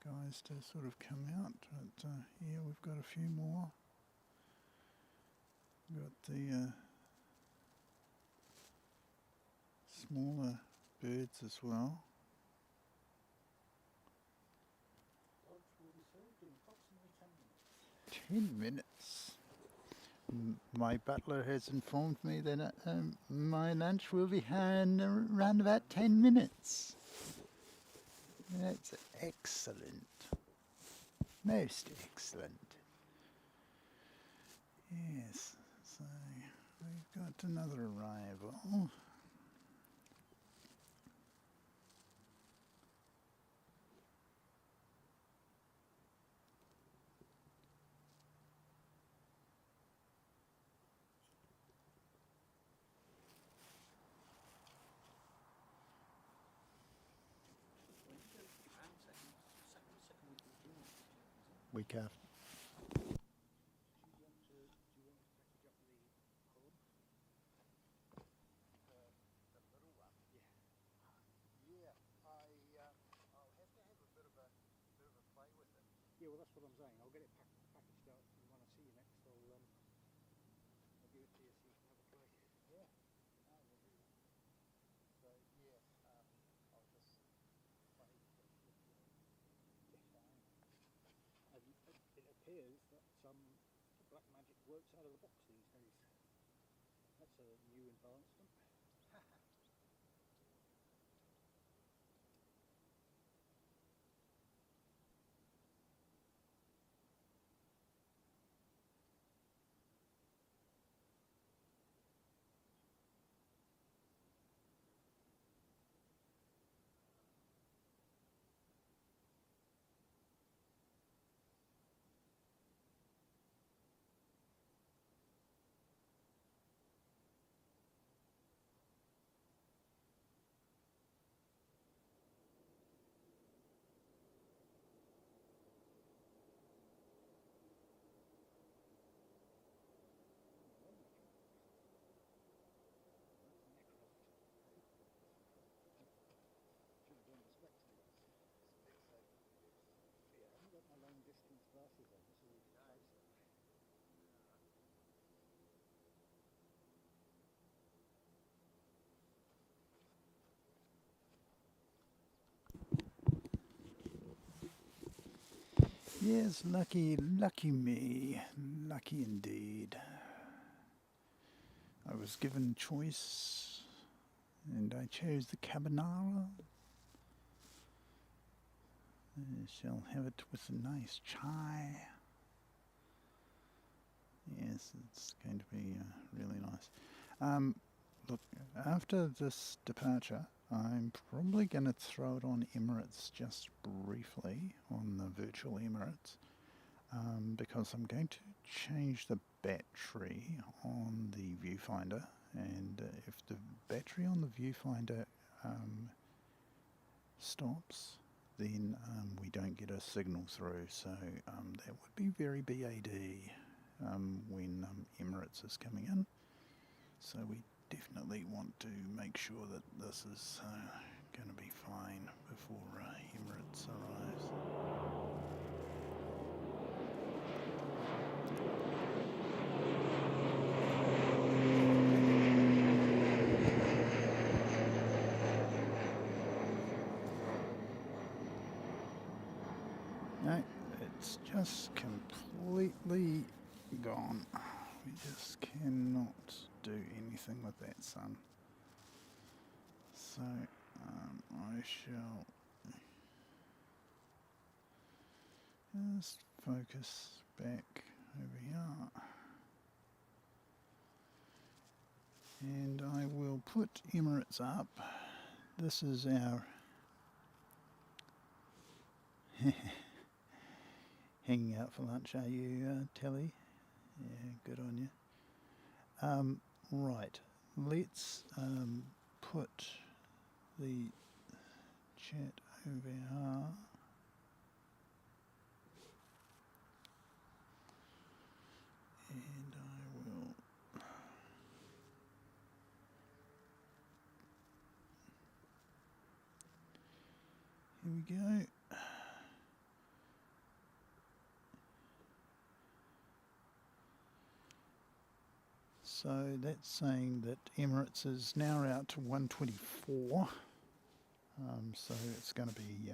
guys to sort of come out, but yeah, we've got a few more. We've got the smaller birds as well. Lunch will be served in approximately 10 minutes. 10 minutes. My butler has informed me that my lunch will be here in around about 10 minutes. That's excellent. Most excellent. Yes, so we've got another arrival. Week after. Yeah, well, that's what I'm saying. I'll get it packaged up, and when I see you next, I'll give it to you so you can have a play. Yeah. No, we'll do that. So yeah, I'll just play. And it appears that black magic works out of the box these days. That's a new advancement. Yes, lucky me. Lucky indeed. I was given choice and I chose the carbonara. I shall have it with a nice chai. Yes, it's going to be really nice. Look, after this departure, I'm probably going to throw it on Emirates just briefly, on the virtual Emirates, because I'm going to change the battery on the viewfinder, and if the battery on the viewfinder stops, then we don't get a signal through, so that would be very BAD when Emirates is coming in. So we definitely want to make sure that this is going to be fine before Emirates arrives. No, it's just completely gone. We just cannot do anything with that sun. So I shall just focus back over here. And I will put Emirates up. This is our hanging out for lunch, are you, Telly? Yeah, good on you. Right, let's put the chat over here. And I will here we go. So that's saying that Emirates is now out to 124. So it's going to be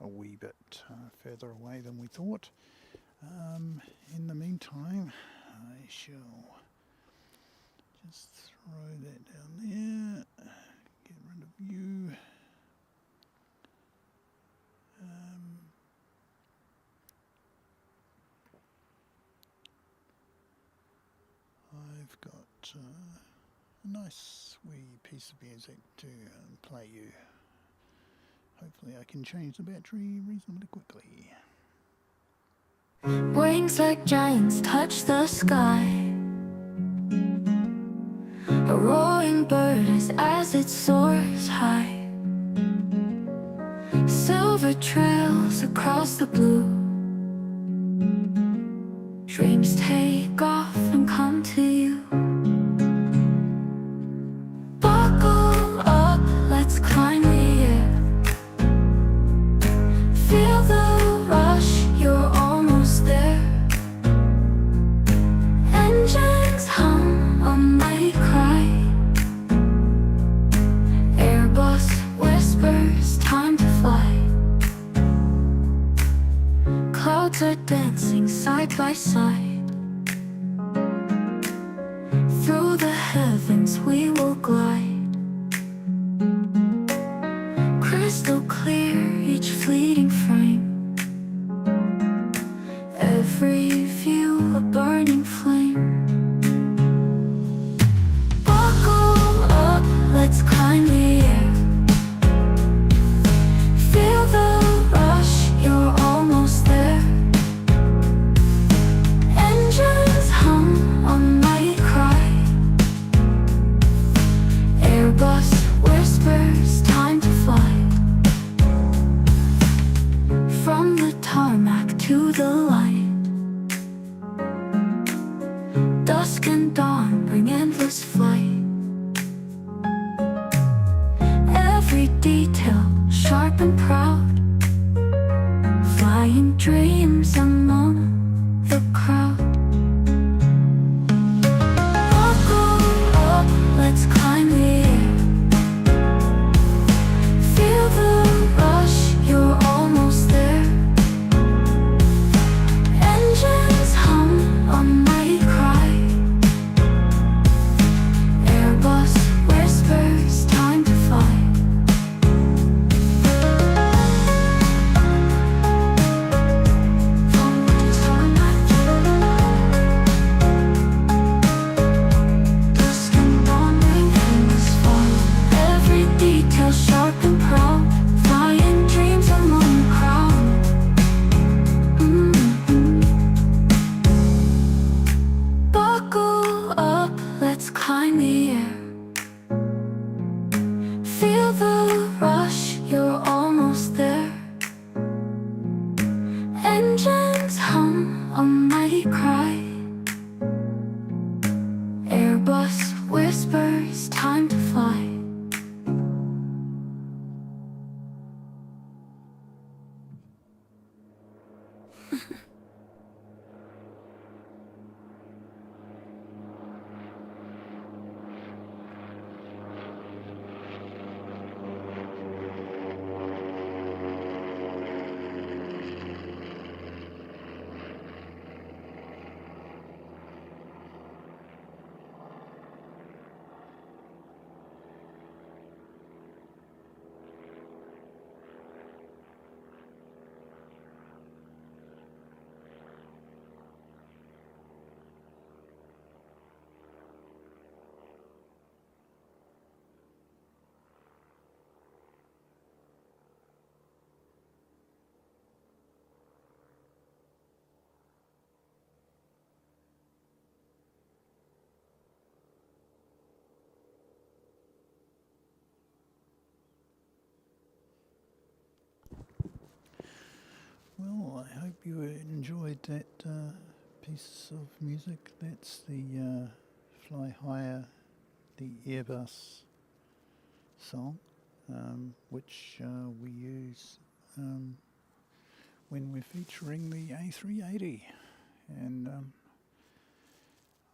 a wee bit further away than we thought. In the meantime, I shall just throw that down there, get rid of you. I've got a nice wee piece of music to play you. Hopefully I can change the battery reasonably quickly. Wings like giants touch the sky. A roaring bird as it soars high. Silver trails across the blue. Dreams take off and come to you. Buckle up, let's climb the air. Feel the rush, you're almost there. Engines hum, a mighty cry. Airbus whispers, time to fly. Clouds are dancing side by side. Through the heavens we will glide. Crystal clear each fleeting frame. Every view a burning flame. Buckle up, let's climb the air. Feel the rush, you're almost there. Engines hum, a mighty cry. Well, I hope you enjoyed that piece of music. That's the Fly Higher, the Airbus song, which we use when we're featuring the A380. And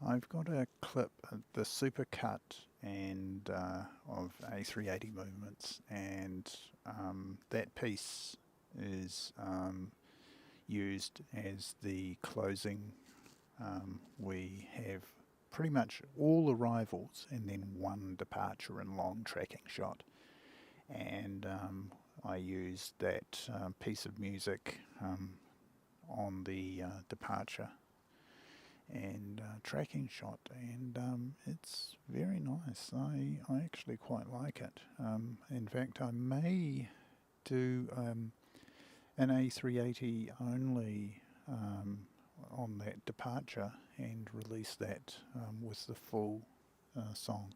I've got a clip, the supercut and of A380 movements, and that piece is used as the closing. We have pretty much all arrivals and then one departure and long tracking shot. And I used that piece of music on the departure and tracking shot, and it's very nice. I actually quite like it. In fact, I may do an A380 only on that departure and release that with the full song.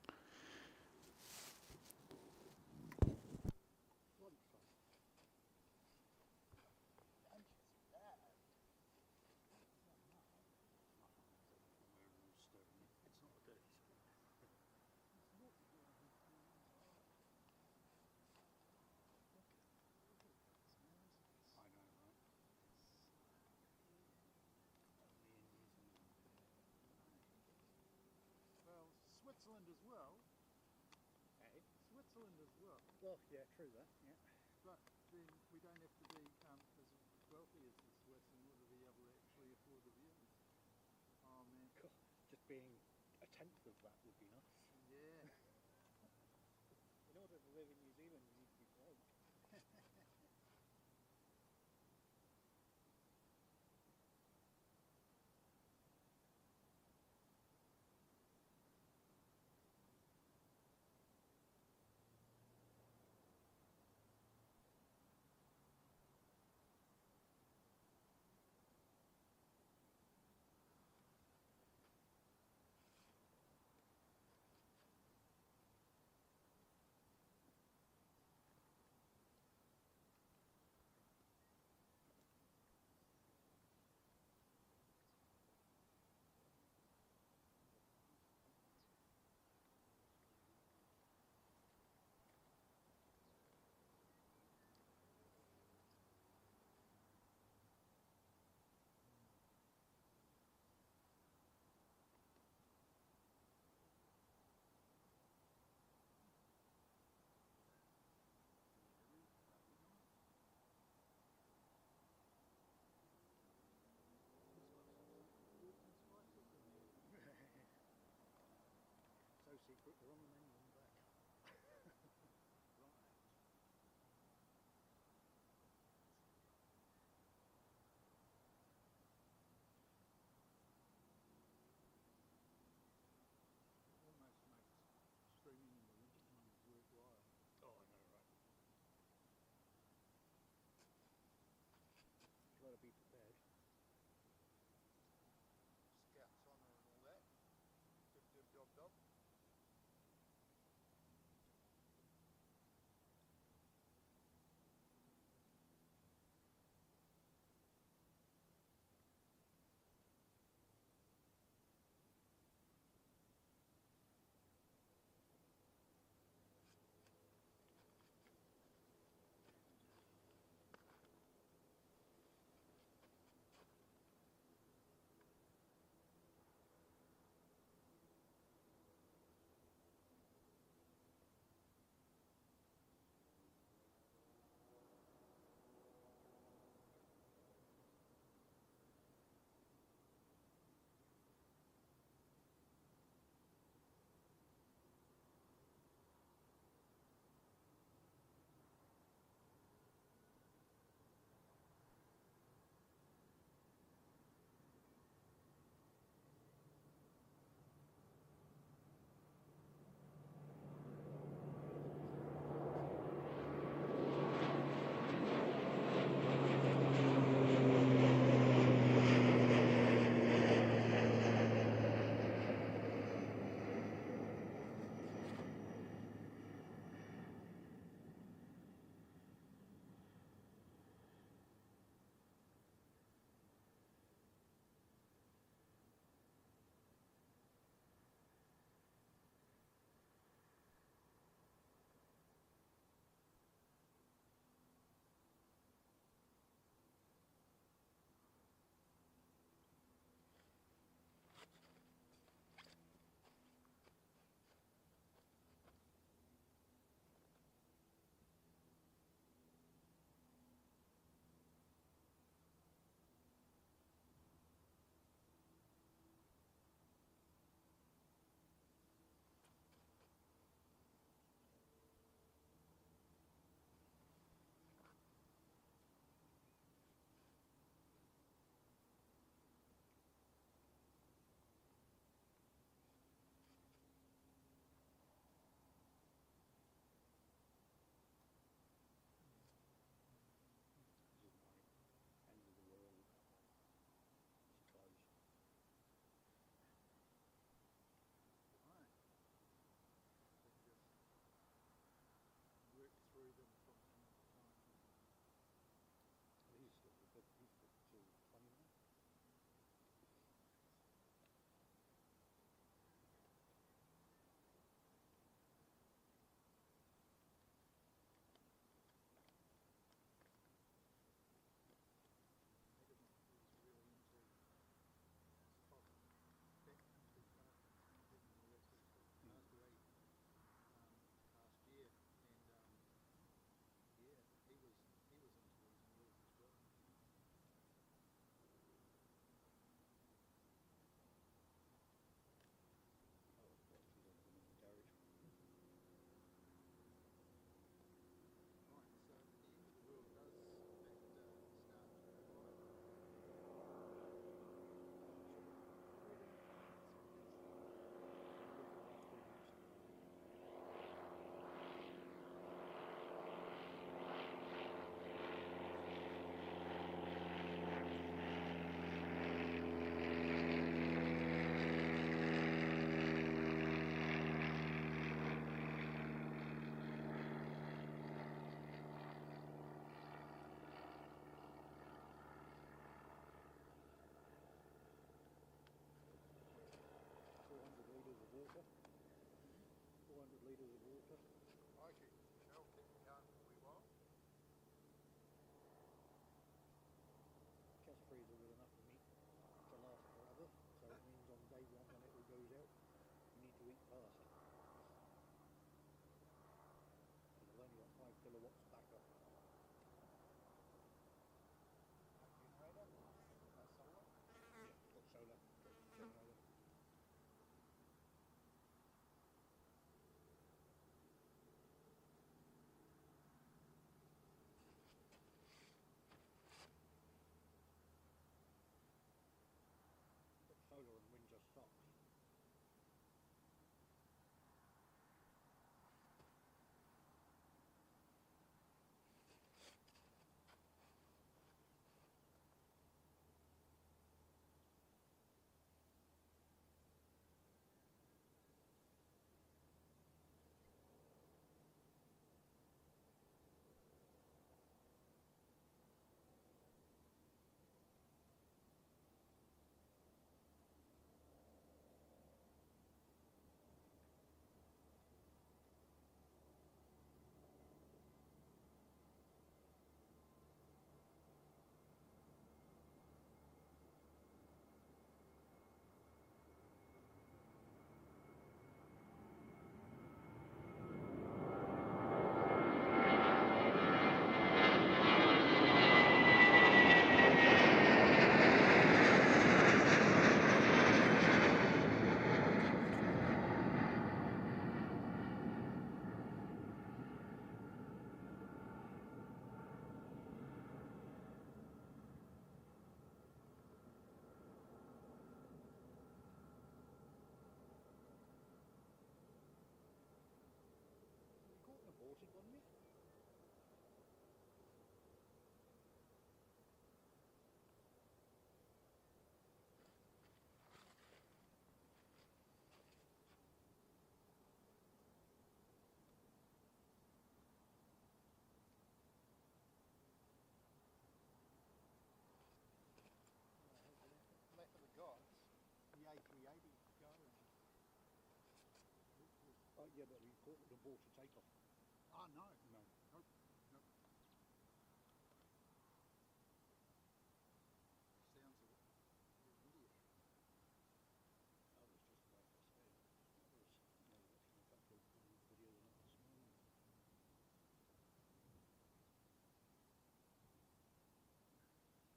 It's not a dirty spot. I know, right? Well, Switzerland as well. Eh? Switzerland as well. Well, yeah, true that. Yeah. But then we don't have to be as wealthy as the Swiss in order to be able to actually afford the views. Oh man. Cool. Just being a tenth of that would be nice. Yeah. In order to live in New Zealand, you need to be broke. So secret, they're on the menu on the back. Right. Almost makes streaming in the winter times worthwhile. Oh, I know, right? You've got to be prepared. Scouts honour and all that. Dib dib dob dob. water. 400 litres of water. Okay, shall keep going we will. Chest freezer with enough meat to last forever, so it means on day one when it all goes out, you need to eat fast. Because I've only got 5 kilowatts backup. Generator, solar. Yeah, got solar, got generator. Got solar and winter socks. You caught and aborted, wasn't you? Left of the gods, the A380 going. Oh yeah, but you caught and aborted takeoff. Oh no, No. nope, nope. Sounds a idiot. I was just like I said, I was watching a couple of videos on it this morning.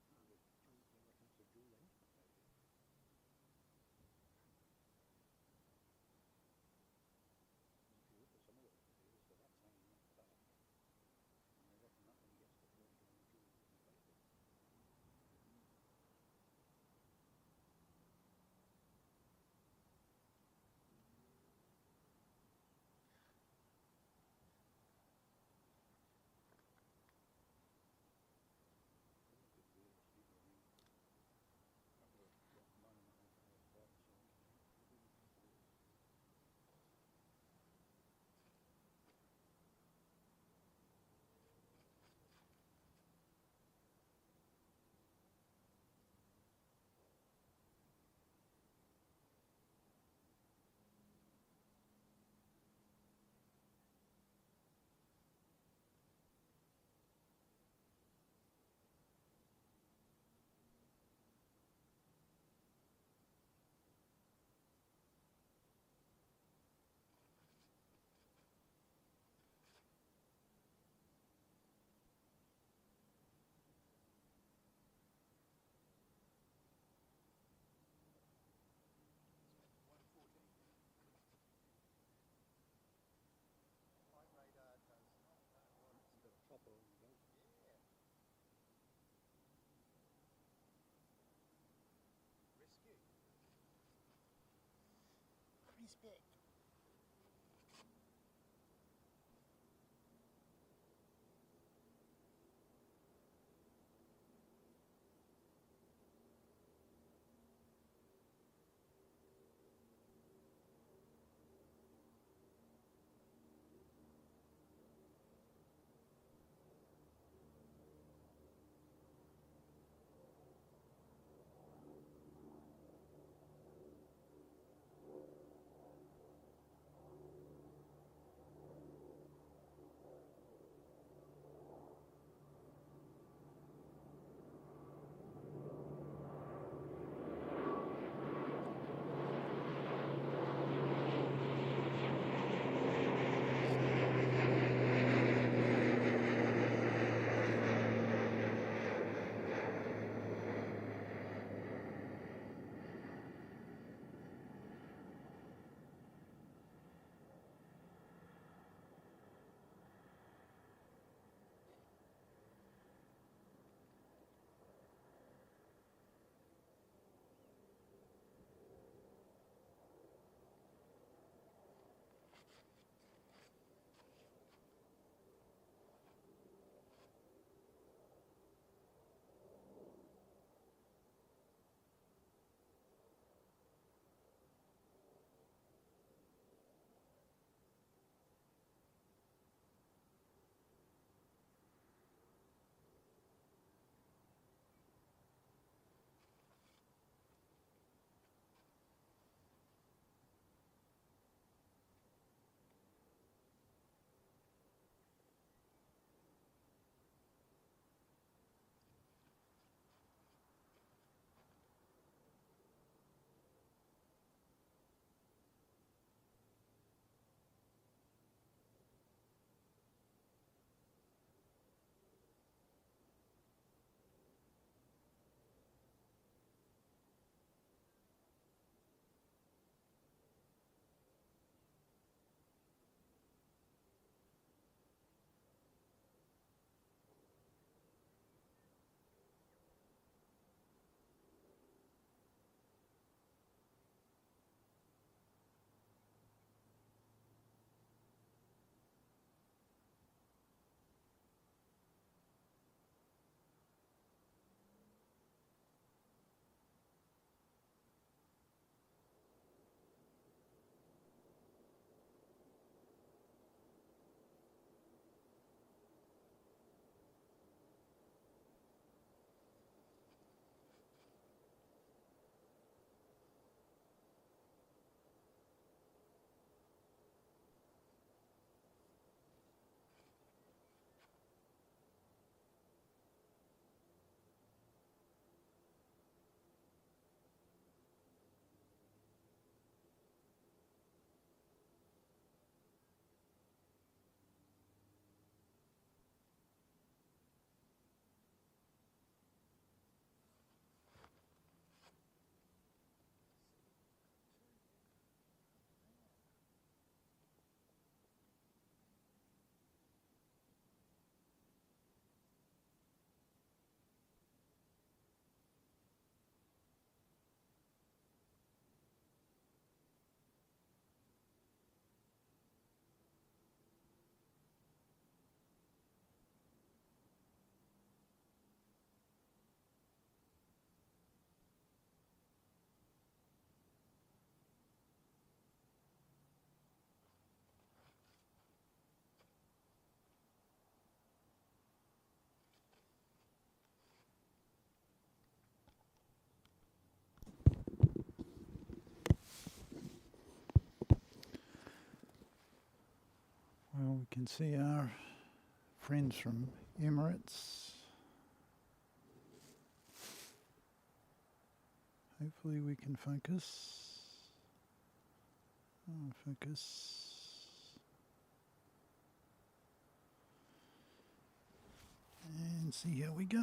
I reckon it's a dual engine failure. If you look at some of the videos, the rat's hanging off the back, and I reckon that one gets deployed on a dual engine failure. Really good wheels, people. I mean, that were 9.5 hour flight, so really nice wheels. Flight radar does not know what it's You've got a topper on the go. yeah. Rescue. Respect. can see our friends from Emirates. Hopefully we can focus. Focus. And see how we go.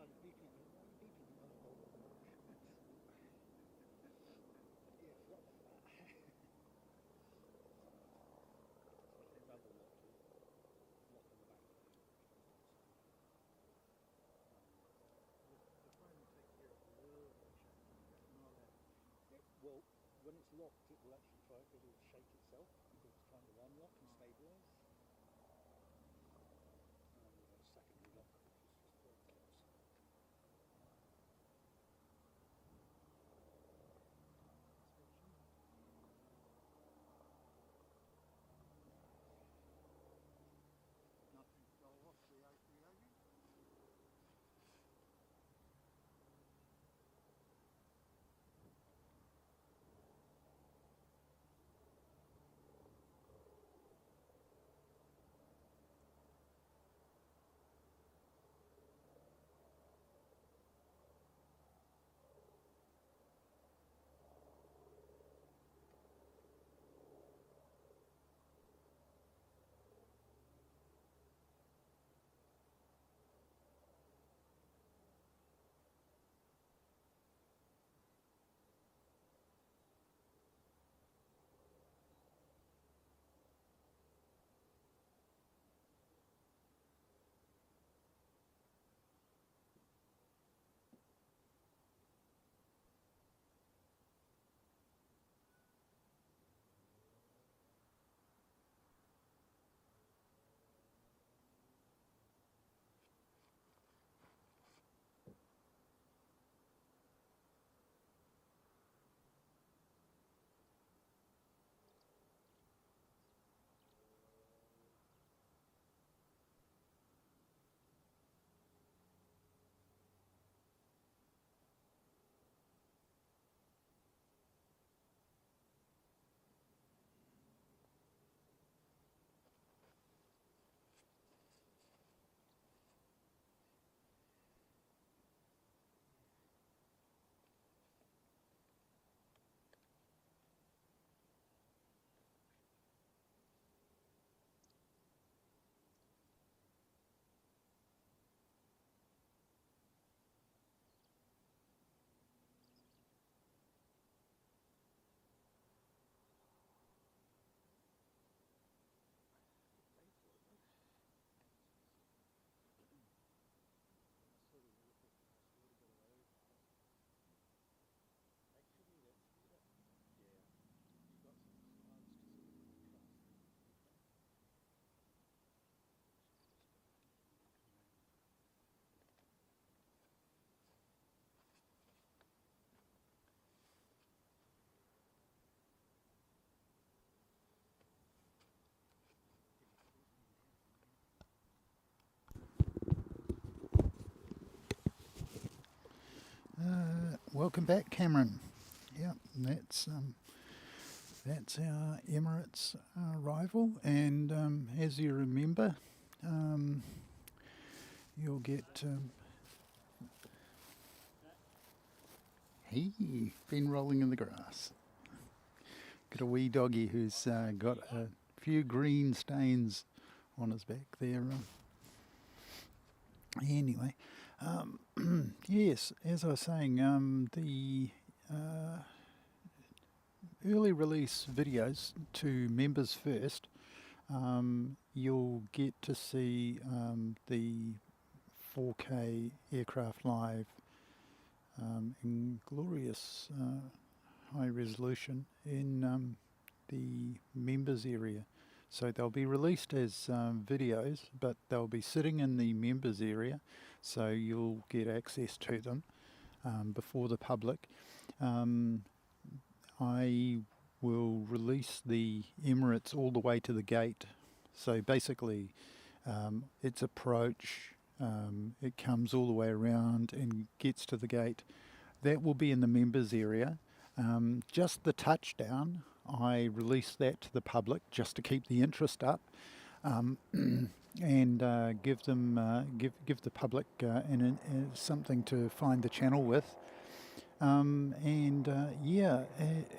I'm beeping. Why are you beeping, you motherfucker? Yeah, forgot about that. Another lock on the back of the phone will take care of a little bit of shaking. Not that. Well, when it's locked, it will actually try. It'll shake itself because it's trying to unlock and stabilize. We've got a secondary lock, which is just pointless. Nothing to go off the APA. Welcome back, Cameron. Yeah, that's our Emirates arrival, and as you remember, you'll get. Hey, been rolling in the grass. Got a wee doggy who's got a few green stains on his back there. Anyway, yes, as I was saying, the early release videos to members first, you'll get to see the 4K aircraft live in glorious high resolution in the members area. So they'll be released as videos, but they'll be sitting in the members area, so you'll get access to them before the public. I will release the Emirates all the way to the gate. So basically, its approach, it comes all the way around and gets to the gate. That will be in the members area. Just the touchdown, I release that to the public just to keep the interest up, and give them give the public something to find the channel with. Yeah,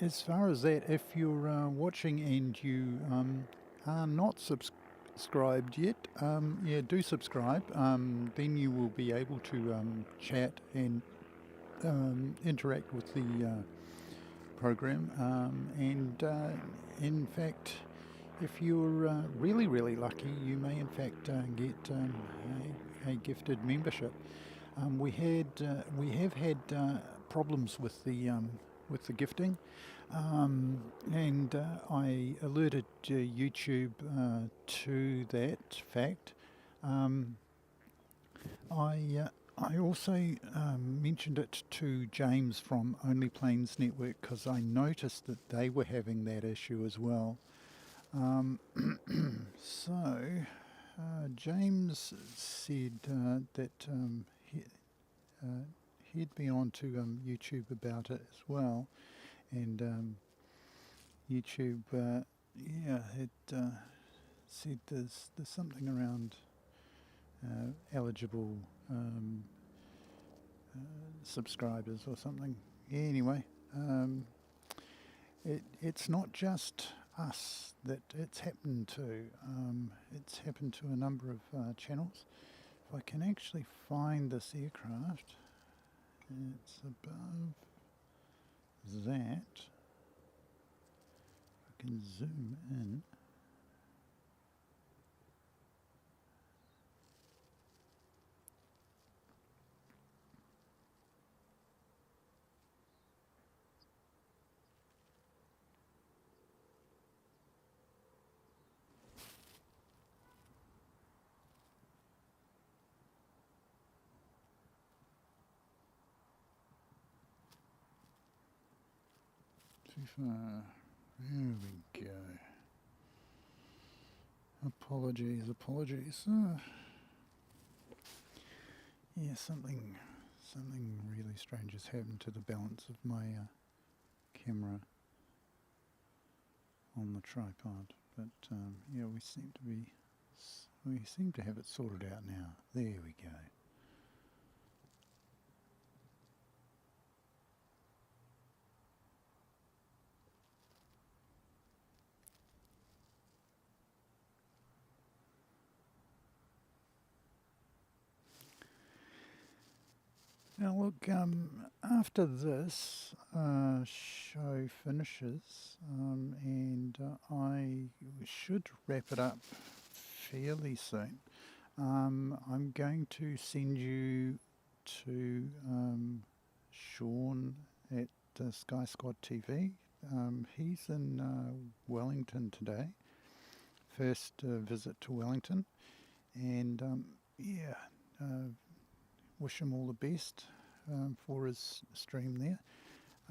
as far as that, if you're watching and you are not subscribed yet, yeah, do subscribe. Then you will be able to chat and interact with the program. And in fact, if you're really lucky, you may in fact get a gifted membership. We have had problems with the gifting, and I alerted YouTube to that fact. I also mentioned it to James from Only Planes Network because I noticed that they were having that issue as well. So James said that he'd been on to YouTube about it as well, and YouTube, yeah, had said there's something around eligible subscribers or something. Anyway, it's not just us that it's happened to. It's happened to a number of channels. If I can actually find this aircraft, it's above that. I can zoom in. Too far. There we go. Apologies. Yeah, something really strange has happened to the balance of my camera on the tripod. But yeah, we seem to have it sorted out now. There we go. Now look, after this show finishes, and I should wrap it up fairly soon, I'm going to send you to Sean at Sky Squad TV. He's in Wellington today, first visit to Wellington, and yeah, wish him all the best for his stream there.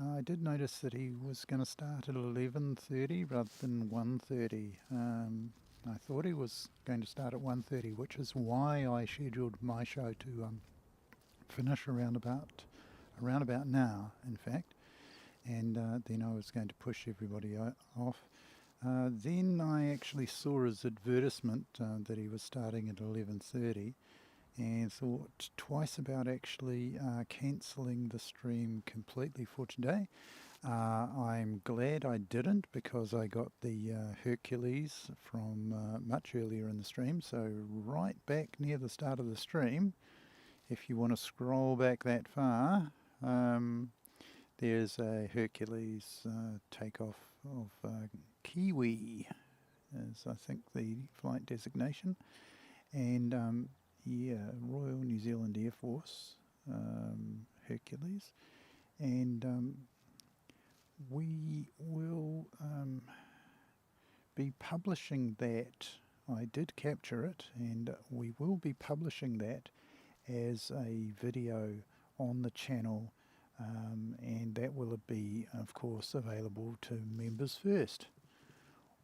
I did notice that he was going to start at 11:30 rather than 1:30. I thought he was going to start at 1:30, which is why I scheduled my show to finish around about now, in fact. And then I was going to push everybody off. Then I actually saw his advertisement that he was starting at 11:30. And thought twice about actually cancelling the stream completely for today. I'm glad I didn't, because I got the Hercules from much earlier in the stream. So right back near the start of the stream, if you want to scroll back that far, there's a Hercules takeoff of Kiwi, is I think the flight designation. And yeah, Royal New Zealand Air Force, Hercules, and we will be publishing that. I did capture it, and we will be publishing that as a video on the channel, and that will be, of course, available to members first.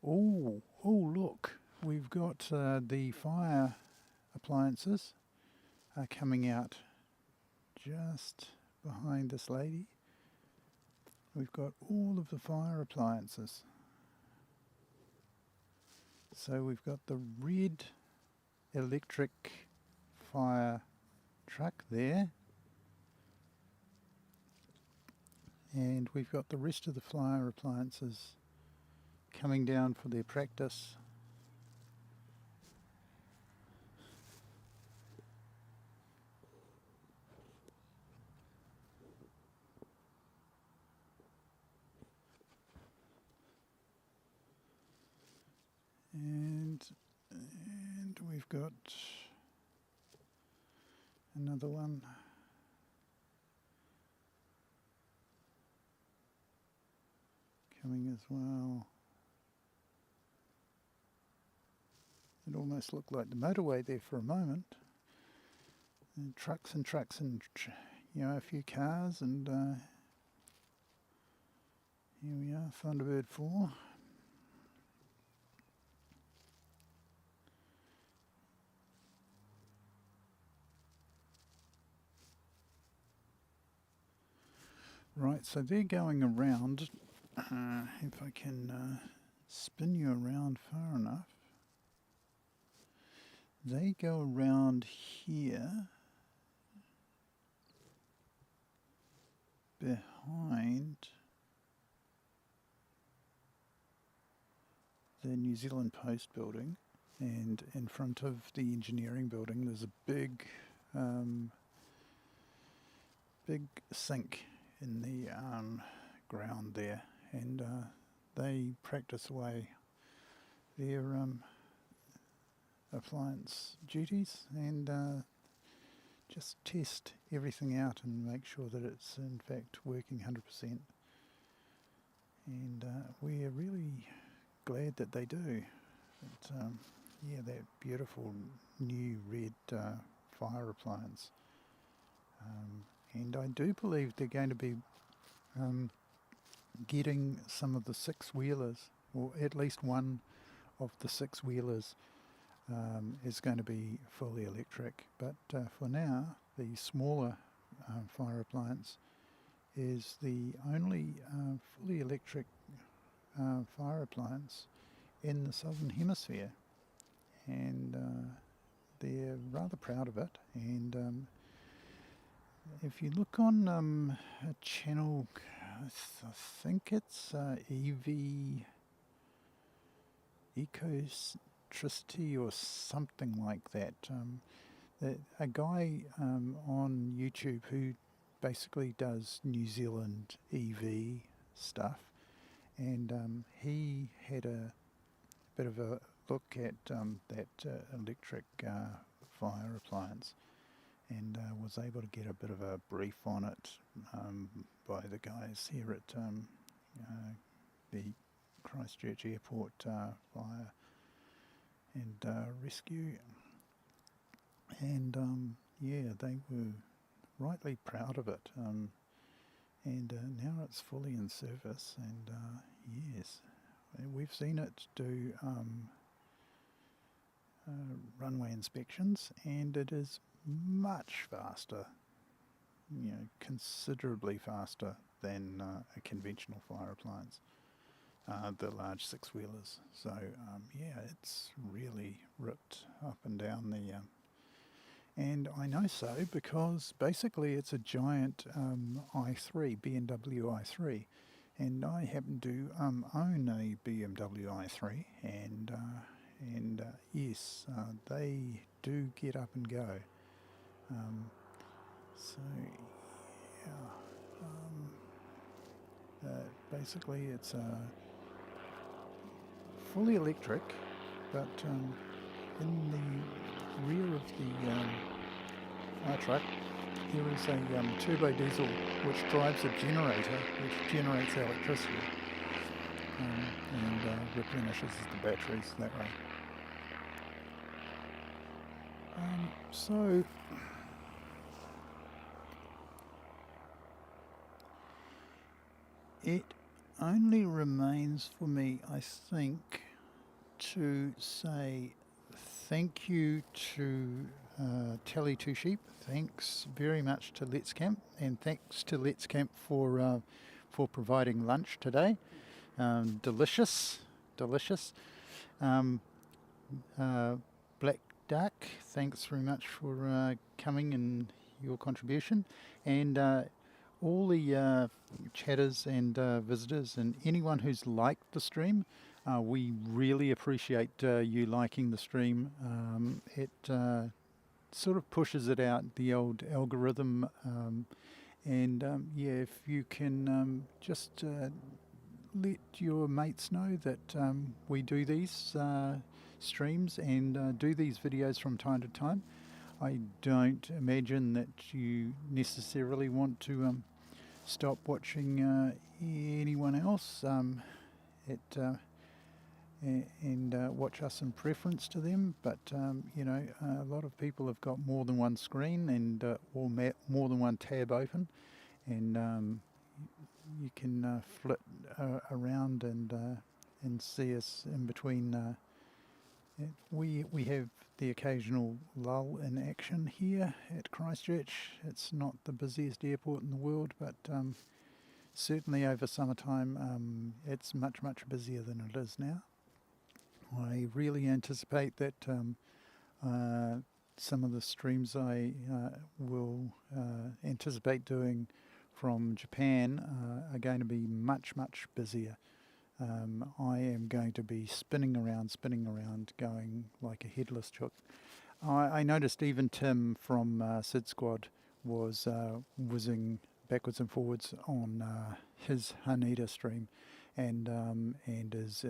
Oh, look, we've got the fire appliances are coming out just behind this lady. We've got all of the fire appliances. So we've got the red electric fire truck there, and we've got the rest of the fire appliances coming down for their practice we've got another one. Coming as well. It almost looked like the motorway there for a moment. And trucks and trucks and, a few cars, and here we are, Thunderbird 4. Right, so they're going around. If I can spin you around far enough. They go around here behind the New Zealand Post building, and in front of the engineering building there's a big sink in the ground there, and they practice away their appliance duties and just test everything out and make sure that it's in fact working 100%. And we're really glad that they do. But, yeah, that beautiful new red fire appliance. And I do believe they're going to be getting some of the six-wheelers, or at least one of the six-wheelers is going to be fully electric. But for now, the smaller fire appliance is the only fully electric fire appliance in the Southern Hemisphere. And they're rather proud of it. And if you look on a channel, I think it's EV Ecotricity or something like that. A guy on YouTube who basically does New Zealand EV stuff, and he had a bit of a look at that electric fire appliance, and was able to get a bit of a brief on it by the guys here at the Christchurch Airport Fire and Rescue. And yeah, they were rightly proud of it. And now it's fully in service, and yes, we've seen it do runway inspections, and it is much faster, considerably faster than a conventional fire appliance, the large six-wheelers. So yeah, it's really ripped up and down the and I know so because basically it's a giant i3, BMW i3, and I happen to own a BMW i3, and yes, they do get up and go. So yeah, basically it's fully electric, but in the rear of the fire truck there is a turbo diesel which drives a generator which generates electricity and replenishes the batteries that way. So it only remains for me, I think, to say thank you to Telly Two Sheep. Thanks very much to Let's Camp, and thanks to Let's Camp for providing lunch today. Delicious. Black Duck, thanks very much for coming and your contribution, and all the chatters and visitors and anyone who's liked the stream. We really appreciate you liking the stream. It sort of pushes it out, the old algorithm, and yeah, if you can just let your mates know that we do these streams and do these videos from time to time. I don't imagine that you necessarily want to stop watching anyone else and watch us in preference to them, but you know, a lot of people have got more than one screen and or more than one tab open, and you can flit around and see us in between. We have the occasional lull in action here at Christchurch. It's not the busiest airport in the world, but certainly over summertime it's much busier than it is now. I really anticipate that some of the streams I will anticipate doing from Japan are going to be much busier. I am going to be spinning around, going like a headless chook. I noticed even Tim from Sid Squad was whizzing backwards and forwards on his Haneda stream and his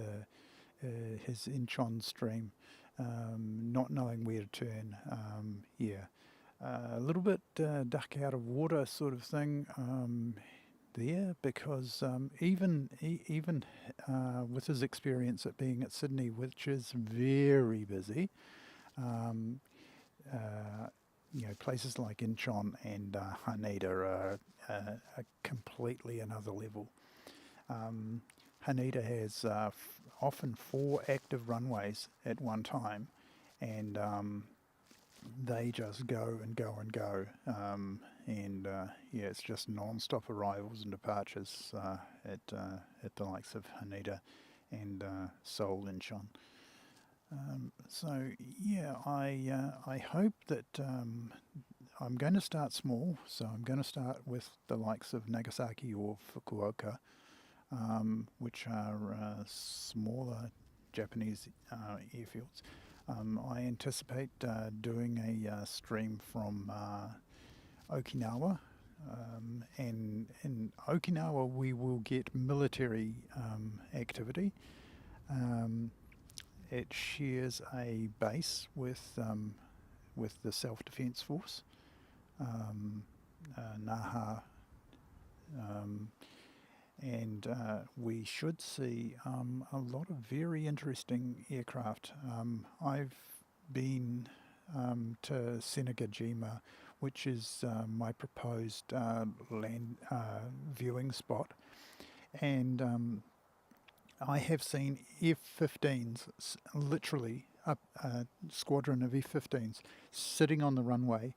Incheon stream, not knowing where to turn. A little bit duck out of water sort of thing there, because even with his experience at being at Sydney, which is very busy, you know, places like Incheon and Haneda are completely another level. Haneda has often 4 active runways at one time, and they just go and go and go, yeah, it's just non-stop arrivals and departures at the likes of Haneda and Seoul Incheon. So yeah, I hope that I'm going to start small, so I'm going to start with the likes of Nagasaki or Fukuoka, which are smaller Japanese airfields. I anticipate doing a stream from Okinawa, and in Okinawa we will get military activity. It shares a base with the Self-Defense Force, Naha, and we should see a lot of very interesting aircraft. I've been to Senegajima, which is my proposed land viewing spot, and I have seen F-15s, literally a squadron of F-15s sitting on the runway,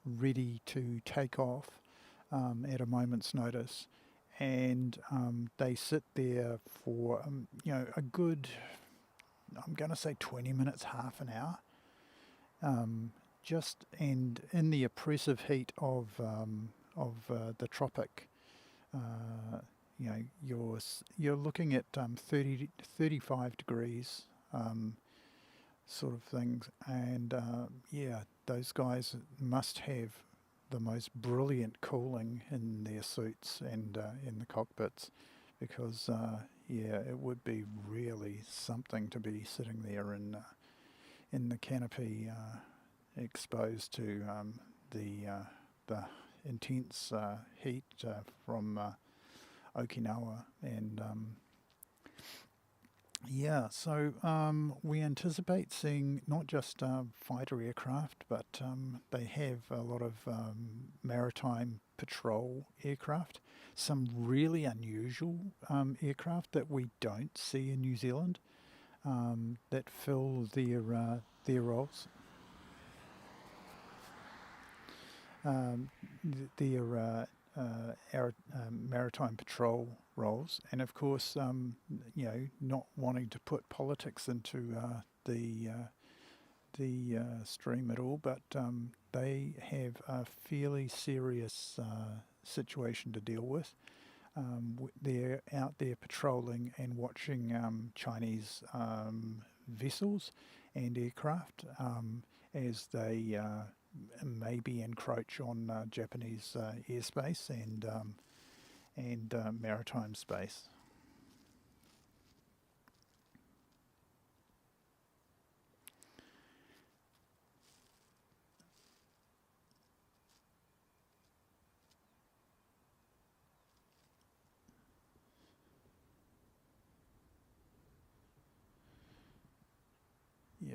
ready to take off at a moment's notice. And they sit there for you know, a good, I'm going to say 20 minutes, half an hour, just and in the oppressive heat of the tropic. You know, you're looking at 30 to 35 degrees sort of things, and yeah, those guys must have the most brilliant cooling in their suits and in the cockpits, because yeah, it would be really something to be sitting there in the canopy, exposed to the intense heat from Okinawa. And yeah, so we anticipate seeing not just fighter aircraft, but they have a lot of maritime patrol aircraft, some really unusual aircraft that we don't see in New Zealand, that fill their roles. Their maritime patrol roles, and of course, you know, not wanting to put politics into the stream at all, but they have a fairly serious situation to deal with. They're out there patrolling and watching Chinese vessels and aircraft as they maybe encroach on Japanese airspace and maritime space.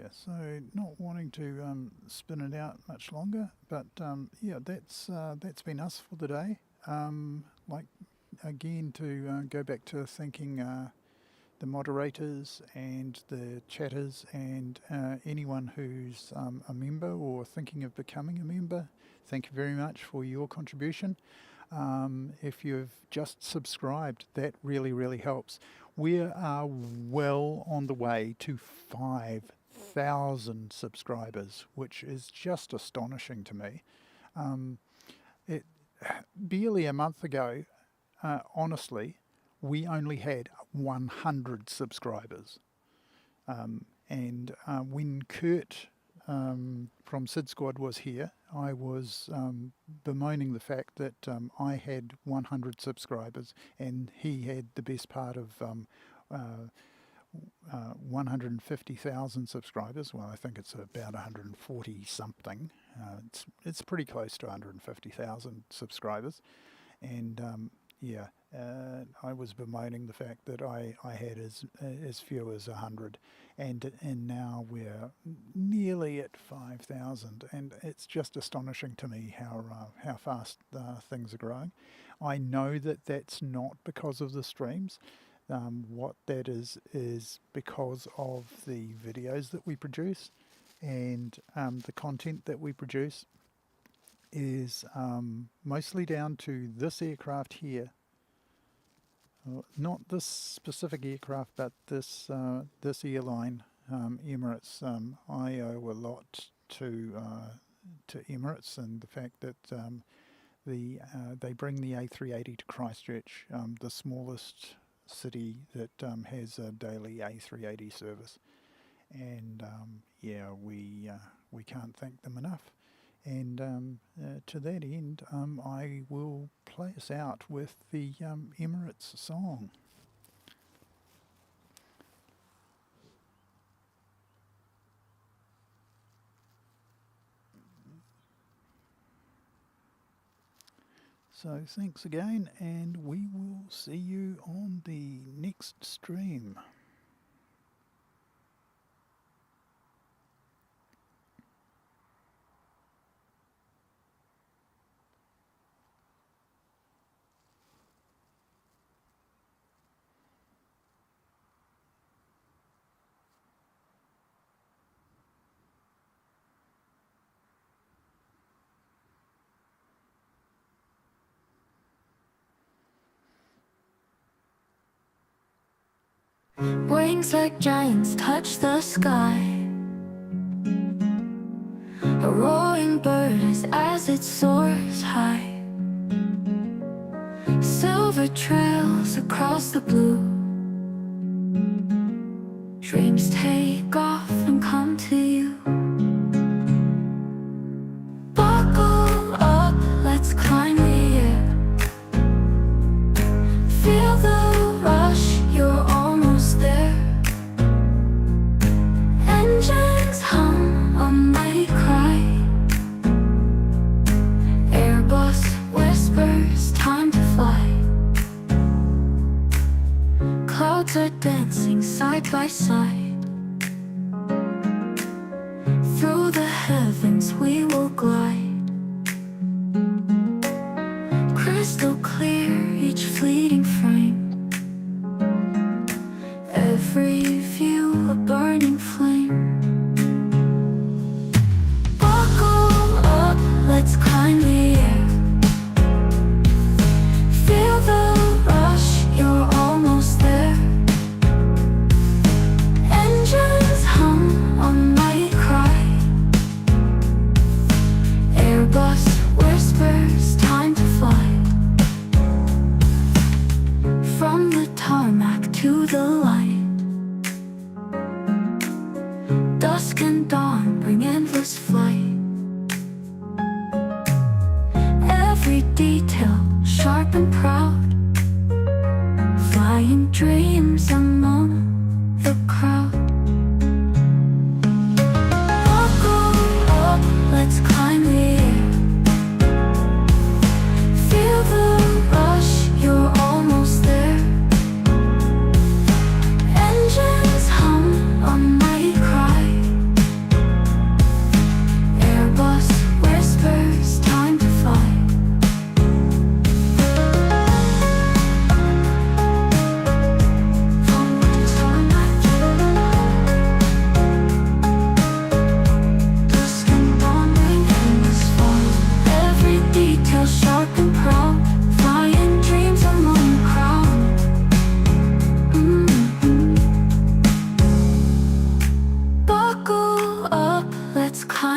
Yeah, so not wanting to spin it out much longer, but yeah, that's been us for the day. Like again, to go back to thanking the moderators and the chatters and anyone who's a member or thinking of becoming a member. Thank you very much for your contribution. If you've just subscribed, that really helps. We are well on the way to 5,000 subscribers, which is just astonishing to me. It barely a month ago, honestly, we only had 100 subscribers. And when Kurt from Sid Squad was here, I was bemoaning the fact that I had 100 subscribers and he had the best part of 150,000 subscribers. Well, I think it's about 140 something. It's pretty close to 150,000 subscribers. And yeah, I was bemoaning the fact that I had as few as 100, and now we're nearly at 5,000, and it's just astonishing to me how fast things are growing. I know that that's not because of the streams. What that is because of the videos that we produce, and the content that we produce is mostly down to this aircraft here. Not this specific aircraft, but this this airline, Emirates. I owe a lot to Emirates, and the fact that they bring the A380 to Christchurch, the smallest city that has a daily A380 service, and yeah, we can't thank them enough. And to that end, I will play us out with the Emirates song. So thanks again, and we will see you on the next stream. Wings like giants touch the sky. A roaring bird as it soars high. Silver trails across the blue. Dreams take off and come to you. Buckle up, let's climb the air. Feel the rush, you're almost there. Engines hum, a mighty cry. Airbus whispers, time to fly. Clouds are dancing side by side. Through the heavens we will glide. Crystal clear, each fleeting frame. Every view a burning flame. Buckle up, let's climb the air. Feel the rush, you're almost there. Engines hum, a mighty cry. Airbus whispers, time to fly. From the tarmac to the light. Dusk and dawn bring endless flight. Every detail sharp and proud. Flying dreams among the crowd. Buckle up, let's climb the air. Feel the rush, you're almost there. Engines hum, a mighty cry.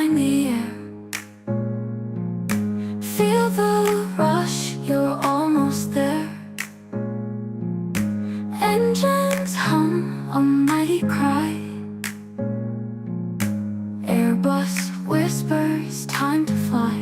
find the air. Feel the rush, you're almost there. Engines hum a mighty cry. Airbus whispers, time to fly.